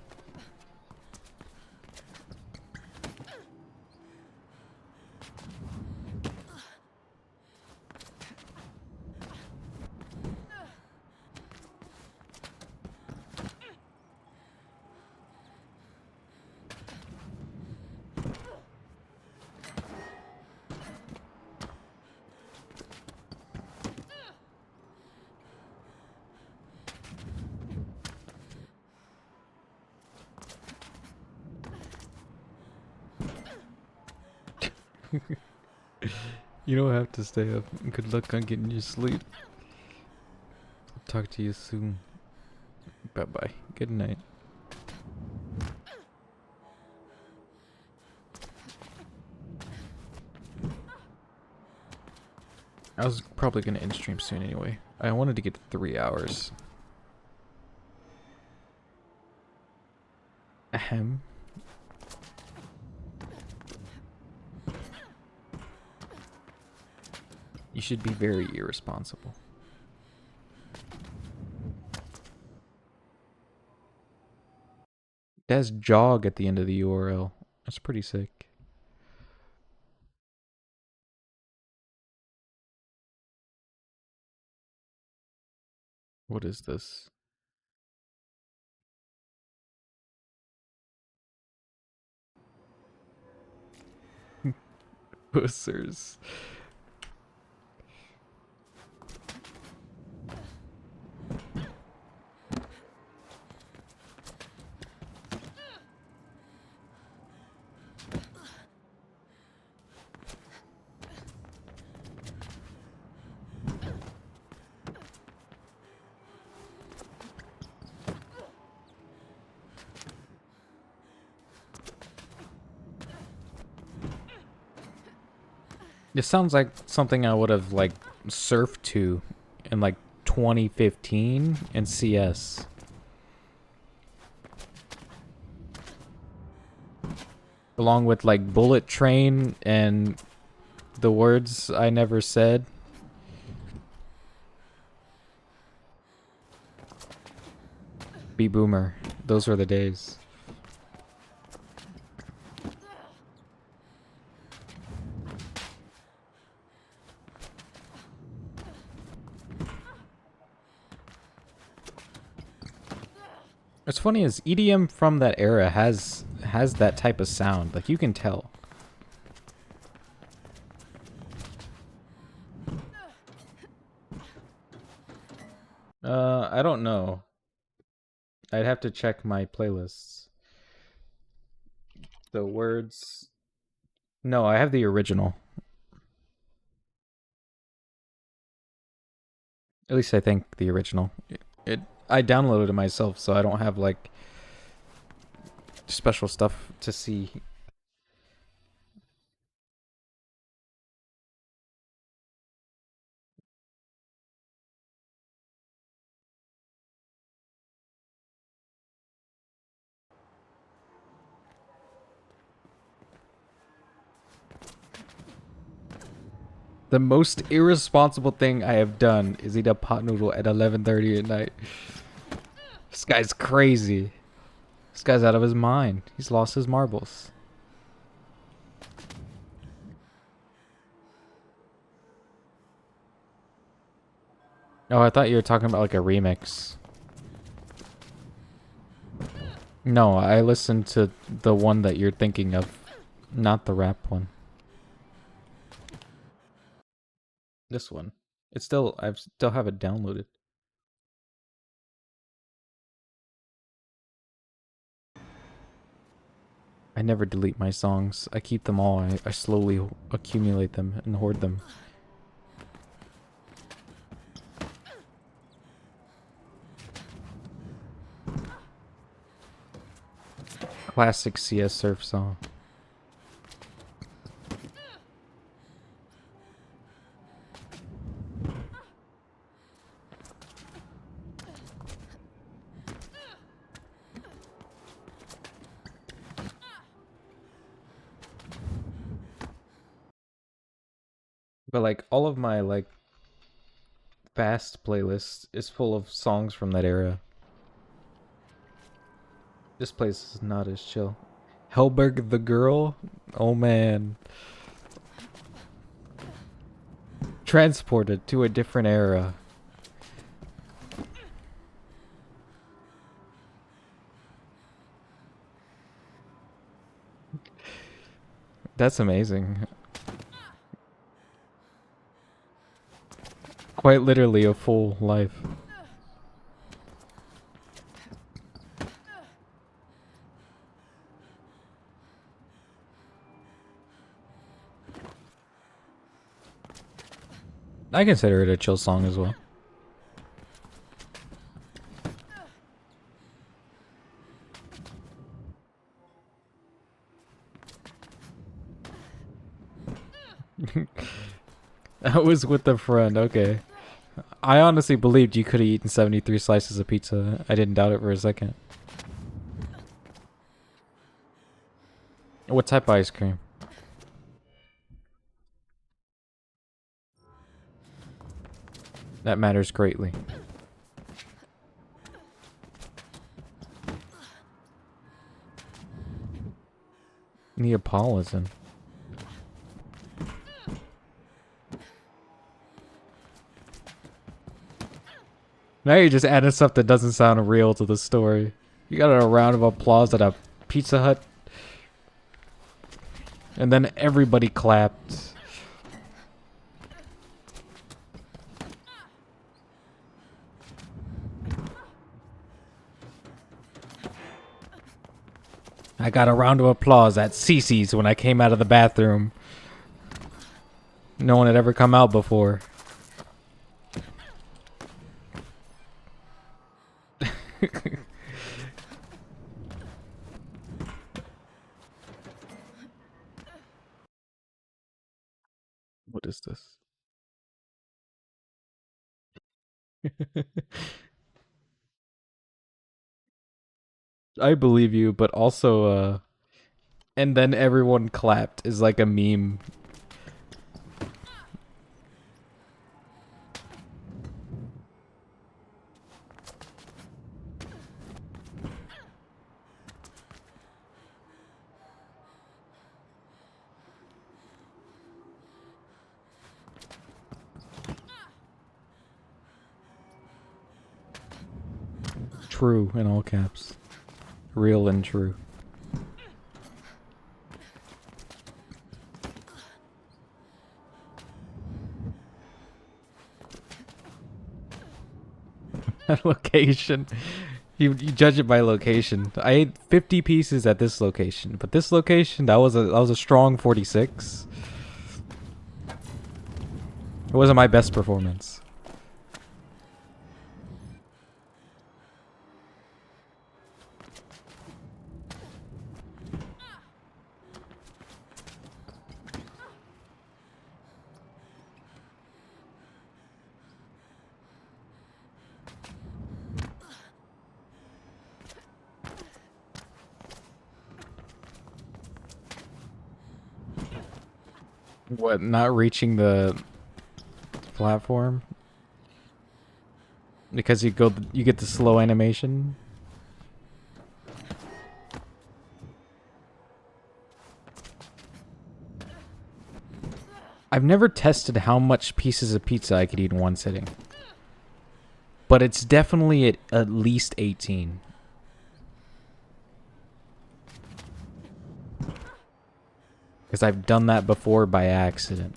You don't have to stay up. Good luck on getting your sleep. Talk to you soon. Bye bye. Good night. I was probably gonna end stream soon anyway. I wanted to get to 3 hours. Ahem. You should be very irresponsible. It has jog at the end of the URL. That's pretty sick. What is this? Pussers. It sounds like something I would have like surfed to in like 2015 in CS. Along with like Bullet Train and the words I never said. Be Boomer. Those were the days. What's funny is EDM from that era has that type of sound. Like you can tell. I don't know. I'd have to check my playlists. The words. No, I have the original. At least I think the original. I downloaded it myself, so I don't have like special stuff to see. The most irresponsible thing I have done is eat a pot noodle at 11:30 at night. This guy's crazy. This guy's out of his mind. He's lost his marbles. Oh, I thought you were talking about like a remix. No, I listened to the one that you're thinking of, not the rap one. This one. I still have it downloaded. I never delete my songs. I keep them all. I slowly accumulate them and hoard them. Classic CS surf song. But like all of my like fast playlist is full of songs from that era. This place is not as chill. Helberg the Girl? Oh man. Transported to a different era. That's amazing. Quite literally a full life. I consider it a chill song as well. That was with a friend, okay. I honestly believed you could have eaten 73 slices of pizza. I didn't doubt it for a second. What type of ice cream? That matters greatly. Neapolitan. Now you're just adding stuff that doesn't sound real to the story. You got a round of applause at a Pizza Hut. And then everybody clapped. I got a round of applause at Cece's when I came out of the bathroom. No one had ever come out before. What is this? I believe you, but also, and then everyone clapped is like a meme. True in all caps. Real and true. Location. You judge it by location. I ate 50 pieces at this location, but this location that was a strong 46. It wasn't my best performance. What, not reaching the platform? Because you get the slow animation? I've never tested how much pieces of pizza I could eat in one sitting. But it's definitely at least 18. Because I've done that before by accident.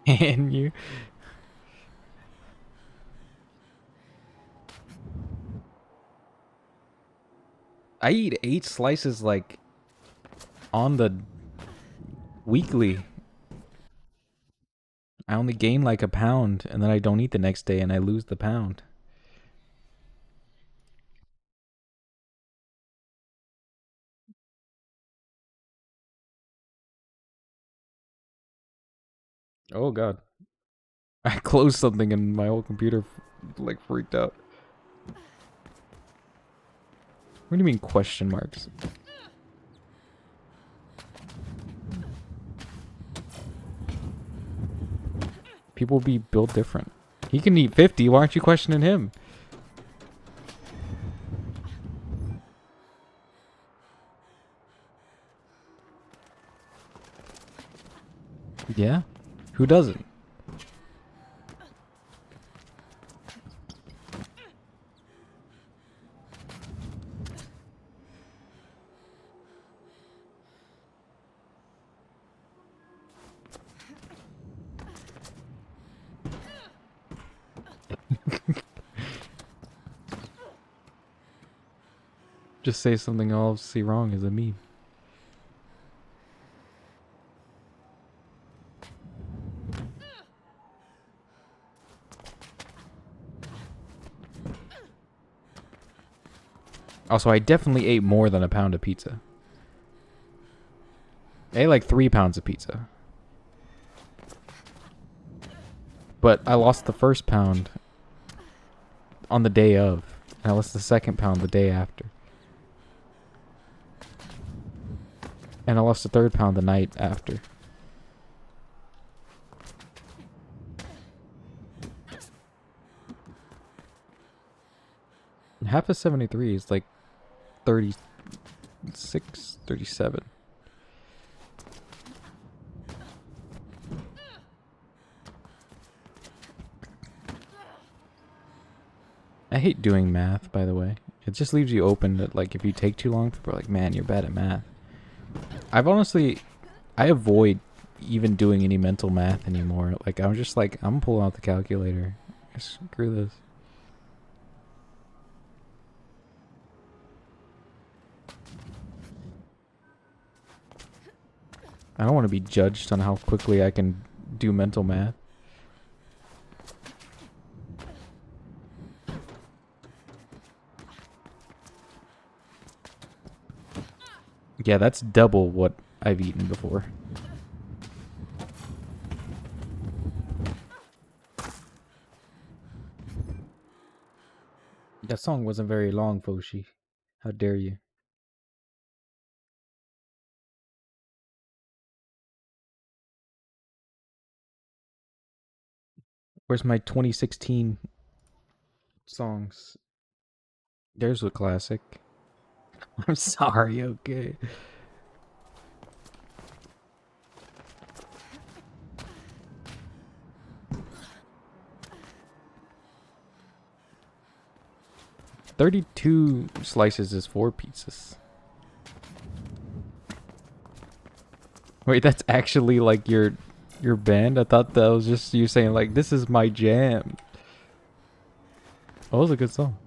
Can you? I eat 8 slices like on the weekly. I only gain like a pound and then I don't eat the next day and I lose the pound. Oh god. I closed something and my whole computer like freaked out. What do you mean question marks? People be built different. He can eat 50. Why aren't you questioning him? Yeah? Who doesn't? Just say something I'll see wrong as a meme. Also, I definitely ate more than a pound of pizza. I ate like 3 pounds of pizza. But I lost the first pound on the day of. And I lost the second pound the day after. And I lost the third pound the night after. Half of 73 is like 36, 37. I hate doing math, by the way. It just leaves you open that, like, if you take too long, people are like, man, you're bad at math. I avoid even doing any mental math anymore. Like, I'm just like, I'm pulling out the calculator. Screw this. I don't want to be judged on how quickly I can do mental math. Yeah, that's double what I've eaten before. That song wasn't very long, Foshi. How dare you? Where's my 2016 songs? There's a classic. I'm sorry, okay. $32 slices is 4 pizzas. Wait, that's actually like your band? I thought that was just you saying like, this is my jam. Oh, it was a good song.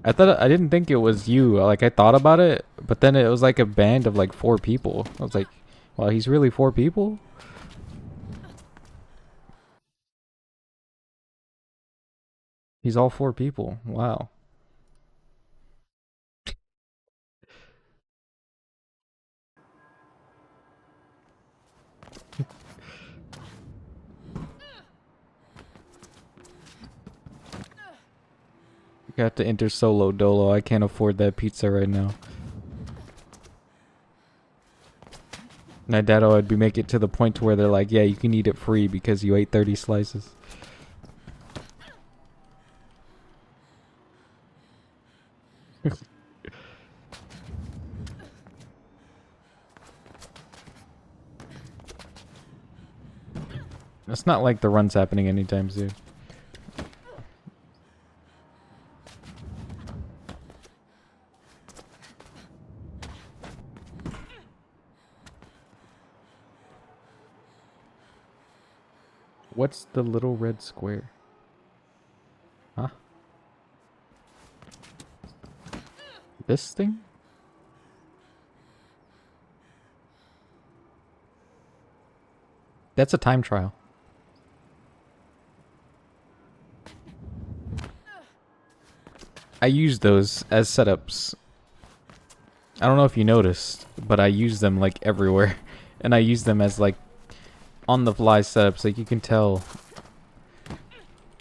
I didn't think it was you. Like, I thought about it, but then it was like a band of like 4 people. I was like, wow, he's really 4 people? He's all 4 people. Wow. You have to enter solo dolo. I can't afford that pizza right now. My dad would be make it to the point to where they're like, yeah, you can eat it free because you ate 30 slices. It's not like the run's happening anytime soon. What's the little red square? Huh? This thing? That's a time trial. I use those as setups. I don't know if you noticed, but I use them like everywhere. And I use them as like on the fly setups. Like you can tell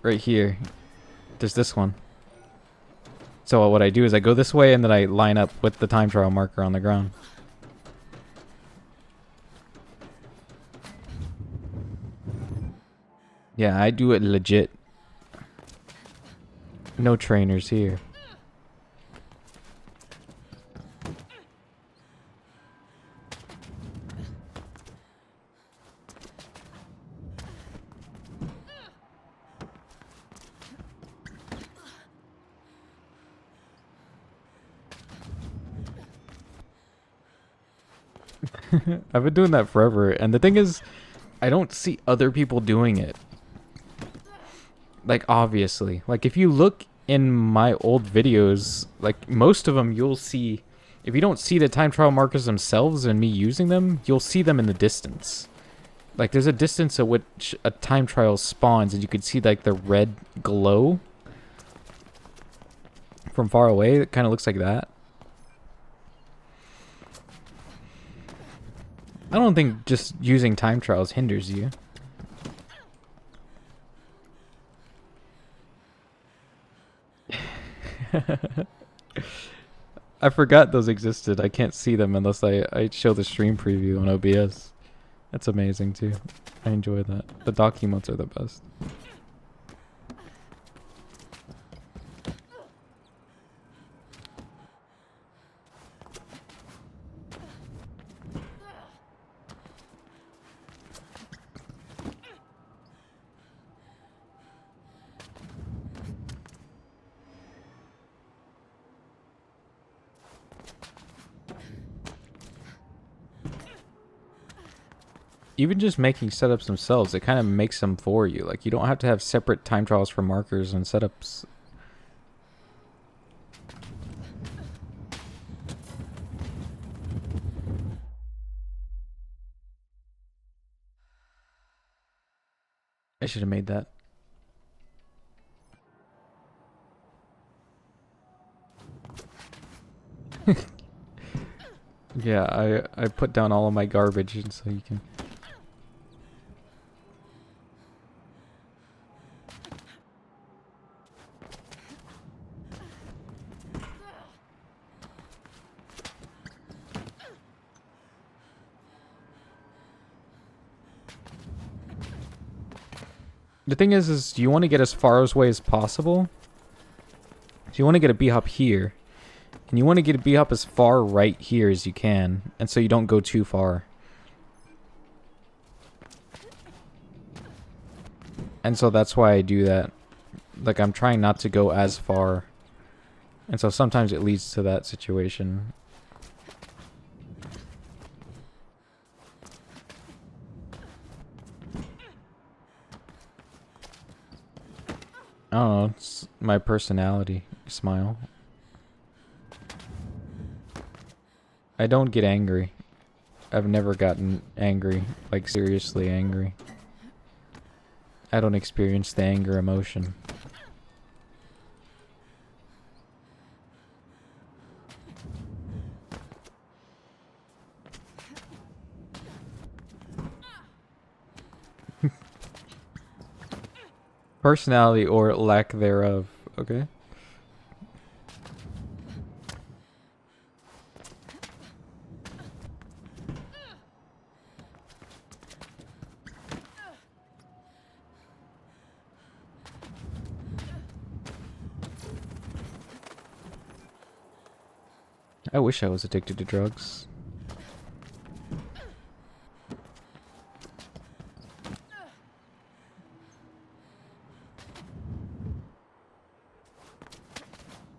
right here. There's this one. So what I do is I go this way and then I line up with the time trial marker on the ground. Yeah, I do it legit. No trainers here. I've been doing that forever, and the thing is, I don't see other people doing it. Like, obviously. Like, if you look in my old videos, like most of them, you'll see, if you don't see the time trial markers themselves and me using them, you'll see them in the distance. Like there's a distance at which a time trial spawns, and you can see like the red glow from far away. It kind of looks like that. I don't think just using time trials hinders you. I forgot those existed. I can't see them unless I show the stream preview on OBS. That's amazing too. I enjoy that. The dock emotes are the best. Even just making setups themselves, it kind of makes them for you. Like, you don't have to have separate time trials for markers and setups. I should have made that. Yeah, I put down all of my garbage and so you can... The thing is you want to get as far away as possible. So you want to get a B-hop here. And you want to get a B-hop as far right here as you can. And so you don't go too far. And so that's why I do that. Like, I'm trying not to go as far. And so sometimes it leads to that situation. I don't know, it's my personality. Smile. I don't get angry. I've never gotten angry, like seriously angry. I don't experience the anger emotion. Personality or lack thereof, okay? I wish I was addicted to drugs.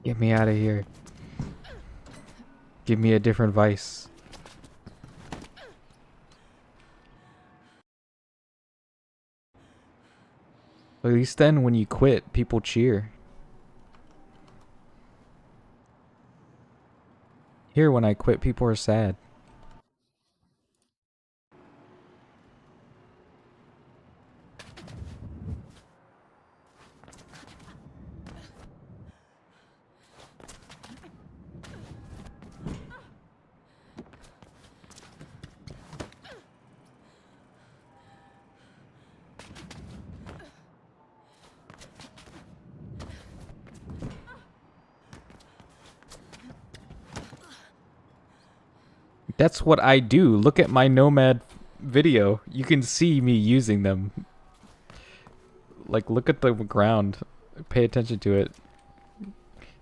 Get me out of here. Give me a different vice. At least then when you quit, people cheer. Here, when I quit, people are sad. That's what I do. Look at my Nomad video. You can see me using them. Like, look at the ground. Pay attention to it.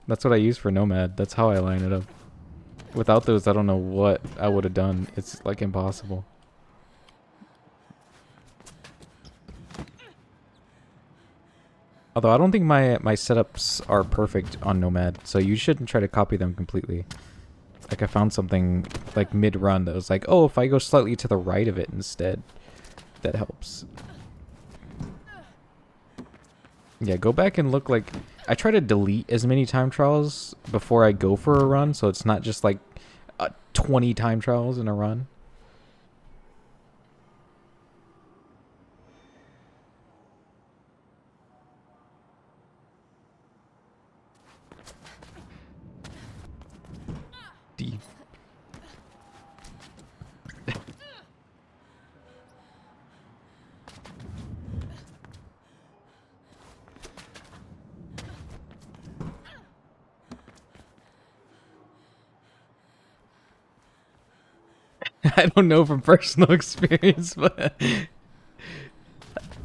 That's what I use for Nomad. That's how I line it up. Without those, I don't know what I would have done. It's, like, impossible. Although I don't think my setups are perfect on Nomad, so you shouldn't try to copy them completely. Like, I found something, like, mid-run that was like, oh, if I go slightly to the right of it instead, that helps. Yeah, go back and look, like, I try to delete as many time trials before I go for a run, so it's not just like 20 time trials in a run. Deep. I don't know from personal experience, but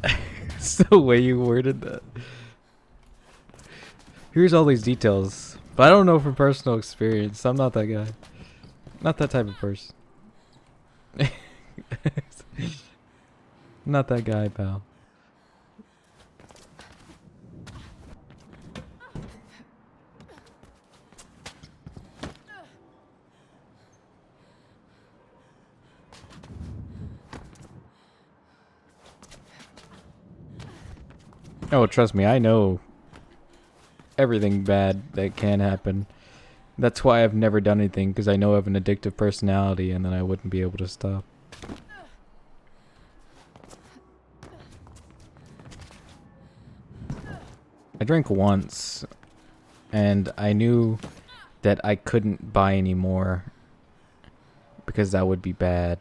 it's the way you worded that. Here's all these details, but I don't know from personal experience. I'm not that guy. Not that type of person. Not that guy, pal. Oh, trust me, I know everything bad that can happen. That's why I've never done anything, because I know I have an addictive personality and then I wouldn't be able to stop. I drank once, and I knew that I couldn't buy any more because that would be bad.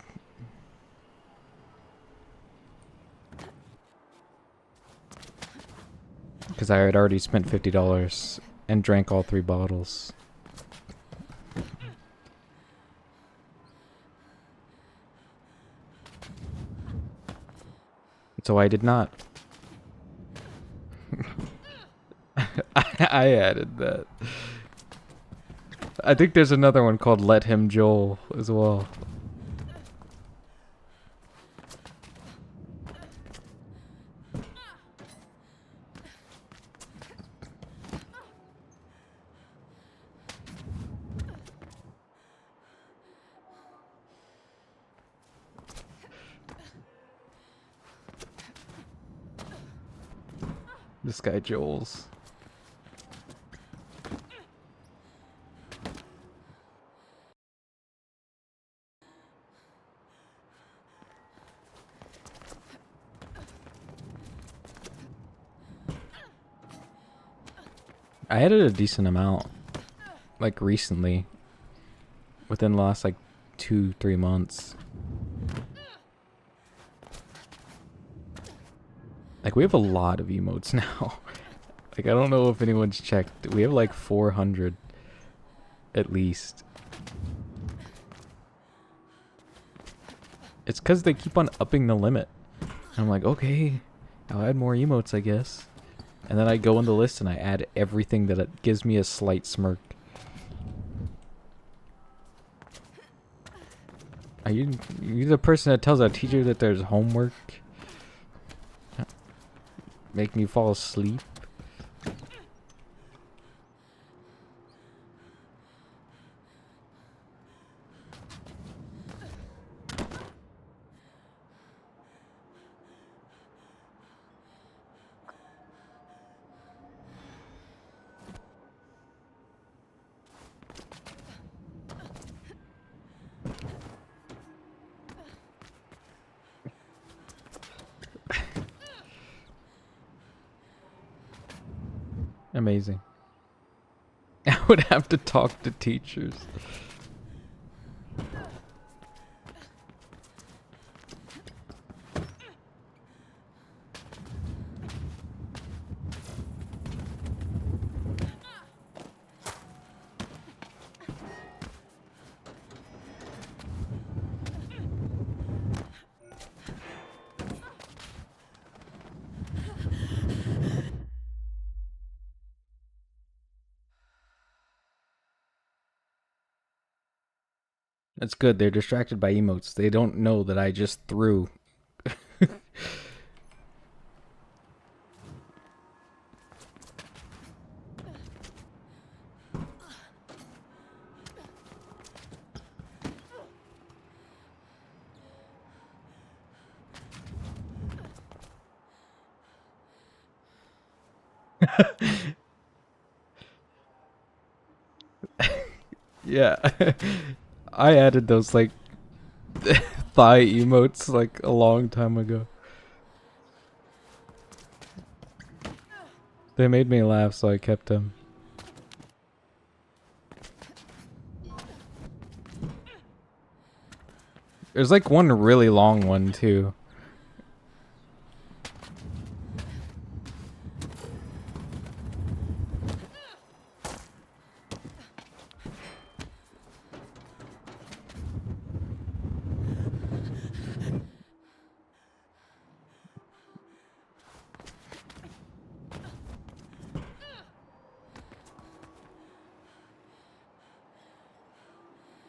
Because I had already spent $50 and drank all 3 bottles. So I did not. I added that. I think there's another one called Let Him Joel as well. This guy Joel's. I added a decent amount, like recently, within the last like 2-3 months. Like we have a lot of emotes now. Like I don't know if anyone's checked. We have like 400 at least. It's because they keep on upping the limit. And I'm like, okay, I'll add more emotes, I guess. And then I go in the list and I add everything that it gives me a slight smirk. Are you the person that tells a teacher that there's homework? Make me fall asleep? Amazing. I would have to talk to teachers. That's good. They're distracted by emotes. They don't know that I just threw. Yeah. I added those like thigh emotes like a long time ago. They made me laugh, so I kept them. There's like one really long one too.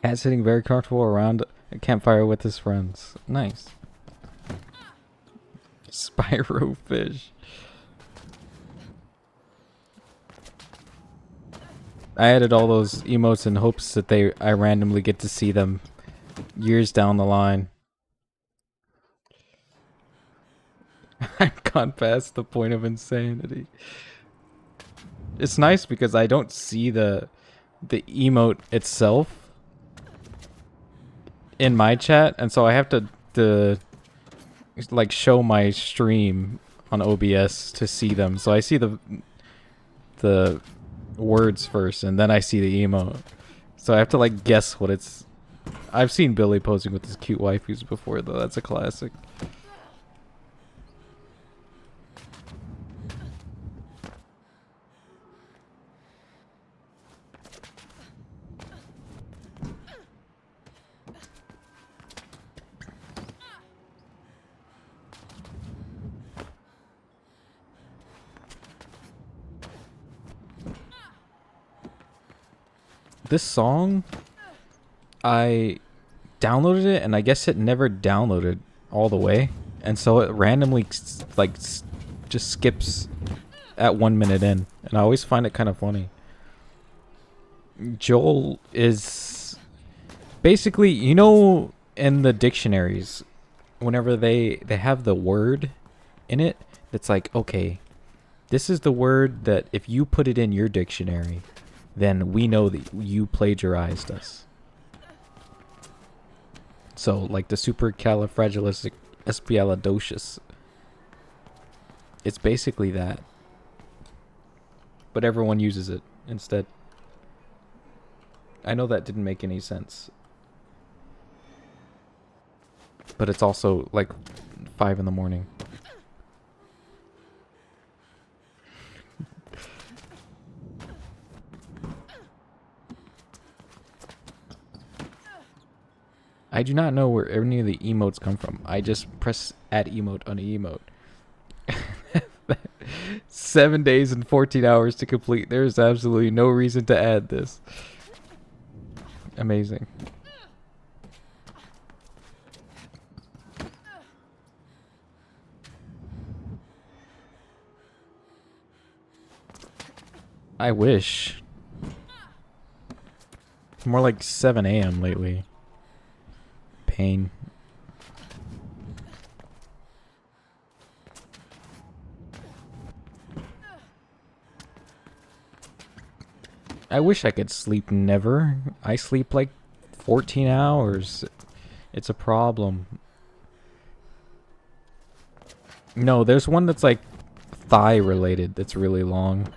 Cat sitting very comfortable around a campfire with his friends. Nice. Spyro fish. I added all those emotes in hopes that I randomly get to see them years down the line. I've gone past the point of insanity. It's nice because I don't see the emote itself in my chat, and so I have to like show my stream on OBS to see them. So I see the words first, and then I see the emote. So I have to like guess what it's. I've seen Billy posing with his cute waifus before, though. That's a classic. This song, I downloaded it, and I guess it never downloaded all the way, and so it randomly like just skips at 1 minute in, and I always find it kind of funny. Joel is basically, you know, in the dictionaries, whenever they have the word in it, that's like, okay, this is the word that if you put it in your dictionary, then we know that you plagiarized us. So, like the supercalifragilisticexpialidocious. It's basically that. But everyone uses it instead. I know that didn't make any sense. But it's also like 5 in the morning. I do not know where any of the emotes come from. I just press add emote on emote. 7 days and 14 hours to complete. There's absolutely no reason to add this. Amazing. I wish. More like 7 a.m. lately. Pain. I wish I could sleep never. I sleep like 14 hours. It's a problem. No, there's one that's like thigh related that's really long.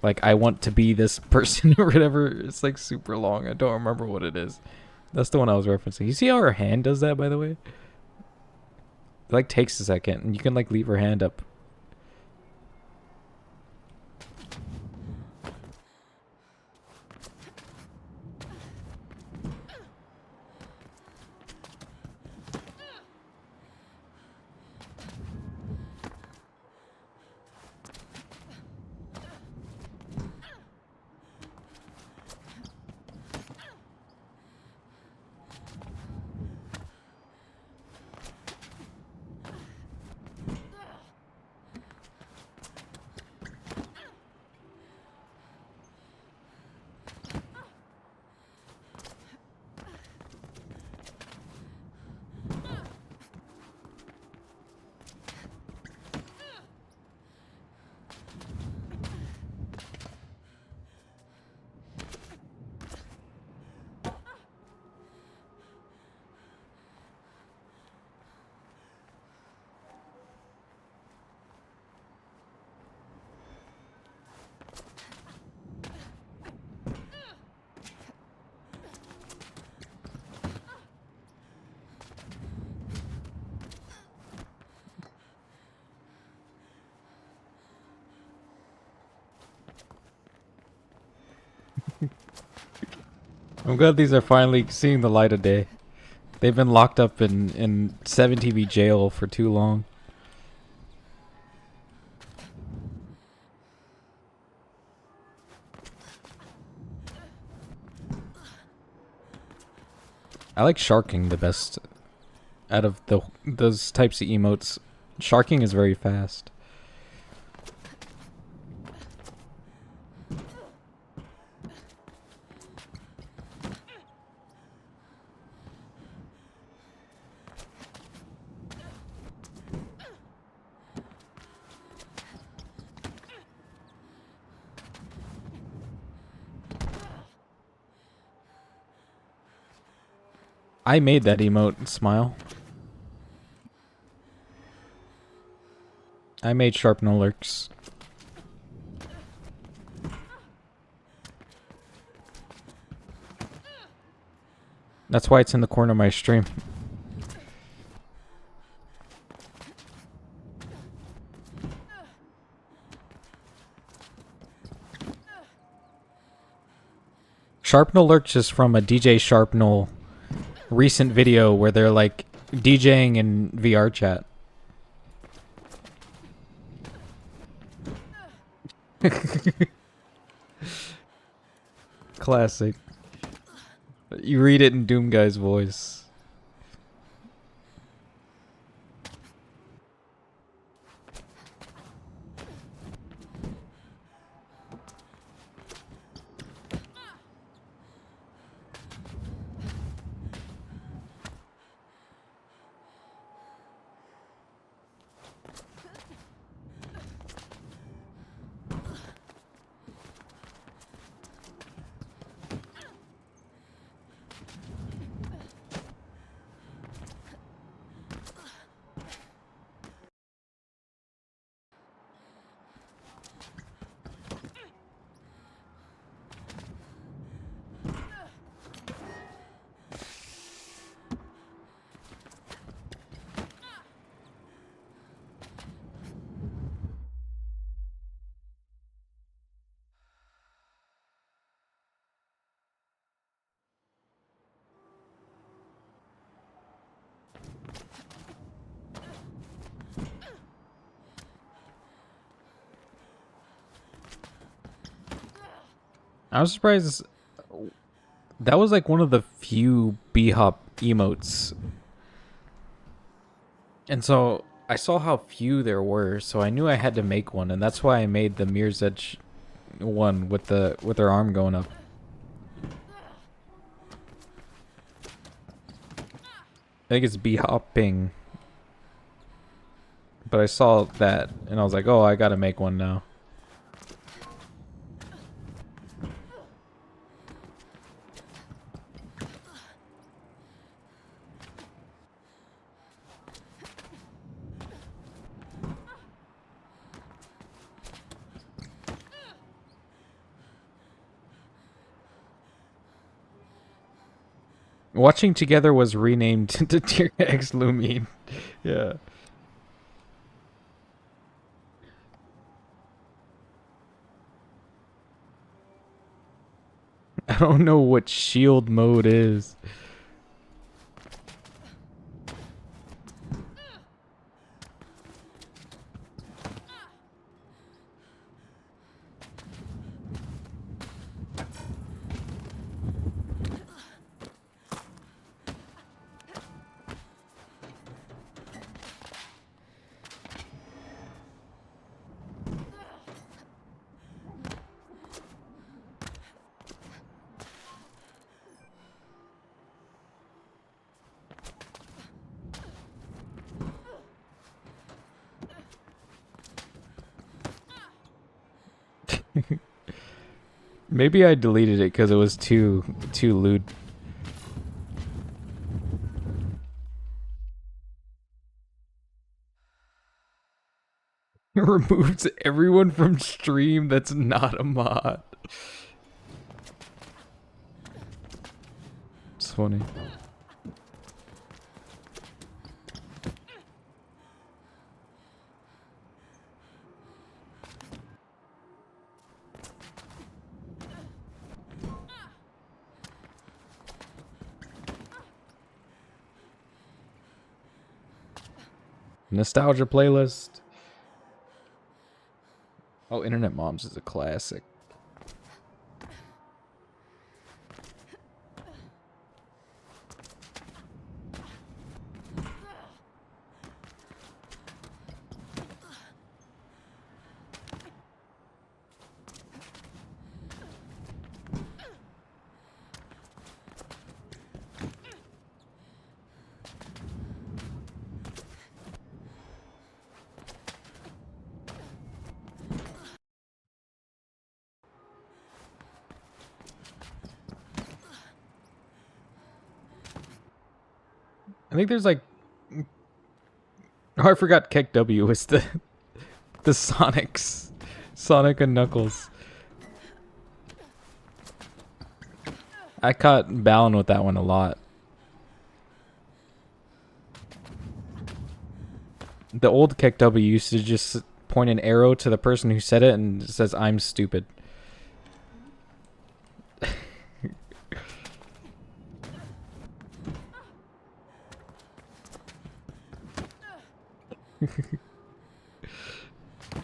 Like, I want to be this person or whatever. It's like super long. I don't remember what it is. That's the one I was referencing. You see how her hand does that, by the way? It like takes a second, and you can like leave her hand up. I'm glad these are finally seeing the light of day. They've been locked up in 7TV jail for too long. I like sharking the best out of those types of emotes. Sharking is very fast. I made that emote, Smile. I made Sharp No Lurks. That's why it's in the corner of my stream. Sharp No Lurks is from a DJ Sharp No recent video where they're like DJing in VR chat. Classic. You read it in Doom Guy's voice. I was surprised. That was like one of the few B-hop emotes. And so I saw how few there were, so I knew I had to make one, and that's why I made the Mirror's Edge one with her arm going up. I think it's B-hopping. But I saw that, and I was like, oh, I gotta make one now. Watching Together was renamed to Tier X Lumine. Yeah. I don't know what shield mode is. Maybe I deleted it because it was too lewd. Removes everyone from stream that's not a mod. It's funny. Nostalgia playlist. Oh, Internet Moms is a classic. I think there's like... Oh, I forgot Keck W was the Sonics. Sonic and Knuckles. I caught Balin with that one a lot. The old Keck W used to just point an arrow to the person who said it and it says, "I'm stupid."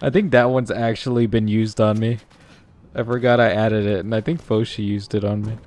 I think that one's actually been used on me. I forgot I added it, and I think Foshi used it on me.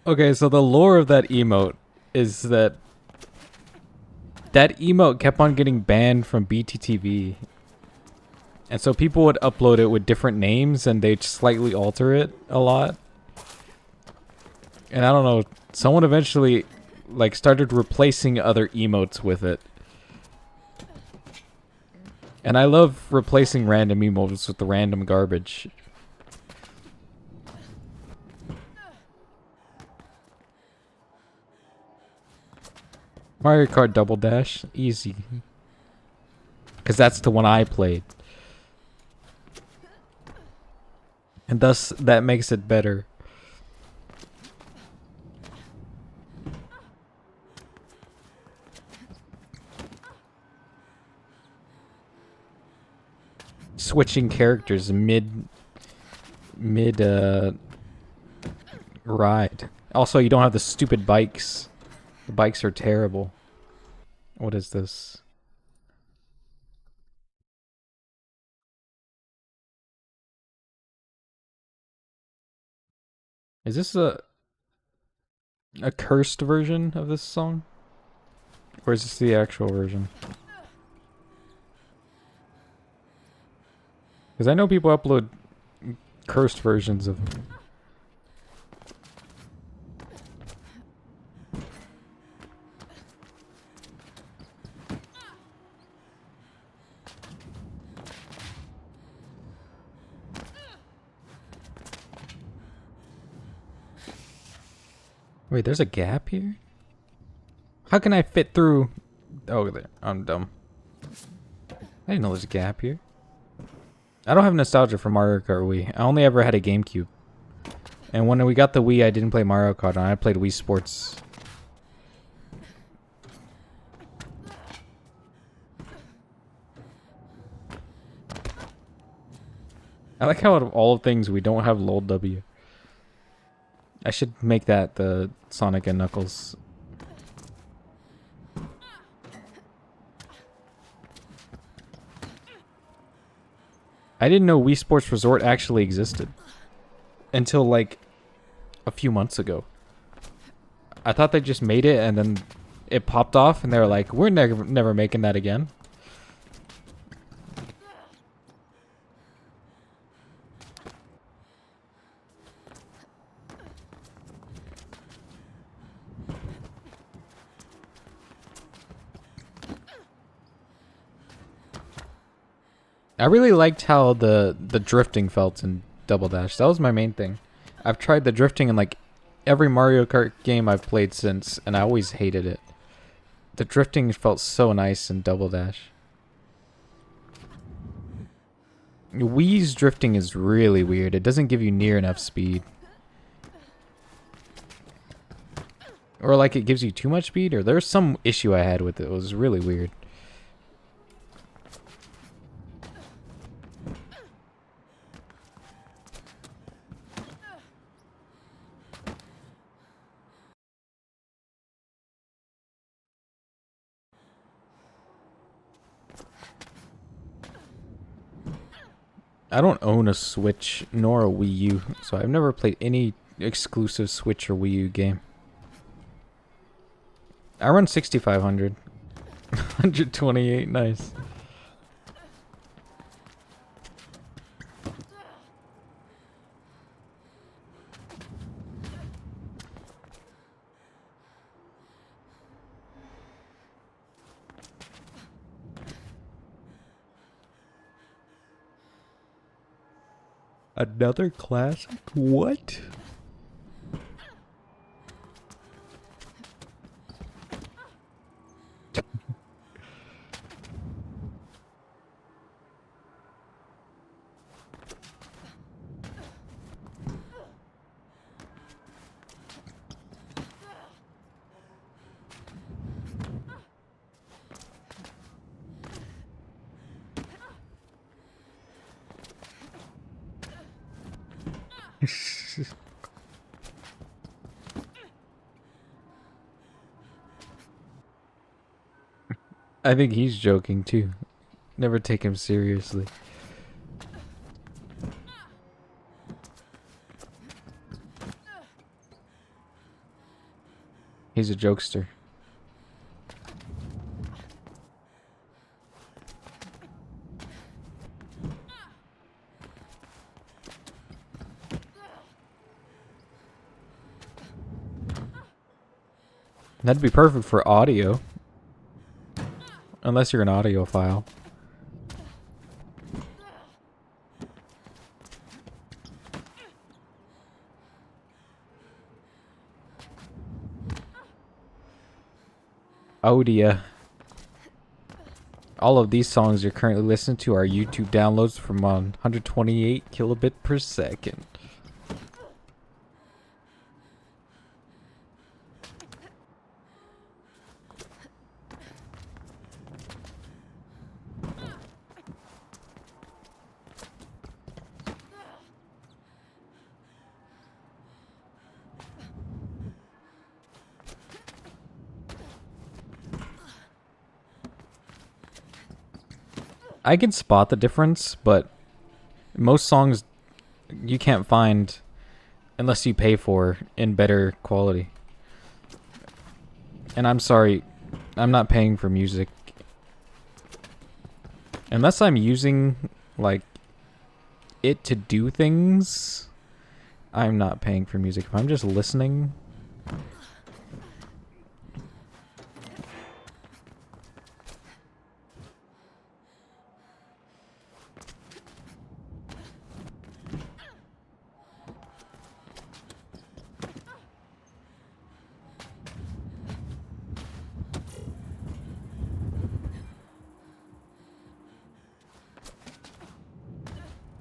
Okay, so the lore of that emote is that emote kept on getting banned from BTTV. And so people would upload it with different names and they'd slightly alter it a lot. And I don't know, someone eventually like started replacing other emotes with it. And I love replacing random emotes with the random garbage. Mario Kart Double Dash, easy. Because that's the one I played. And thus, that makes it better. Switching characters mid ride. Also, you don't have the stupid bikes. The bikes are terrible. What is this? Is this a cursed version of this song? Or is this the actual version? Because I know people upload cursed versions of them. Wait, there's a gap here? How can I fit through? Oh, there. I'm dumb. I didn't know there's a gap here. I don't have nostalgia for Mario Kart Wii. I only ever had a GameCube. And when we got the Wii, I didn't play Mario Kart on. I played Wii Sports. I like how out of all things we don't have LOL W. I should make that the Sonic and Knuckles. I didn't know Wii Sports Resort actually existed until like a few months ago. I thought they just made it and then it popped off and they were like, we're never making that again. I really liked how the drifting felt in Double Dash. That was my main thing. I've tried the drifting in like every Mario Kart game I've played since, and I always hated it. The drifting felt so nice in Double Dash. Wii's drifting is really weird. It doesn't give you near enough speed. Or like it gives you too much speed, or there's some issue I had with it. It was really weird. I don't own a Switch nor a Wii U, so I've never played any exclusive Switch or Wii U game. I run 6500. 128, nice. Another classic? What? I think he's joking too. Never take him seriously. He's a jokester. That'd be perfect for audio. Unless you're an audiophile. Odia. All of these songs you're currently listening to are YouTube downloads from 128 kilobit per second. I can spot the difference, but most songs you can't find unless you pay for in better quality. And I'm sorry, I'm not paying for music. Unless I'm using, like, it to do things, I'm not paying for music. If I'm just listening...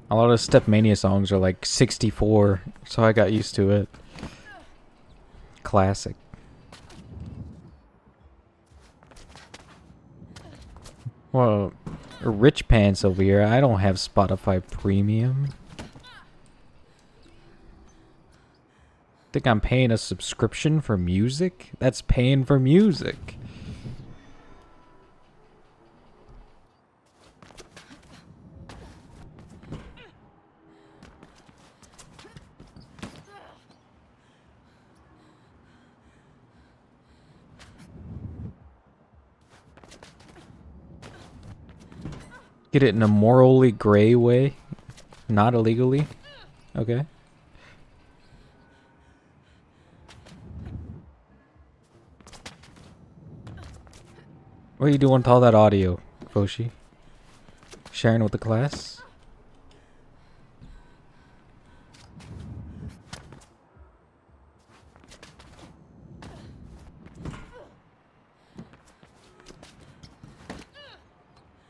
A lot of Stepmania songs are like 64, so I got used to it. Classic. Well, rich pants over here. I don't have Spotify Premium. Think I'm paying a subscription for music? That's paying for music. Get it in a morally gray way, not illegally. Okay. What are you doing with all that audio, Foshi? Sharing with the class.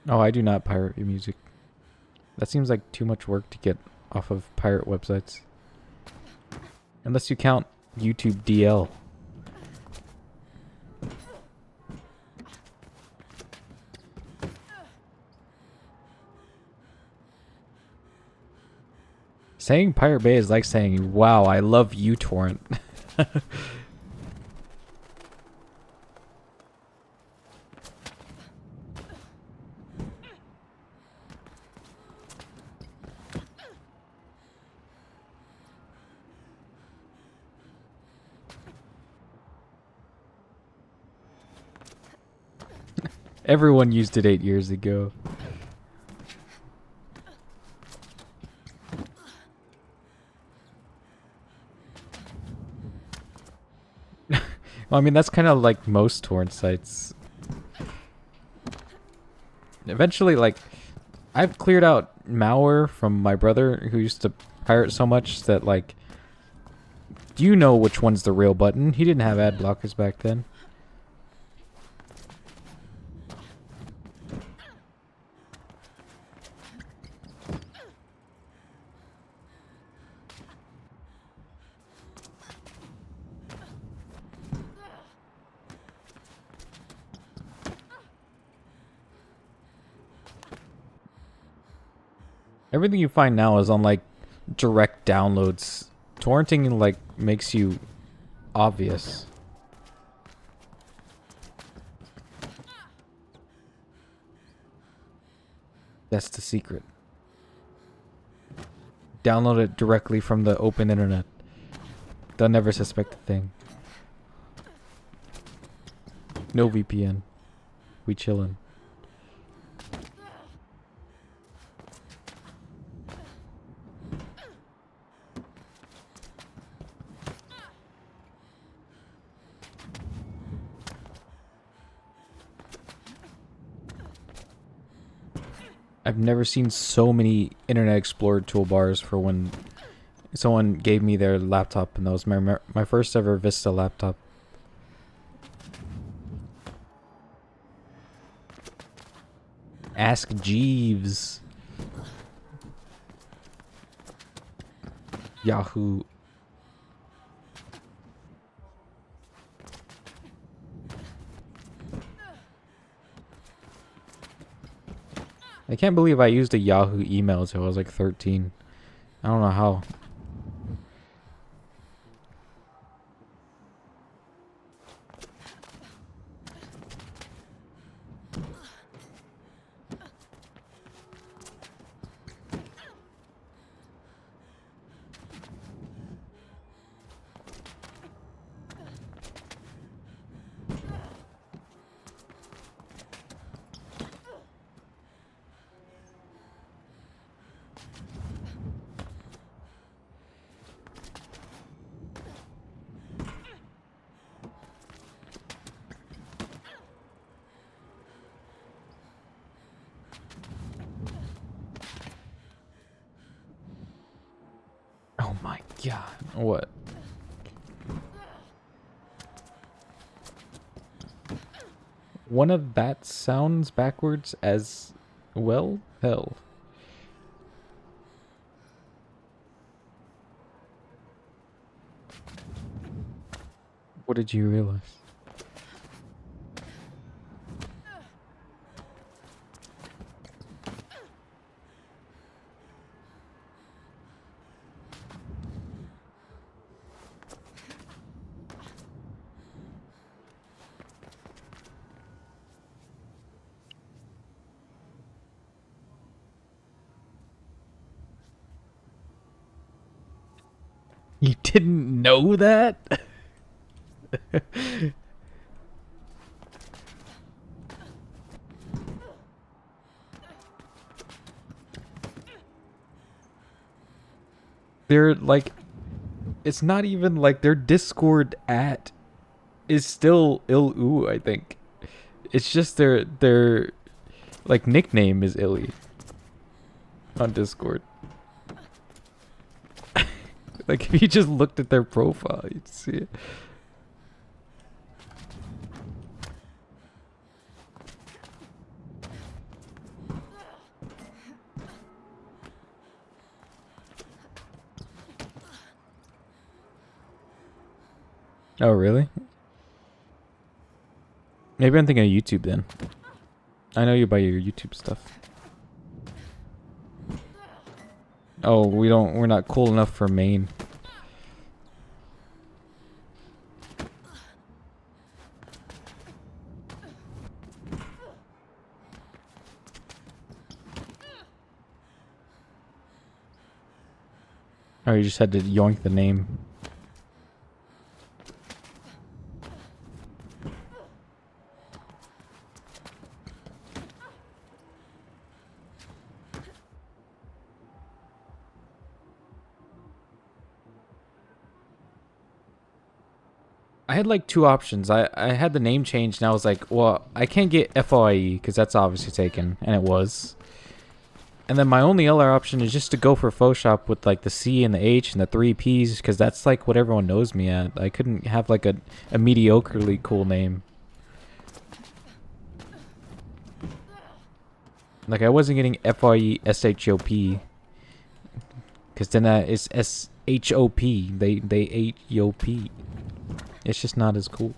Oh, I do not pirate your music. That seems like too much work to get off of pirate websites. Unless you count YouTube DL. Saying Pirate Bay is like saying, wow, I love uTorrent. Everyone used it 8 years ago. Well, I mean, that's kind of like most torrent sites. Eventually, like, I've cleared out malware from my brother who used to pirate so much that, like, you know which one's the real button. He didn't have ad blockers back then. Everything you find now is on, like, direct downloads. Torrenting, like, makes you obvious. That's the secret. Download it directly from the open internet. They'll never suspect a thing. No VPN. We chillin'. I've never seen so many Internet Explorer toolbars for when someone gave me their laptop, and that was my first ever Vista laptop. Ask Jeeves. Yahoo. I can't believe I used a Yahoo email until I was like 13. I don't know how. Oh my god. What? One of that sounds backwards as well? Hell. What did you realize? You didn't know that? They're like, it's not even like their Discord at is still ill-oo, I think. It's just their like nickname is Illy. on Discord. Like if you just looked at their profile, you'd see it. Oh, really? Maybe I'm thinking of YouTube then. I know you buy your YouTube stuff. Oh, we're not cool enough for Maine. Oh, you just had to yoink the name. I had like two options. I had the name changed and I was like, well, I can't get FOIE because that's obviously taken, and it was. And then my only other option is just to go for Photoshop with like the C and the H and the 3 P's because that's like what everyone knows me at. I couldn't have like a mediocrely cool name. Like I wasn't getting FOIE SHOP because then it's SHOP. They HOP. It's just not as cool.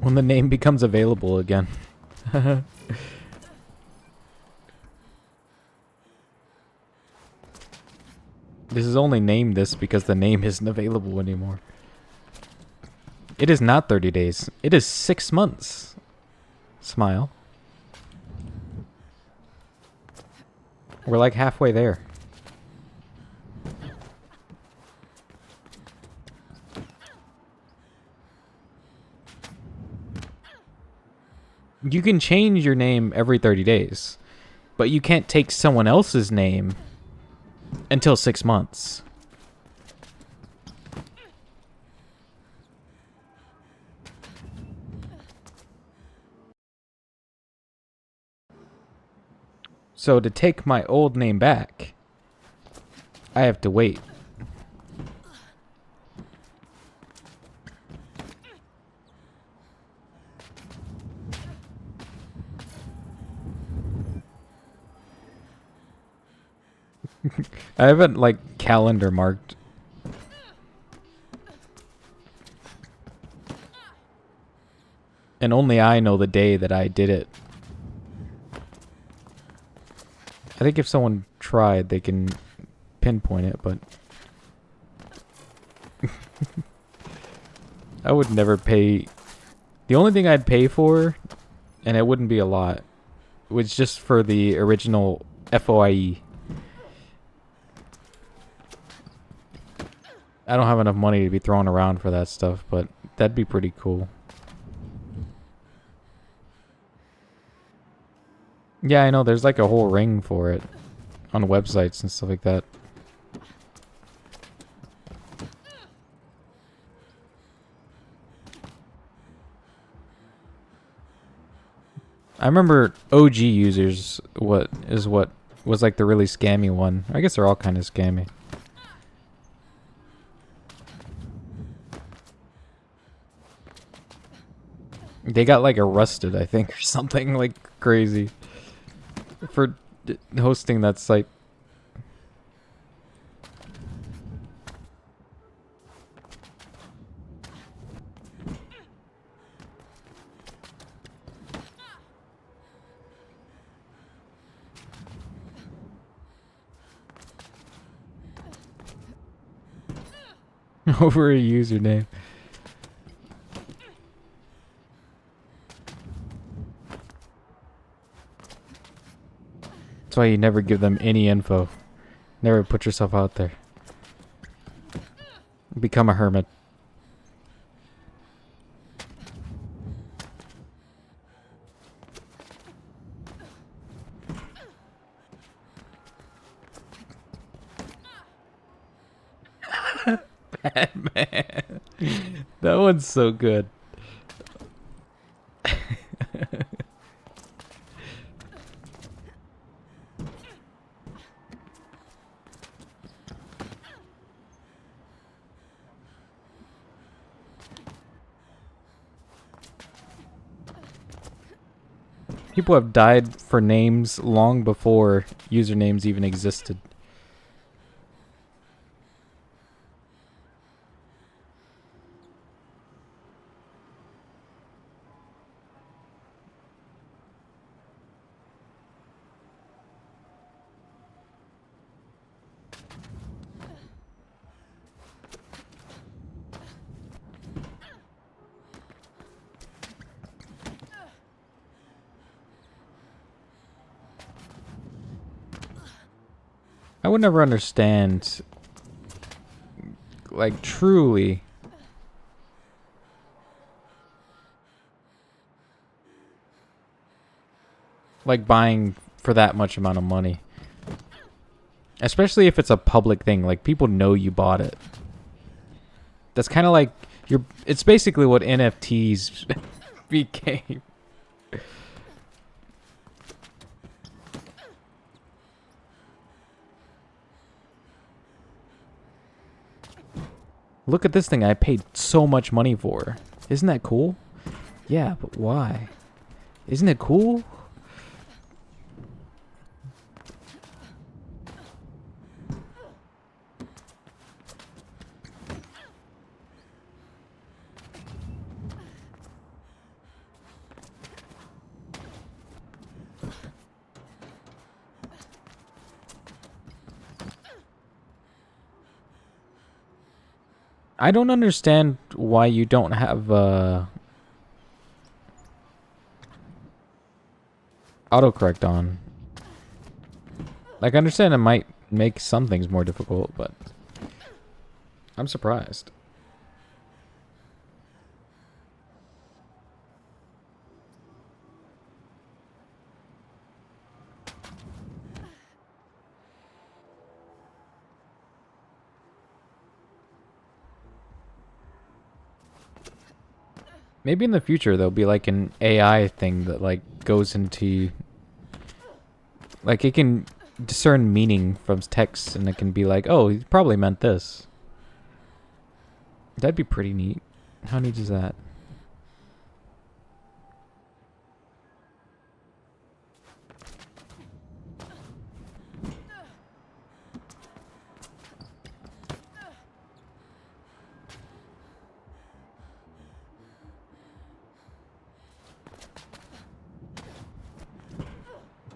When the name becomes available again. This is only named this because the name isn't available anymore. It is not 30 days. It is 6 months. Smile. We're like halfway there. You can change your name every 30 days, but you can't take someone else's name until 6 months. So to take my old name back, I have to wait. I haven't like calendar marked. And only I know the day that I did it. I think if someone tried, they can pinpoint it, but I would never pay. The only thing I'd pay for, and it wouldn't be a lot, was just for the original FOIE. I don't have enough money to be thrown around for that stuff, but that'd be pretty cool. Yeah, I know, there's like a whole ring for it on websites and stuff like that. I remember OG users what was like the really scammy one. I guess they're all kind of scammy. They got like arrested, I think, or something like crazy for hosting that site. Over a username. That's why you never give them any info. Never put yourself out there. Become a hermit. Batman. That one's so good. People have died for names long before usernames even existed. I would never understand, like, truly, like, buying for that much amount of money. Especially if it's a public thing, like, people know you bought it. That's kind of like, it's basically what NFTs became. Look at this thing I paid so much money for. Isn't that cool? Yeah, but why? Isn't it cool? I don't understand why you don't have autocorrect on. Like, I understand it might make some things more difficult, but I'm surprised. Maybe in the future there'll be like an AI thing that like goes into, like, it can discern meaning from text and it can be like, oh, he probably meant this. That'd be pretty neat. How neat is that?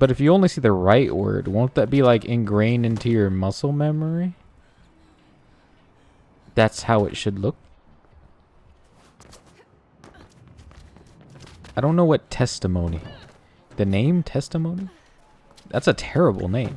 But if you only see the right word, won't that be like ingrained into your muscle memory? That's how it should look. I don't know what testimony. The name testimony? That's a terrible name.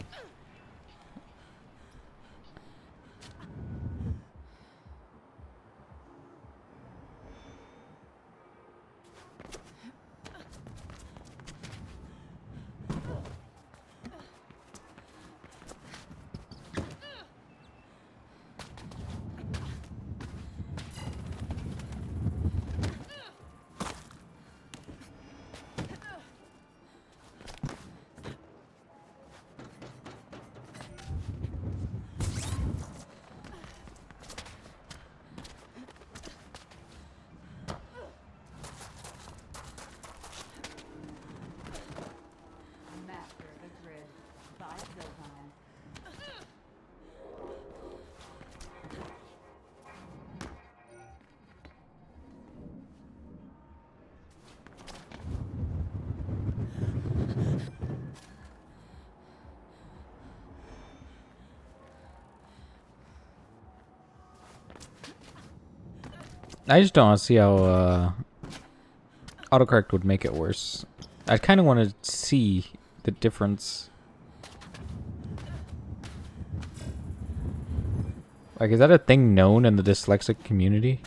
I just don't want to see how autocorrect would make it worse. I kind of want to see the difference. Like, is that a thing known in the dyslexic community?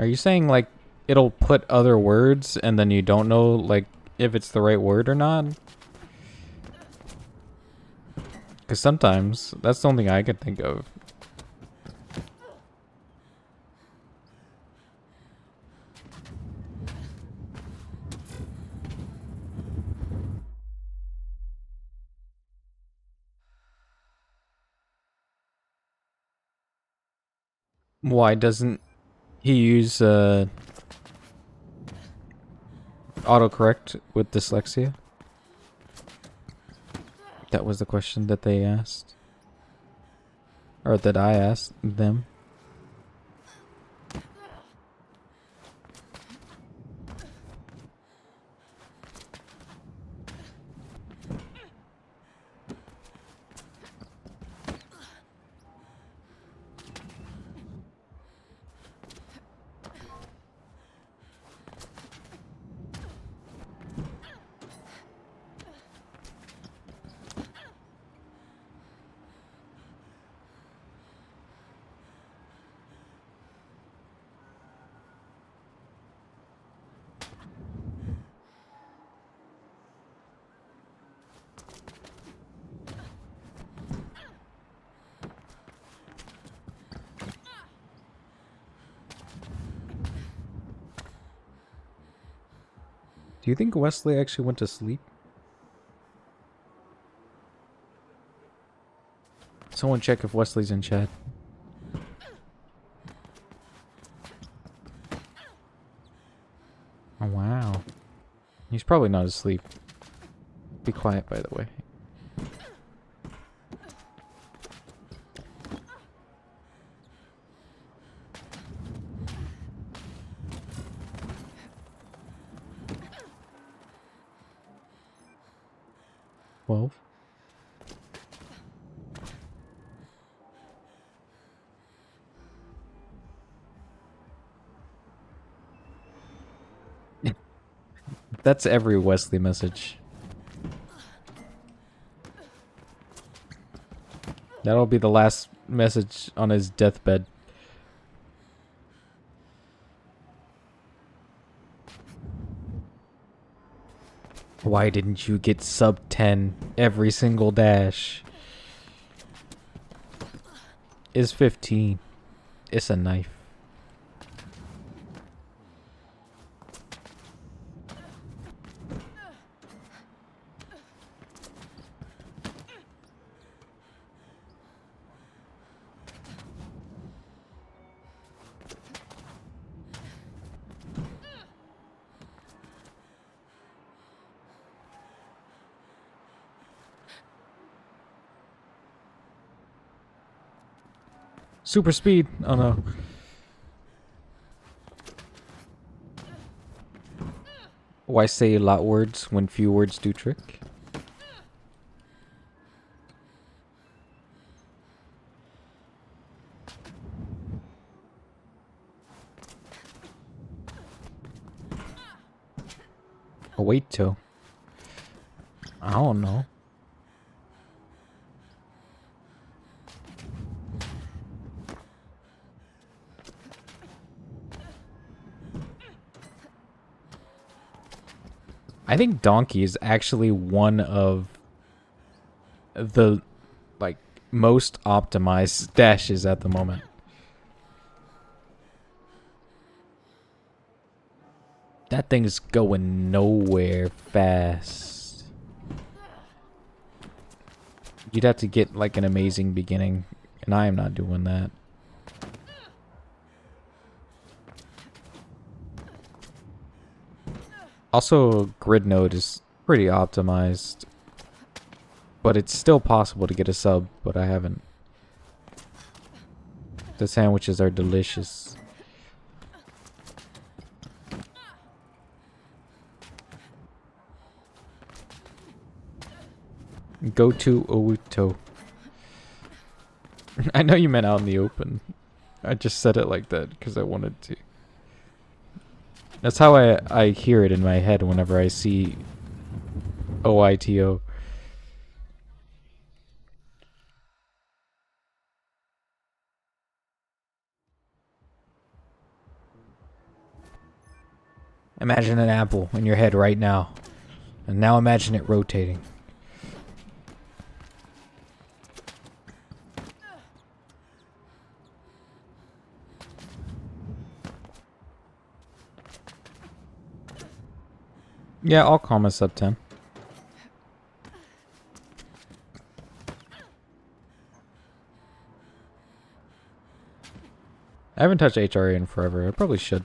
Are you saying like it'll put other words and then you don't know like if it's the right word or not? Because sometimes that's the only thing I could think of. Why doesn't he use autocorrect with dyslexia? That was the question that they asked. Or that I asked them. Do you think Wesley actually went to sleep? Someone check if Wesley's in chat. Oh, wow. He's probably not asleep. Be quiet, by the way. Well. That's every Wesley message. That'll be the last message on his deathbed. Why didn't you get sub 10 every single dash? Is 15. It's a knife. Super speed. Oh no. Why say a lot words when few words do trick? Oh, wait till. I don't know. I think Donkey is actually one of the like most optimized dashes at the moment. That thing's going nowhere fast. You'd have to get like an amazing beginning, and I am not doing that. Also, grid node is pretty optimized, but it's still possible to get a sub, but I haven't. The sandwiches are delicious. Go to Outo. I know you meant out in the open. I just said it like that because I wanted to. That's how I hear it in my head whenever I see OITO. Imagine an apple in your head right now. And now imagine it rotating. Yeah, I'll call my sub 10. I haven't touched HRA in forever. I probably should.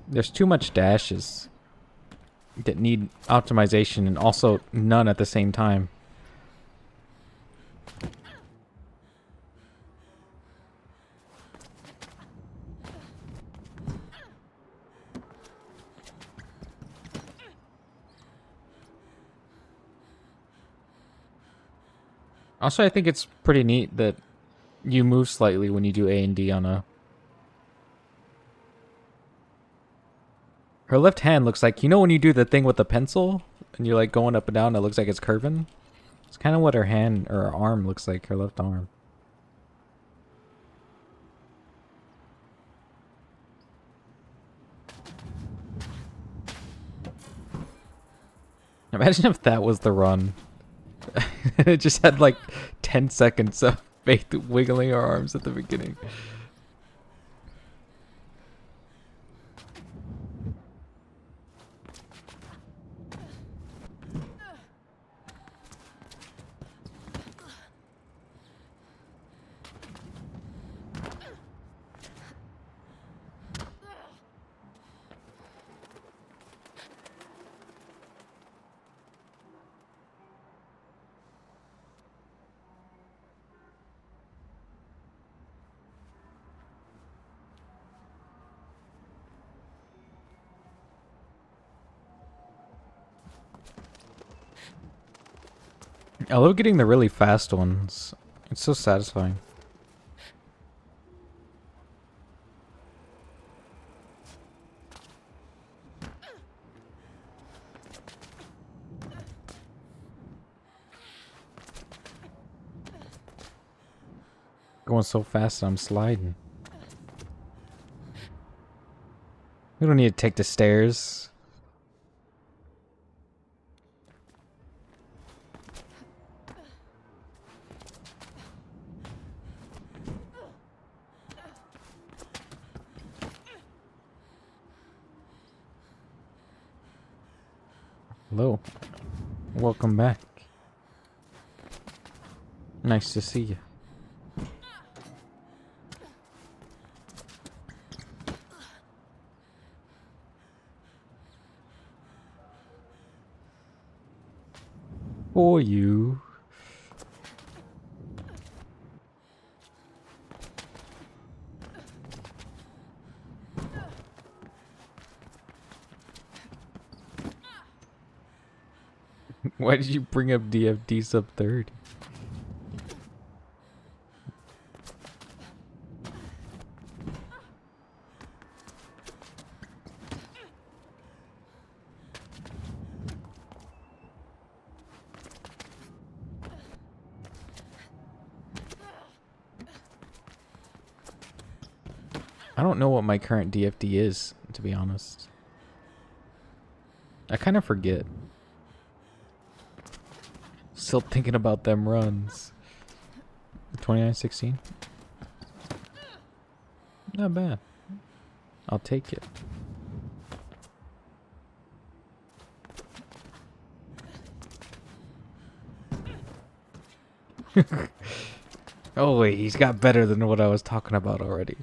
There's too much dashes that need optimization and also none at the same time. Also, I think it's pretty neat that you move slightly when you do A and D on a... Her left hand looks like, you know when you do the thing with the pencil? And you're like going up and down, it looks like it's curving? It's kind of what her hand, or her arm looks like, her left arm. Imagine if that was the run. It just had like 10 seconds of Faith wiggling her arms at the beginning. I love getting the really fast ones. It's so satisfying. Going so fast I'm sliding. We don't need to take the stairs. Hello. Welcome back. Nice to see you. For you. Why did you bring up DFD sub 30? I don't know what my current DFD is, to be honest. I kind of forget. Still thinking about them runs. 29-16? Not bad. I'll take it. Oh wait, he's got better than what I was talking about already.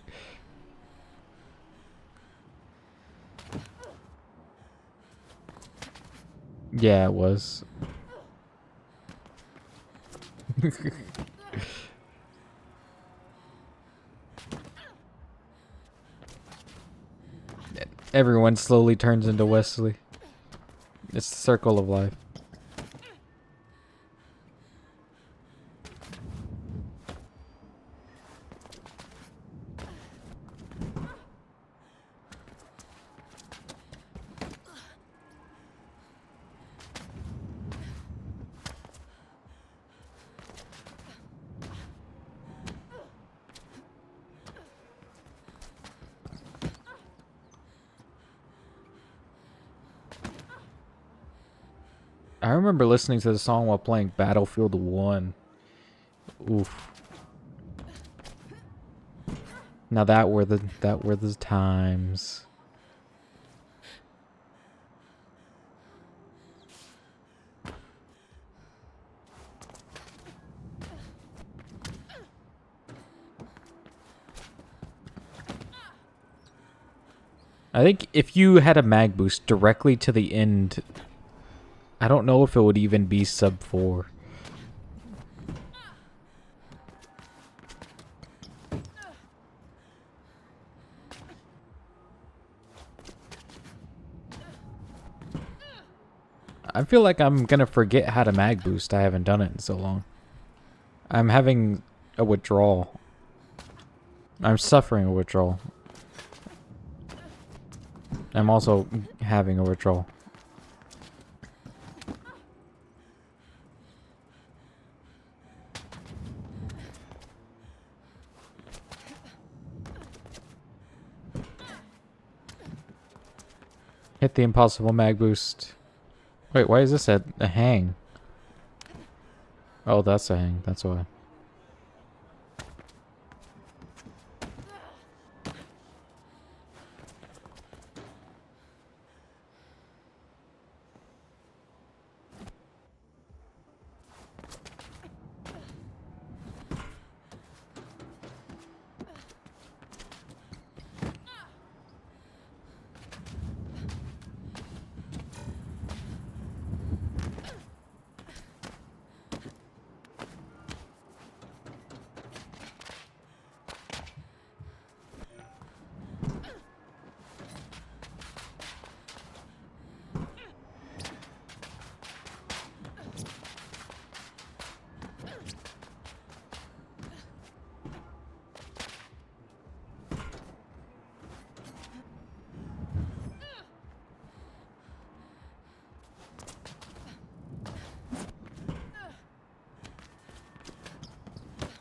Yeah, it was. Everyone slowly turns into Wesley. It's the circle of life. I remember listening to the song while playing Battlefield 1. Oof. Now that were the times. I think if you had a mag boost directly to the end, I don't know if it would even be sub 4. I feel like I'm gonna forget how to mag boost. I haven't done it in so long. I'm having a withdrawal. I'm suffering a withdrawal. I'm also having a withdrawal. Hit the impossible mag boost. Wait, why is this a hang? Oh, that's a hang. That's why.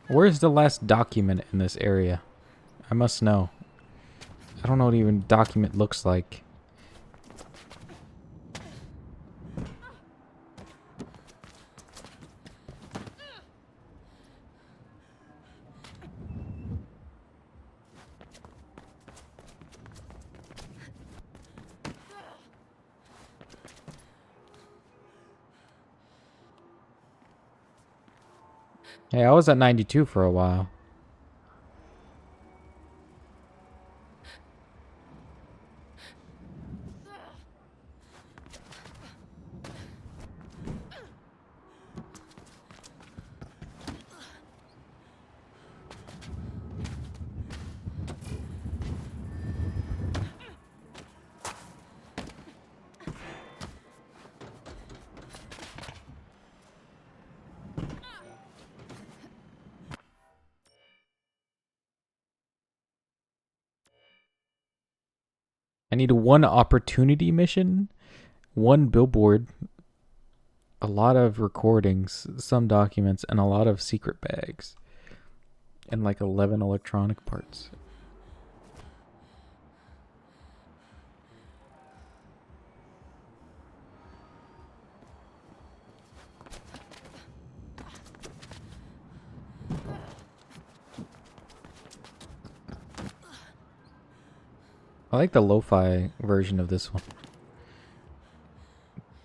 Where's the last document in this area? I must know. I don't know what even document looks like. Hey, I was at 92 for a while. I need one opportunity mission, one billboard, a lot of recordings, some documents, and a lot of secret bags. And like 11 electronic parts. I like the lo-fi version of this one.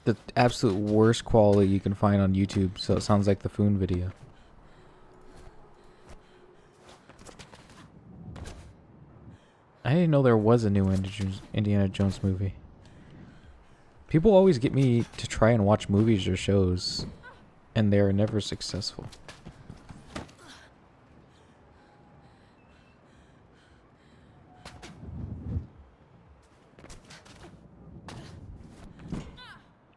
The absolute worst quality you can find on YouTube, so it sounds like the Foon video. I didn't know there was a new Indiana Jones movie. People always get me to try and watch movies or shows, and they're never successful.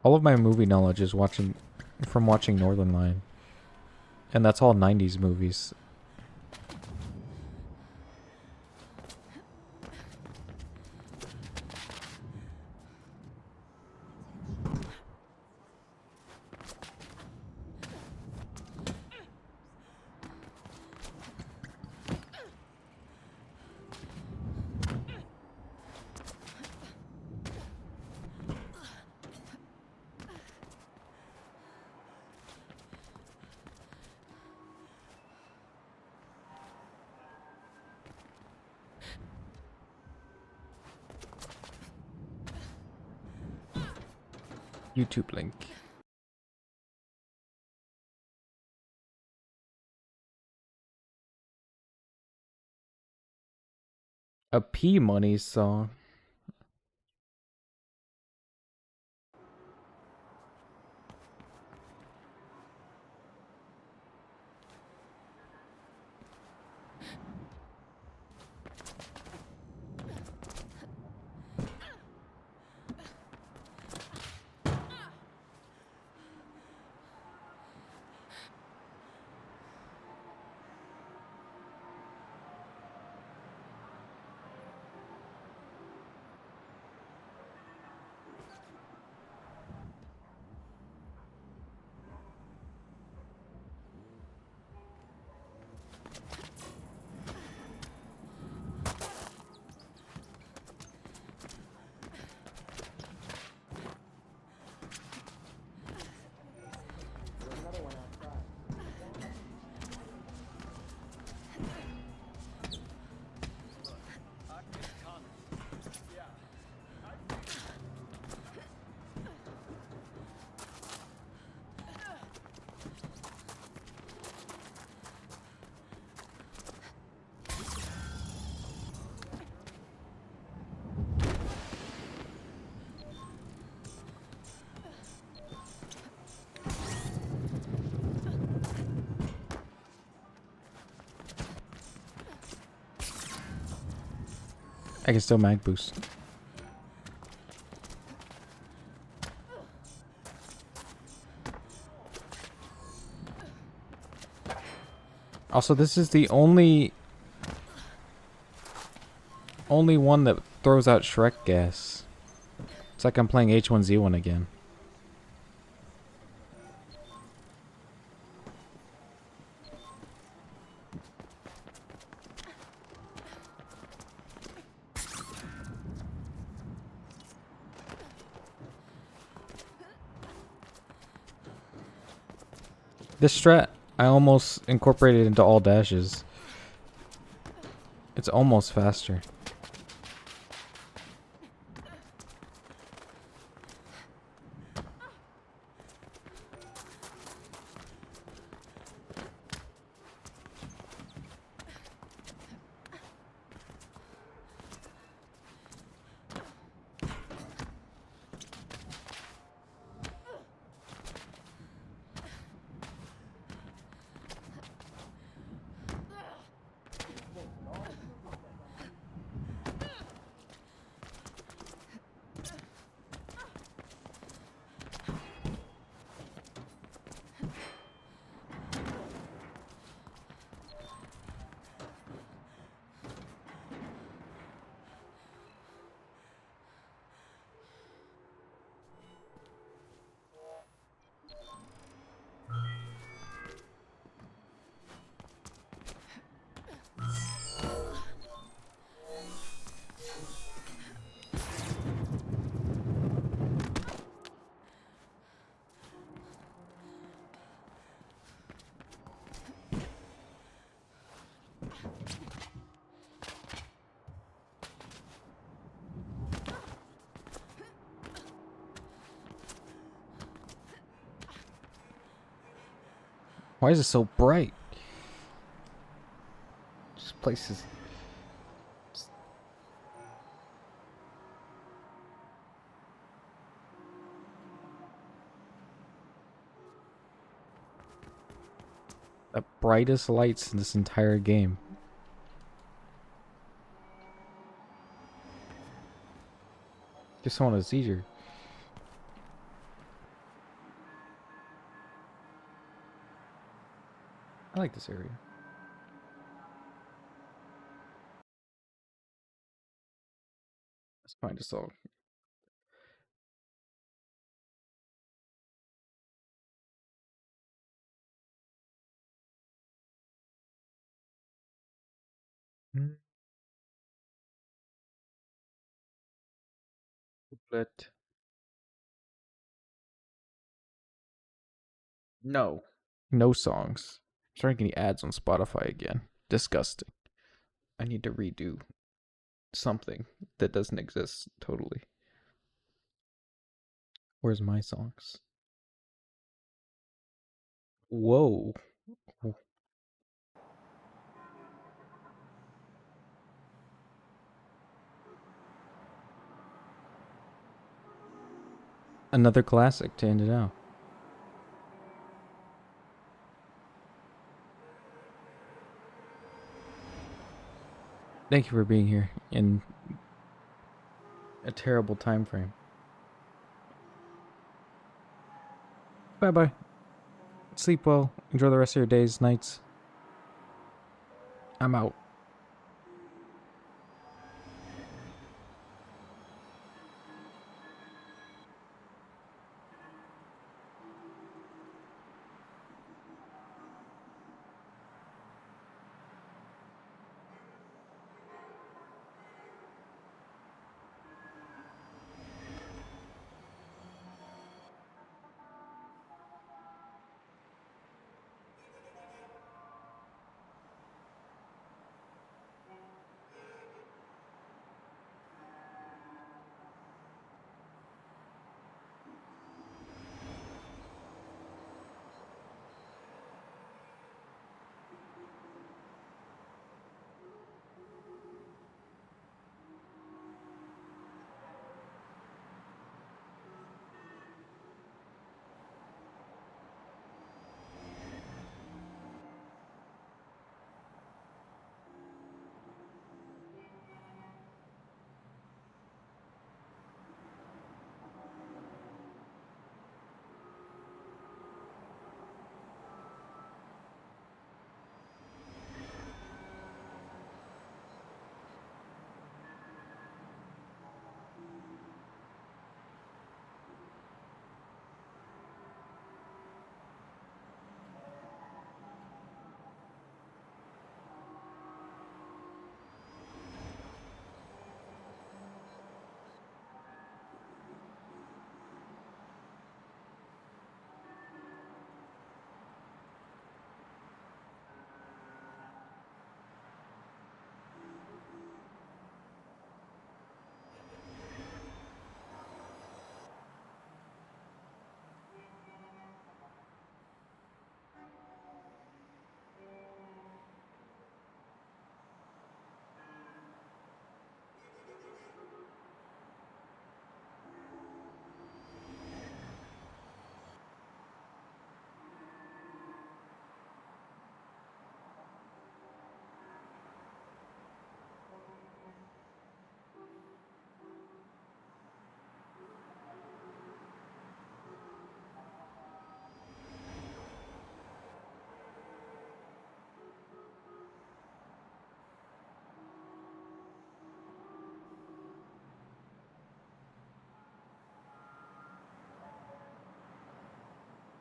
All of my movie knowledge is from watching Northern Lion. And that's all 90s movies. YouTube link. A P Money song. I can still mag boost. Also, this is the only one that throws out Shrek gas. It's like I'm playing H1Z1 again. This strat, I almost incorporated into all dashes. It's almost faster. Why is it so bright? This place is... the brightest lights in this entire game. Give someone a seizure. I like this area. Let's find a song. But no. No songs. I'm starting getting ads on Spotify again. Disgusting. I need to redo something that doesn't exist totally. Where's my songs? Whoa. Another classic to end it out. Thank you for being here in a terrible time frame. Bye bye. Sleep well. Enjoy the rest of your days, nights. I'm out.